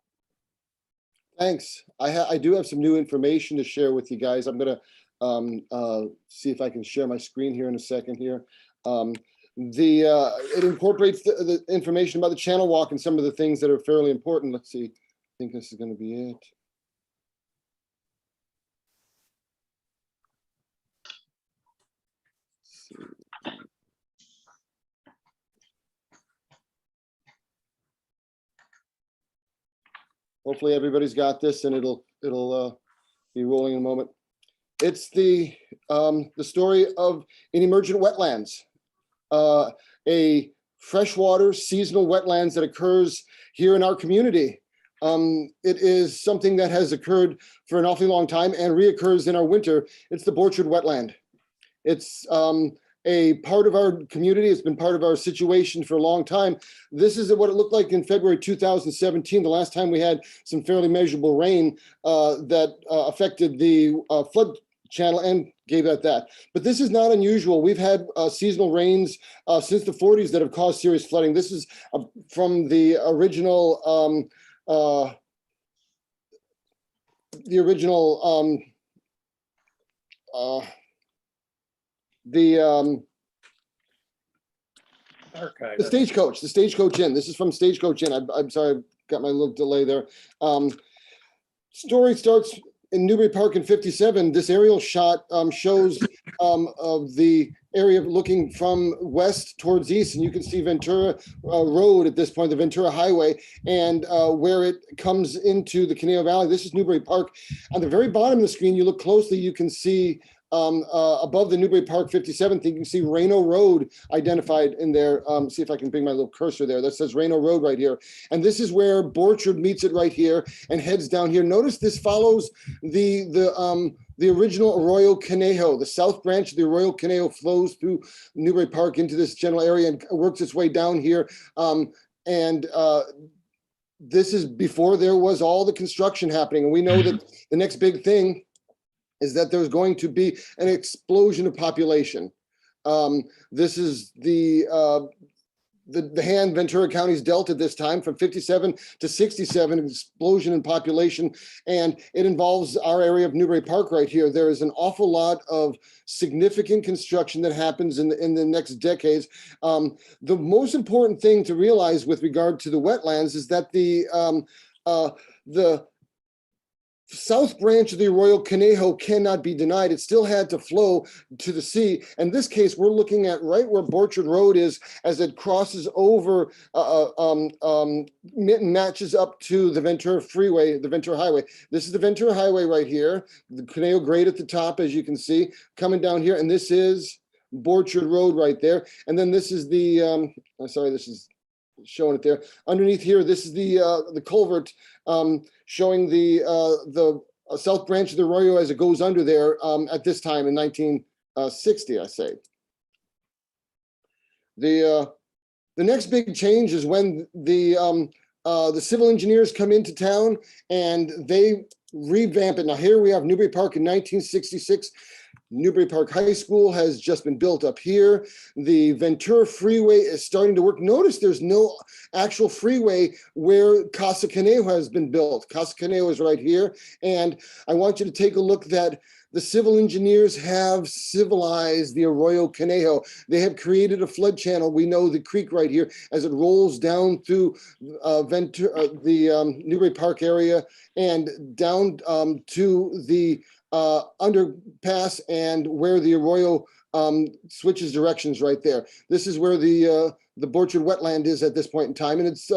Thanks. I do have some new information to share with you guys. I'm gonna see if I can share my screen here in a second here. It incorporates the information about the channel walk and some of the things that are fairly important. Let's see. I think this is going to be it. Hopefully everybody's got this and it'll be rolling in a moment. It's the story of an emergent wetlands, a freshwater seasonal wetlands that occurs here in our community. It is something that has occurred for an awfully long time and reoccurs in our winter. It's the Borchard wetland. It's a part of our community. It's been part of our situation for a long time. This is what it looked like in February 2017, the last time we had some fairly measurable rain that affected the flood channel and gave at that. But this is not unusual. We've had seasonal rains since the 40s that have caused serious flooding. This is from the original Archive. the Stagecoach Inn. This is from Stagecoach Inn. I'm sorry, I've got my little delay there. Story starts in Newbury Park in 57. This aerial shot shows of the area looking from west towards east, and you can see Ventura Road at this point, the Ventura Highway, and where it comes into the Conejo Valley. This is Newbury Park. On the very bottom of the screen, you look closely, you can see above the Newbury Park 57th, you can see Reno Road identified in there. See if I can bring my little cursor there. That says Reno Road right here. And this is where Borchard meets it right here and heads down here. Notice this follows the original Arroyo Conejo. The south branch of the Arroyo Conejo flows through Newbury Park into this general area and works its way down here. This is before there was all the construction happening. And we know that the next big thing is that there's going to be an explosion of population. This is the hand Ventura County's dealt at this time from 57 to 67, an explosion in population, and it involves our area of Newbury Park right here. There is an awful lot of significant construction that happens in the next decades. The most important thing to realize with regard to the wetlands is that the south branch of the Arroyo Conejo cannot be denied. It still had to flow to the sea. In this case, we're looking at right where Borchard Road is as it crosses over, matches up to the Ventura Freeway, the Ventura Highway. This is the Ventura Highway right here, the Conejo grade at the top, as you can see, coming down here. And this is Borchard Road right there. And then this is the, this is showing it there. Underneath here, this is the culvert showing the south branch of the Arroyo as it goes under there at this time in 1960, I say. The next big change is when the civil engineers come into town and they revamp it. Now here we have Newbury Park in 1966. Newbury Park High School has just been built up here. The Ventura Freeway is starting to work. Notice there's no actual freeway where Casa Conejo has been built. Casa Conejo is right here. And I want you to take a look that the civil engineers have civilized the Arroyo Conejo. They have created a flood channel. We know the creek right here as it rolls down through Newbury Park area and down to the underpass and where the Arroyo switches directions right there. This is where the Borchard wetland is at this point in time. And it's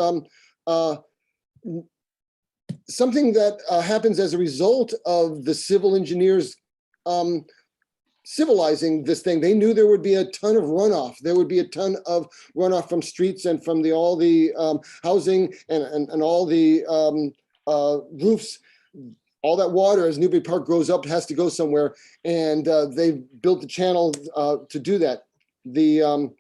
something that happens as a result of the civil engineers civilizing this thing. They knew there would be a ton of runoff. There would be a ton of runoff from streets and from all the housing and all the roofs. All that water as Newbury Park grows up has to go somewhere, and they've built the channel to do that. The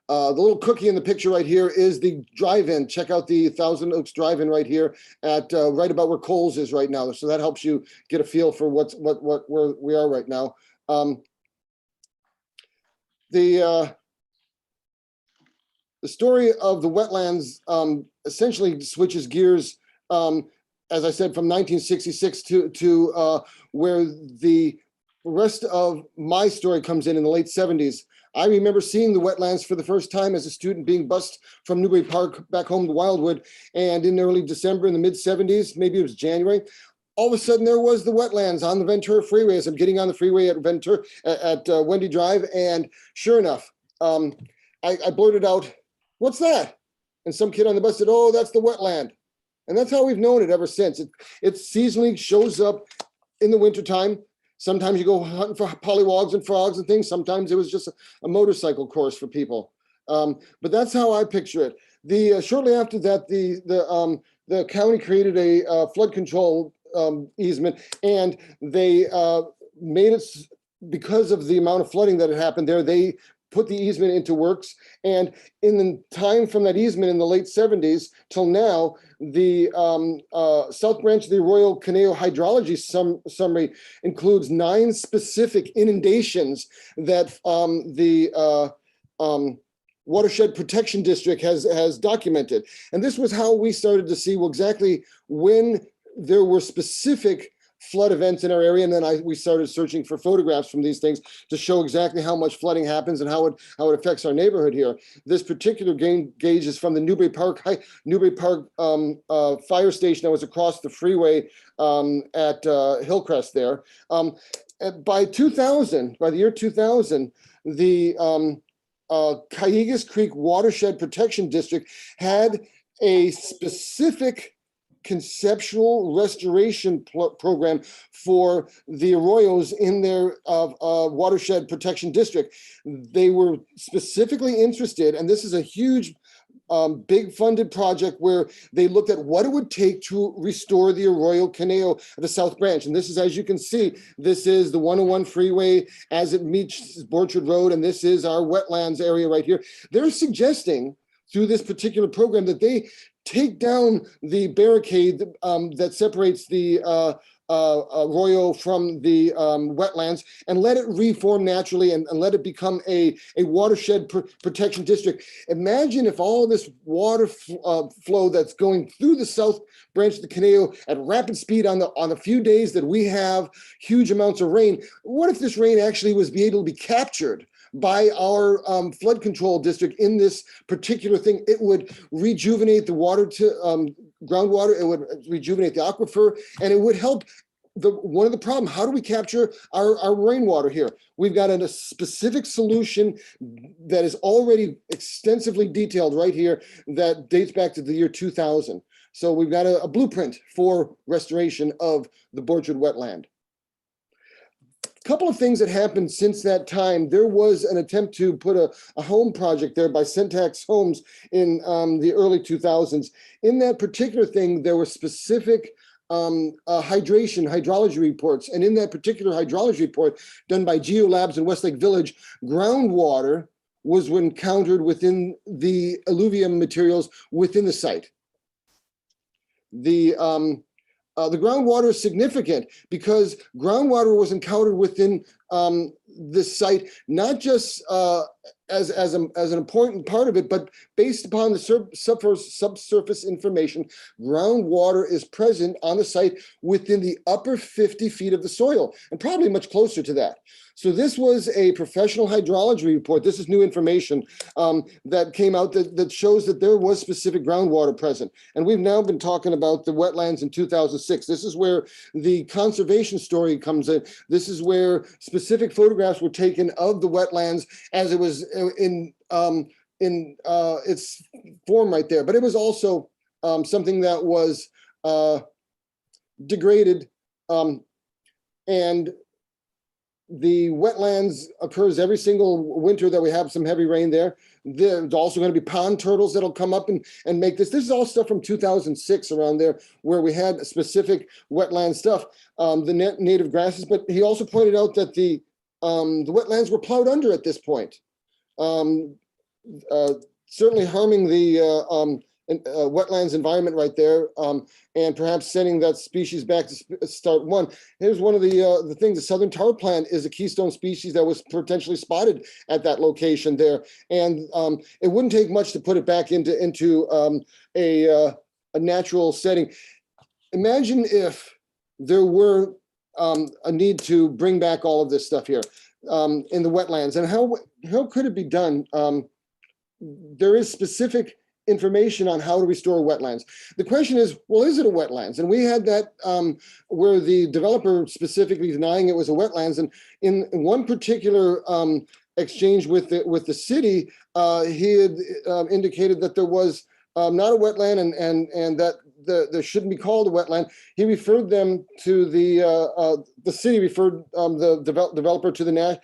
little cookie in the picture right here is the drive-in. Check out the Thousand Oaks Drive-in right here at right about where Coles is right now. So that helps you get a feel for where we are right now. The story of the wetlands essentially switches gears. As I said, from 1966 to where the rest of my story comes in the late 70s. I remember seeing the wetlands for the first time as a student being bused from Newbury Park back home to Wildwood. And in early December in the mid 70s, maybe it was January, all of a sudden there was the wetlands on the Ventura Freeway as I'm getting on the freeway at Ventura at Wendy Drive, and sure enough, I blurted out, "What's that?" And some kid on the bus said, "Oh, that's the wetland." And that's how we've known it ever since. It seasonally shows up in the wintertime. Sometimes you go hunting for pollywogs and frogs and things. Sometimes it was just a motorcycle course for people. But that's how I picture it. Shortly after that, the county created a flood control easement, and they made it, because of the amount of flooding that had happened there, they put the easement into works. And in the time from that easement in the late 70s till now, the South Branch of the Arroyo Conejo hydrology summary includes 9 specific inundations that the Watershed Protection District has documented. And this was how we started to see, well, exactly when there were specific flood events in our area, and then we started searching for photographs from these things to show exactly how much flooding happens and how it affects our neighborhood here. This particular gauge is from the Newbury Park fire station that was across the freeway at Hillcrest there. By the year 2000, the Cayugas Creek Watershed Protection District had a specific conceptual restoration program for the arroyos in their watershed protection district. They were specifically interested, and this is a huge big funded project where they looked at what it would take to restore the Arroyo Conejo, the South Branch. And this is, as you can see, this is the 101 freeway as it meets Borchard Road, and this is our wetlands area right here. They're suggesting through this particular program that they take down the barricade that separates the arroyo from the wetlands and let it reform naturally and let it become a watershed protection district. Imagine if all this water flow that's going through the South Branch of the Conejo at rapid speed on the few days that we have huge amounts of rain, what if this rain actually was able to be captured by our flood control district in this particular thing? It would rejuvenate the water to groundwater, it would rejuvenate the aquifer, and it would help one of the problems. How do we capture our rainwater here? We've got a specific solution that is already extensively detailed right here that dates back to the year 2000. So we've got a blueprint for restoration of the Borchard wetland. Couple of things that happened since that time. There was an attempt to put a home project there by Syntax Homes in the early 2000s. In that particular thing, there were specific hydrology reports. And in that particular hydrology report done by Geolabs in Westlake Village, groundwater was encountered within the alluvium materials within the site. The groundwater is significant because groundwater was encountered within this site, not just as an important part of it, but based upon the subsurface information, groundwater is present on the site within the upper 50 feet of the soil, and probably much closer to that. So this was a professional hydrology report. This is new information that came out that shows that there was specific groundwater present. And we've now been talking about the wetlands in 2006. This is where the conservation story comes in. This is where specific photographs were taken of the wetlands as it was in its form right there. But it was also something that was degraded, and the wetlands occurs every single winter that we have some heavy rain there. There's also going to be pond turtles that'll come up and make this. This is all stuff from 2006 around there where we had specific wetland stuff, the native grasses. But he also pointed out that the wetlands were plowed under at this point, certainly harming the wetlands environment right there, and perhaps sending that species back to start one. Here's one of the things: the southern tar plant is a keystone species that was potentially spotted at that location there, and it wouldn't take much to put it back into a natural setting. Imagine if there were a need to bring back all of this stuff here in the wetlands, and how could it be done? There is specific information on how to restore wetlands. The question is, well, is it a wetlands? And we had that where the developer specifically denying it was a wetlands. And in one particular exchange with the city, he had indicated that there was not a wetland and that there shouldn't be called a wetland. He referred them to the city referred the developer to the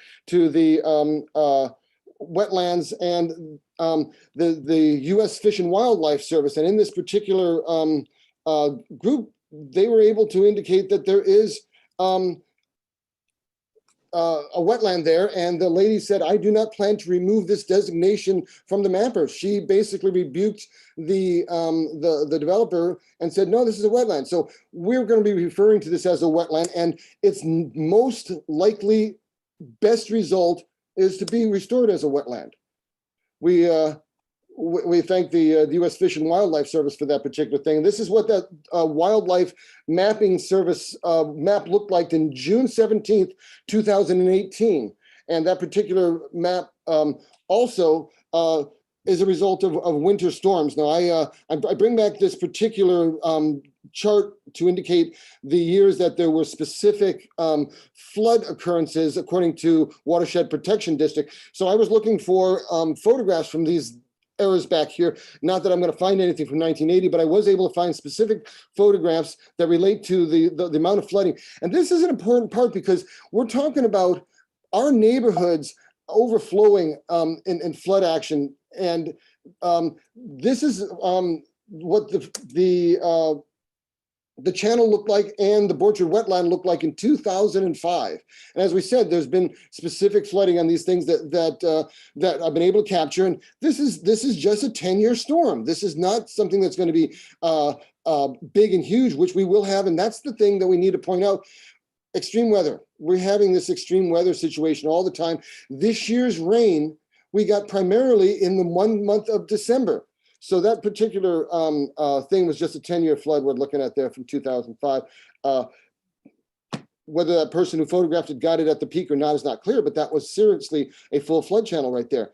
wetlands and the U.S. Fish and Wildlife Service. And in this particular group, they were able to indicate that there is a wetland there, and the lady said, I do not plan to remove this designation from the mapper. She basically rebuked the developer and said, no, this is a wetland. So we're going to be referring to this as a wetland, and its most likely best result is to be restored as a wetland. We thank the U.S. Fish and Wildlife Service for that particular thing. And this is what that wildlife mapping service map looked like in June 17th, 2018. And that particular map also is a result of winter storms. Now, I bring back this particular chart to indicate the years that there were specific flood occurrences according to Watershed Protection District. So I was looking for photographs from these eras back here. Not that I'm going to find anything from 1980, but I was able to find specific photographs that relate to the amount of flooding. And this is an important part because we're talking about our neighborhoods overflowing in flood action. And this is what the channel looked like and the Borchard wetland looked like in 2005. And as we said, there's been specific flooding on these things that I've been able to capture. And this is just a 10-year storm. This is not something that's going to be big and huge, which we will have. And that's the thing that we need to point out. Extreme weather. We're having this extreme weather situation all the time. This year's rain, we got primarily in the 1 month of December. So that particular thing was just a 10-year flood we're looking at there from 2005. Whether that person who photographed it got it at the peak or not is not clear, but that was seriously a full flood channel right there.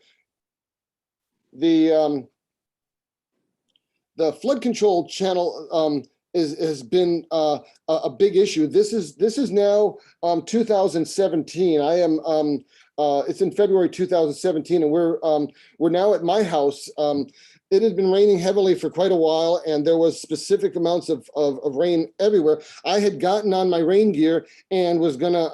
The flood control channel has been a big issue. This is now 2017. I am it's in February 2017, and we're now at my house. It had been raining heavily for quite a while, and there was specific amounts of rain everywhere. I had gotten on my rain gear and was gonna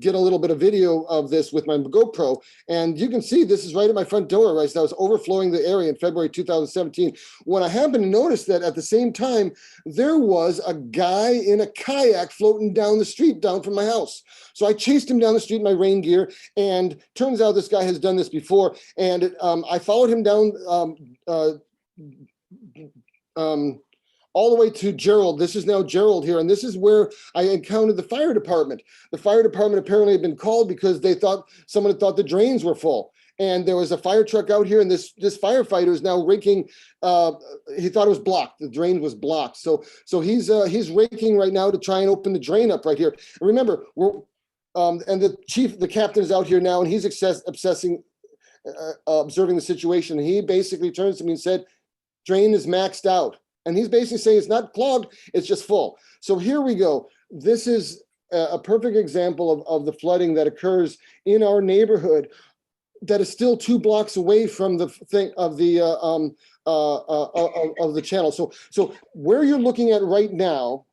get a little bit of video of this with my GoPro. And you can see this is right at my front door, right? So I was overflowing the area in February 2017. When I happened to notice that at the same time, there was a guy in a kayak floating down the street, down from my house. So I chased him down the street in my rain gear, and turns out this guy has done this before. And I followed him down all the way to Gerald. This is now Gerald here, and this is where I encountered the fire department. The fire department apparently had been called because they thought someone had thought the drains were full. And there was a fire truck out here, and this firefighter is now raking. He thought it was blocked. The drain was blocked. So he's raking right now to try and open the drain up right here. And remember, we're and the captain is out here now, and he's observing the situation. And he basically turns to me and said, "Drain is maxed out." And he's basically saying it's not clogged, it's just full. So here we go. This is a perfect example of the flooding that occurs in our neighborhood that is still 2 blocks away from the thing of the channel. So where you're looking at right now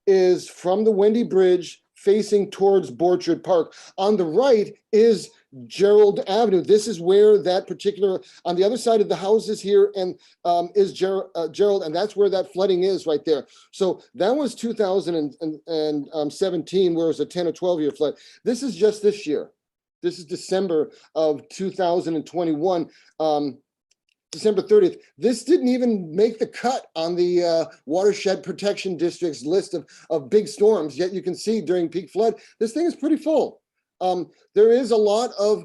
is from the Wendy Bridge facing towards Borchard Park. On the right is Gerald Avenue. This is where that particular, on the other side of the houses here, and is Gerald, and that's where that flooding is right there. So that was 2017, where it was a 10 or 12-year flood. This is just this year. This is December of 2021. December 30th. This didn't even make the cut on the Watershed Protection District's list of big storms, yet you can see during peak flood, this thing is pretty full. There is a lot of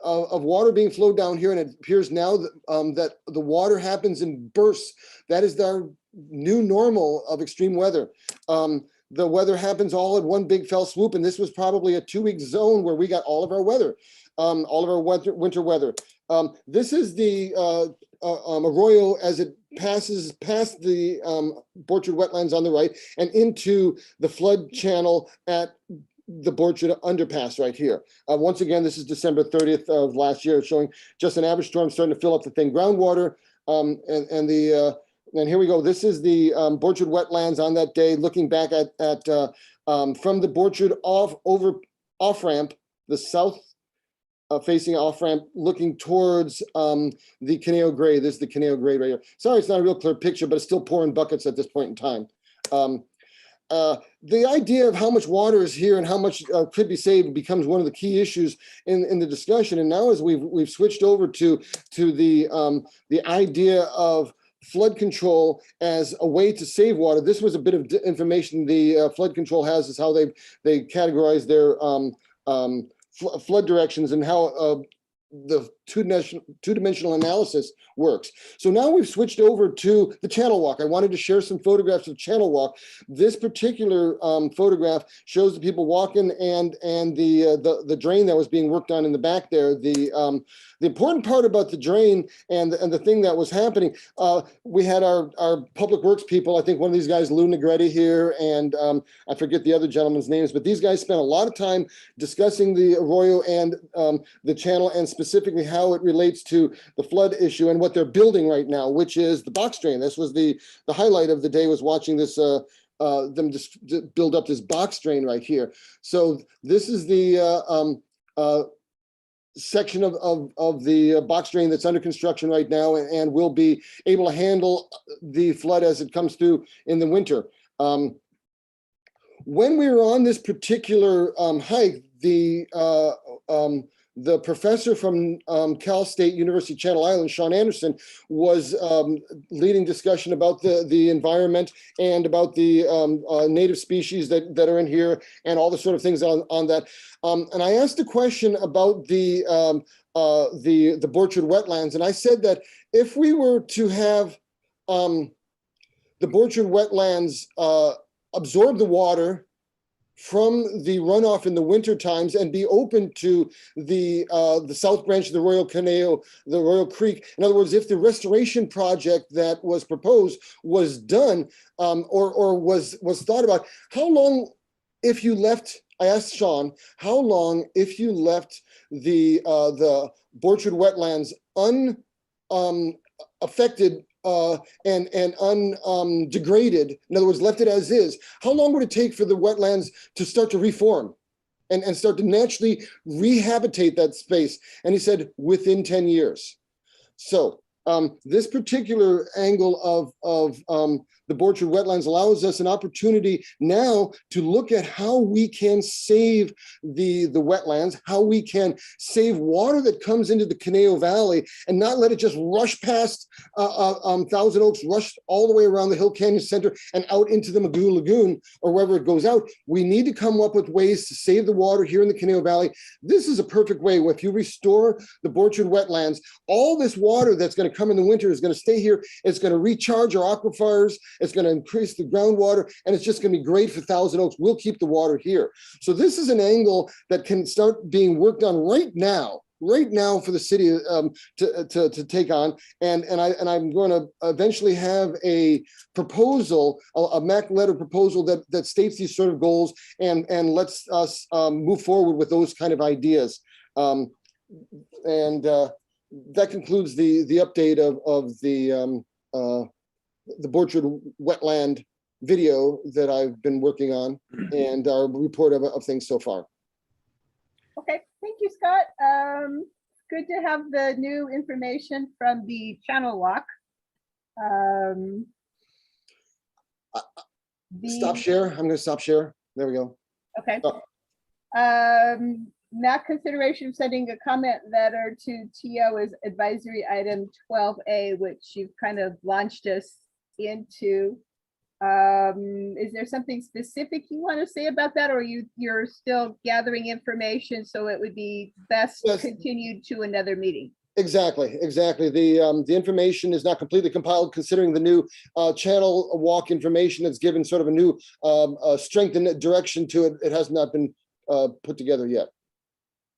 water being flowed down here, and it appears now that the water happens in bursts. That is our new normal of extreme weather. The weather happens all in one big fell swoop, and this was probably a 2-week zone where we got all of our weather, all of our winter weather. This is the Arroyo as it passes past the Borchard wetlands on the right and into the flood channel at the Borchard underpass right here. Once again, this is December 30th of last year, showing just an average storm starting to fill up the thin groundwater. And here we go. This is the Borchard wetlands on that day, looking back at from the Borchard off ramp, the south facing off ramp, looking towards the Conejo grade. This is the Conejo grade right here. Sorry, it's not a real clear picture, but it's still pouring buckets at this point in time. The idea of how much water is here and how much could be saved becomes one of the key issues in the discussion. And now, as we've switched over to the idea of flood control as a way to save water. This was a bit of information the flood control has, is how they categorize their flood directions and how the two-dimensional analysis works. So now we've switched over to the channel walk. I wanted to share some photographs of channel walk. This particular photograph shows the people walking and the drain that was being worked on in the back there. The important part about the drain and the thing that was happening, we had our public works people, I think one of these guys, Lou Negretti here, and I forget the other gentleman's names, but these guys spent a lot of time discussing the Arroyo and the channel, and specifically how it relates to the flood issue and what they're building right now, which is the box drain. This was the highlight of the day, was watching this them just build up this box drain right here. So this is the section of the box drain that's under construction right now and will be able to handle the flood as it comes through in the winter. When we were on this particular hike, the professor from Cal State University Channel Islands, Sean Anderson, was leading discussion about the environment and about the native species that are in here and all the sort of things on that. And I asked a question about the Borchard wetlands, and I said that if we were to have the Borchard wetlands absorb the water from the runoff in the winter times and be open to the south branch of the Royal Conejo, the Royal Creek. In other words, if the restoration project that was proposed was done or was thought about, how long, if you left, I asked Sean, how long if you left the Borchard wetlands unaffected and undegraded, in other words, left it as is, how long would it take for the wetlands to start to reform and start to naturally rehabilitate that space? And he said, within 10 years. So this particular angle of the Borchard wetlands allows us an opportunity now to look at how we can save the wetlands, how we can save water that comes into the Conejo Valley and not let it just rush past Thousand Oaks, rush all the way around the Hill Canyon Center and out into the Magoo Lagoon or wherever it goes out. We need to come up with ways to save the water here in the Conejo Valley. This is a perfect way. If you restore the Borchard wetlands, all this water that's going to come in the winter is going to stay here. It's going to recharge our aquifers. It's going to increase the groundwater, and it's just going to be great for Thousand Oaks. We'll keep the water here. So this is an angle that can start being worked on right now for the city to take on. And I'm going to eventually have a proposal, a MAC letter proposal that states these sort of goals and lets us move forward with those kind of ideas. That concludes the update of the Borchard wetland video that I've been working on and our report of things so far. Okay, thank you, Scott. Good to have the new information from the channel walk. Stop share. I'm going to stop share. There we go. Okay. MAC consideration of sending a comment letter to TO is advisory item 12A, which you've kind of launched us into. Is there something specific you want to say about that, or you're still gathering information, so it would be best continued to another meeting? Exactly. The information is not completely compiled, considering the new channel walk information that's given sort of a new strength and direction to it. It has not been put together yet.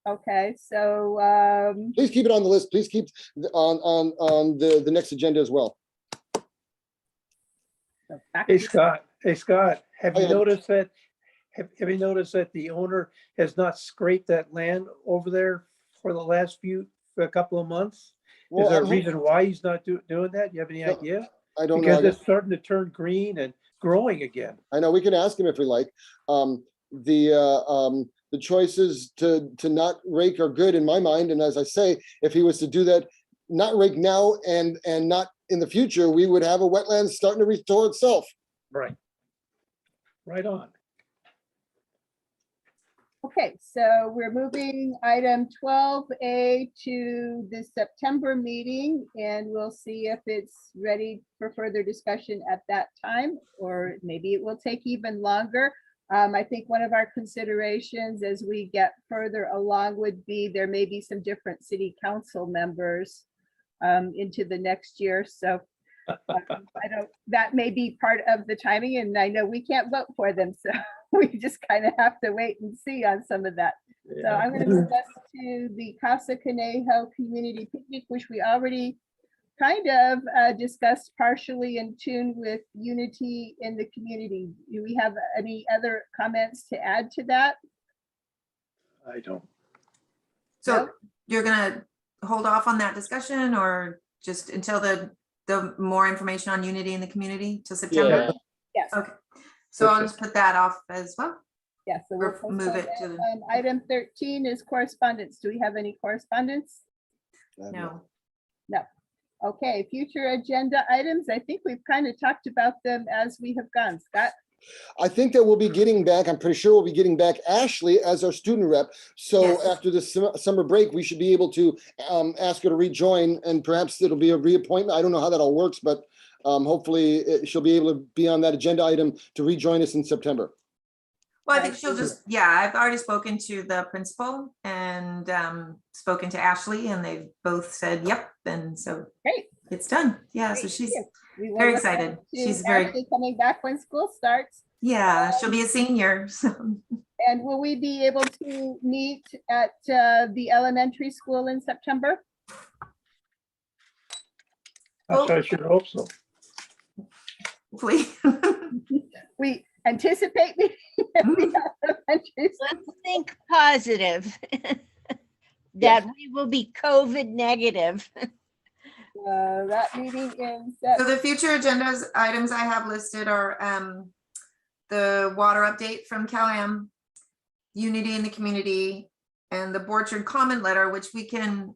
Okay, so, Please keep it on the list. Please keep on the next agenda as well. back Hey, to- Scott, have Oh, you yeah. noticed that, have you noticed that the owner has not scraped that land over there for the last for a couple of months? Is Well, there a reason why he's not doing that? You have any No, idea? I don't know. Because it's starting to turn green and growing again. I know, we can ask him if we like. The choices to not rake are good in my mind, and as I say, if he was to do that, not rake now and not in the future, we would have a wetland starting to restore itself. Right. Right on. Okay, so we're moving item 12A to the September meeting, and we'll see if it's ready for further discussion at that time, or maybe it will take even longer. I think one of our considerations as we get further along would be there may be some different city council members into the next year. So that may be part of the timing, and I know we can't vote for them. So we just kind of have to wait and see on some of that. So I'm going to move us to the Casa Conejo Community Picnic, which we already kind of discussed partially in tune with unity in the community. Do we have any other comments to add to that? I don't. So Nope. you're gonna hold off on that discussion or just until the more information on unity in the community till September? Yes. Okay, so I'll Okay. just put that off as well. Yes. So we'll Or move it postpone to that. Item 13 is correspondence. Do we have any correspondence? No. Okay, future agenda items. I think we've kind of talked about them as we have gone. Scott? I think that we'll be getting back, I'm pretty sure we'll be getting back Ashley as our student rep. So Yes. after the summer break, we should be able to ask her to rejoin, and perhaps it'll be a reappointment. I don't know how that all works, but hopefully she'll be able to be on that agenda item to rejoin us in September. Well, I think she'll just, yeah, I've already spoken to the principal and spoken to Ashley, and they both said, yep, and so Great. it's done. Yeah, so Great. she's, We will very look excited. forward to She's very- Ashley coming back when school starts. yeah, she'll be a senior, so. And will we be able to meet at the elementary school in September? I sure hope so. Please. We anticipate meeting at the elementary school. Let's think positive. That we will be COVID negative. That meeting in So the future agendas items I have listed are the water update from CalAm, unity in the community, and the Borchard comment letter, which we can,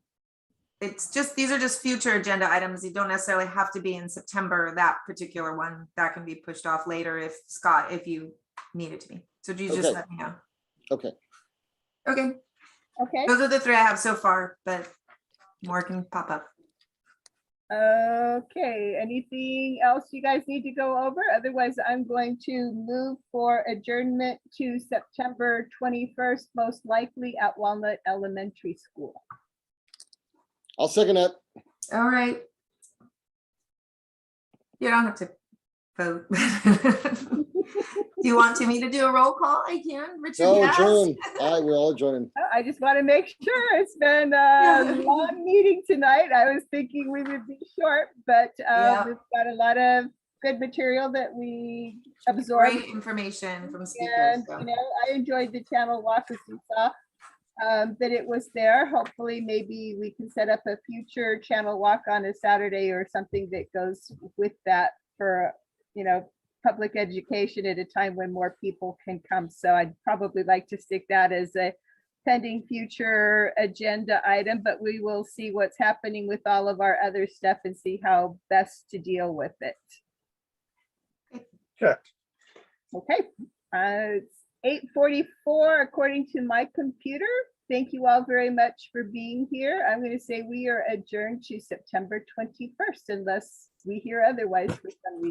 it's just, these are just future agenda items. You don't necessarily have to be in September, that particular one. That can be pushed off later if Scott, if you need it to be. So do you just Okay. let me know? Okay. Okay, Okay, those are the three I have so far, but more can pop up. okay. Anything else you guys need to go over? Otherwise, I'm going to move for adjournment to September 21st, most likely at Walnut Elementary School. I'll second that. All right. You don't have to vote. Do you want me to do a roll call? I can. Richard, No, yes. adjourn. Aye, we're all adjourning. I just want to make sure. It's been a long meeting tonight. I was thinking we would be short, but Yeah. we've got a lot of good material that we absorbed. Great information from speakers. And, so. you know, I enjoyed the channel walk as you saw, that it was there. Hopefully, maybe we can set up a future channel walk on a Saturday or something that goes with that for, you know, public education at a time when more people can come. So I'd probably like to stick that as a pending future agenda item, but we will see what's happening with all of our other stuff and see how best to deal with it. Check. Okay, it's 8:44 according to my computer. Thank you all very much for being here. I'm going to say we are adjourned to September 21st unless we hear otherwise for some reason.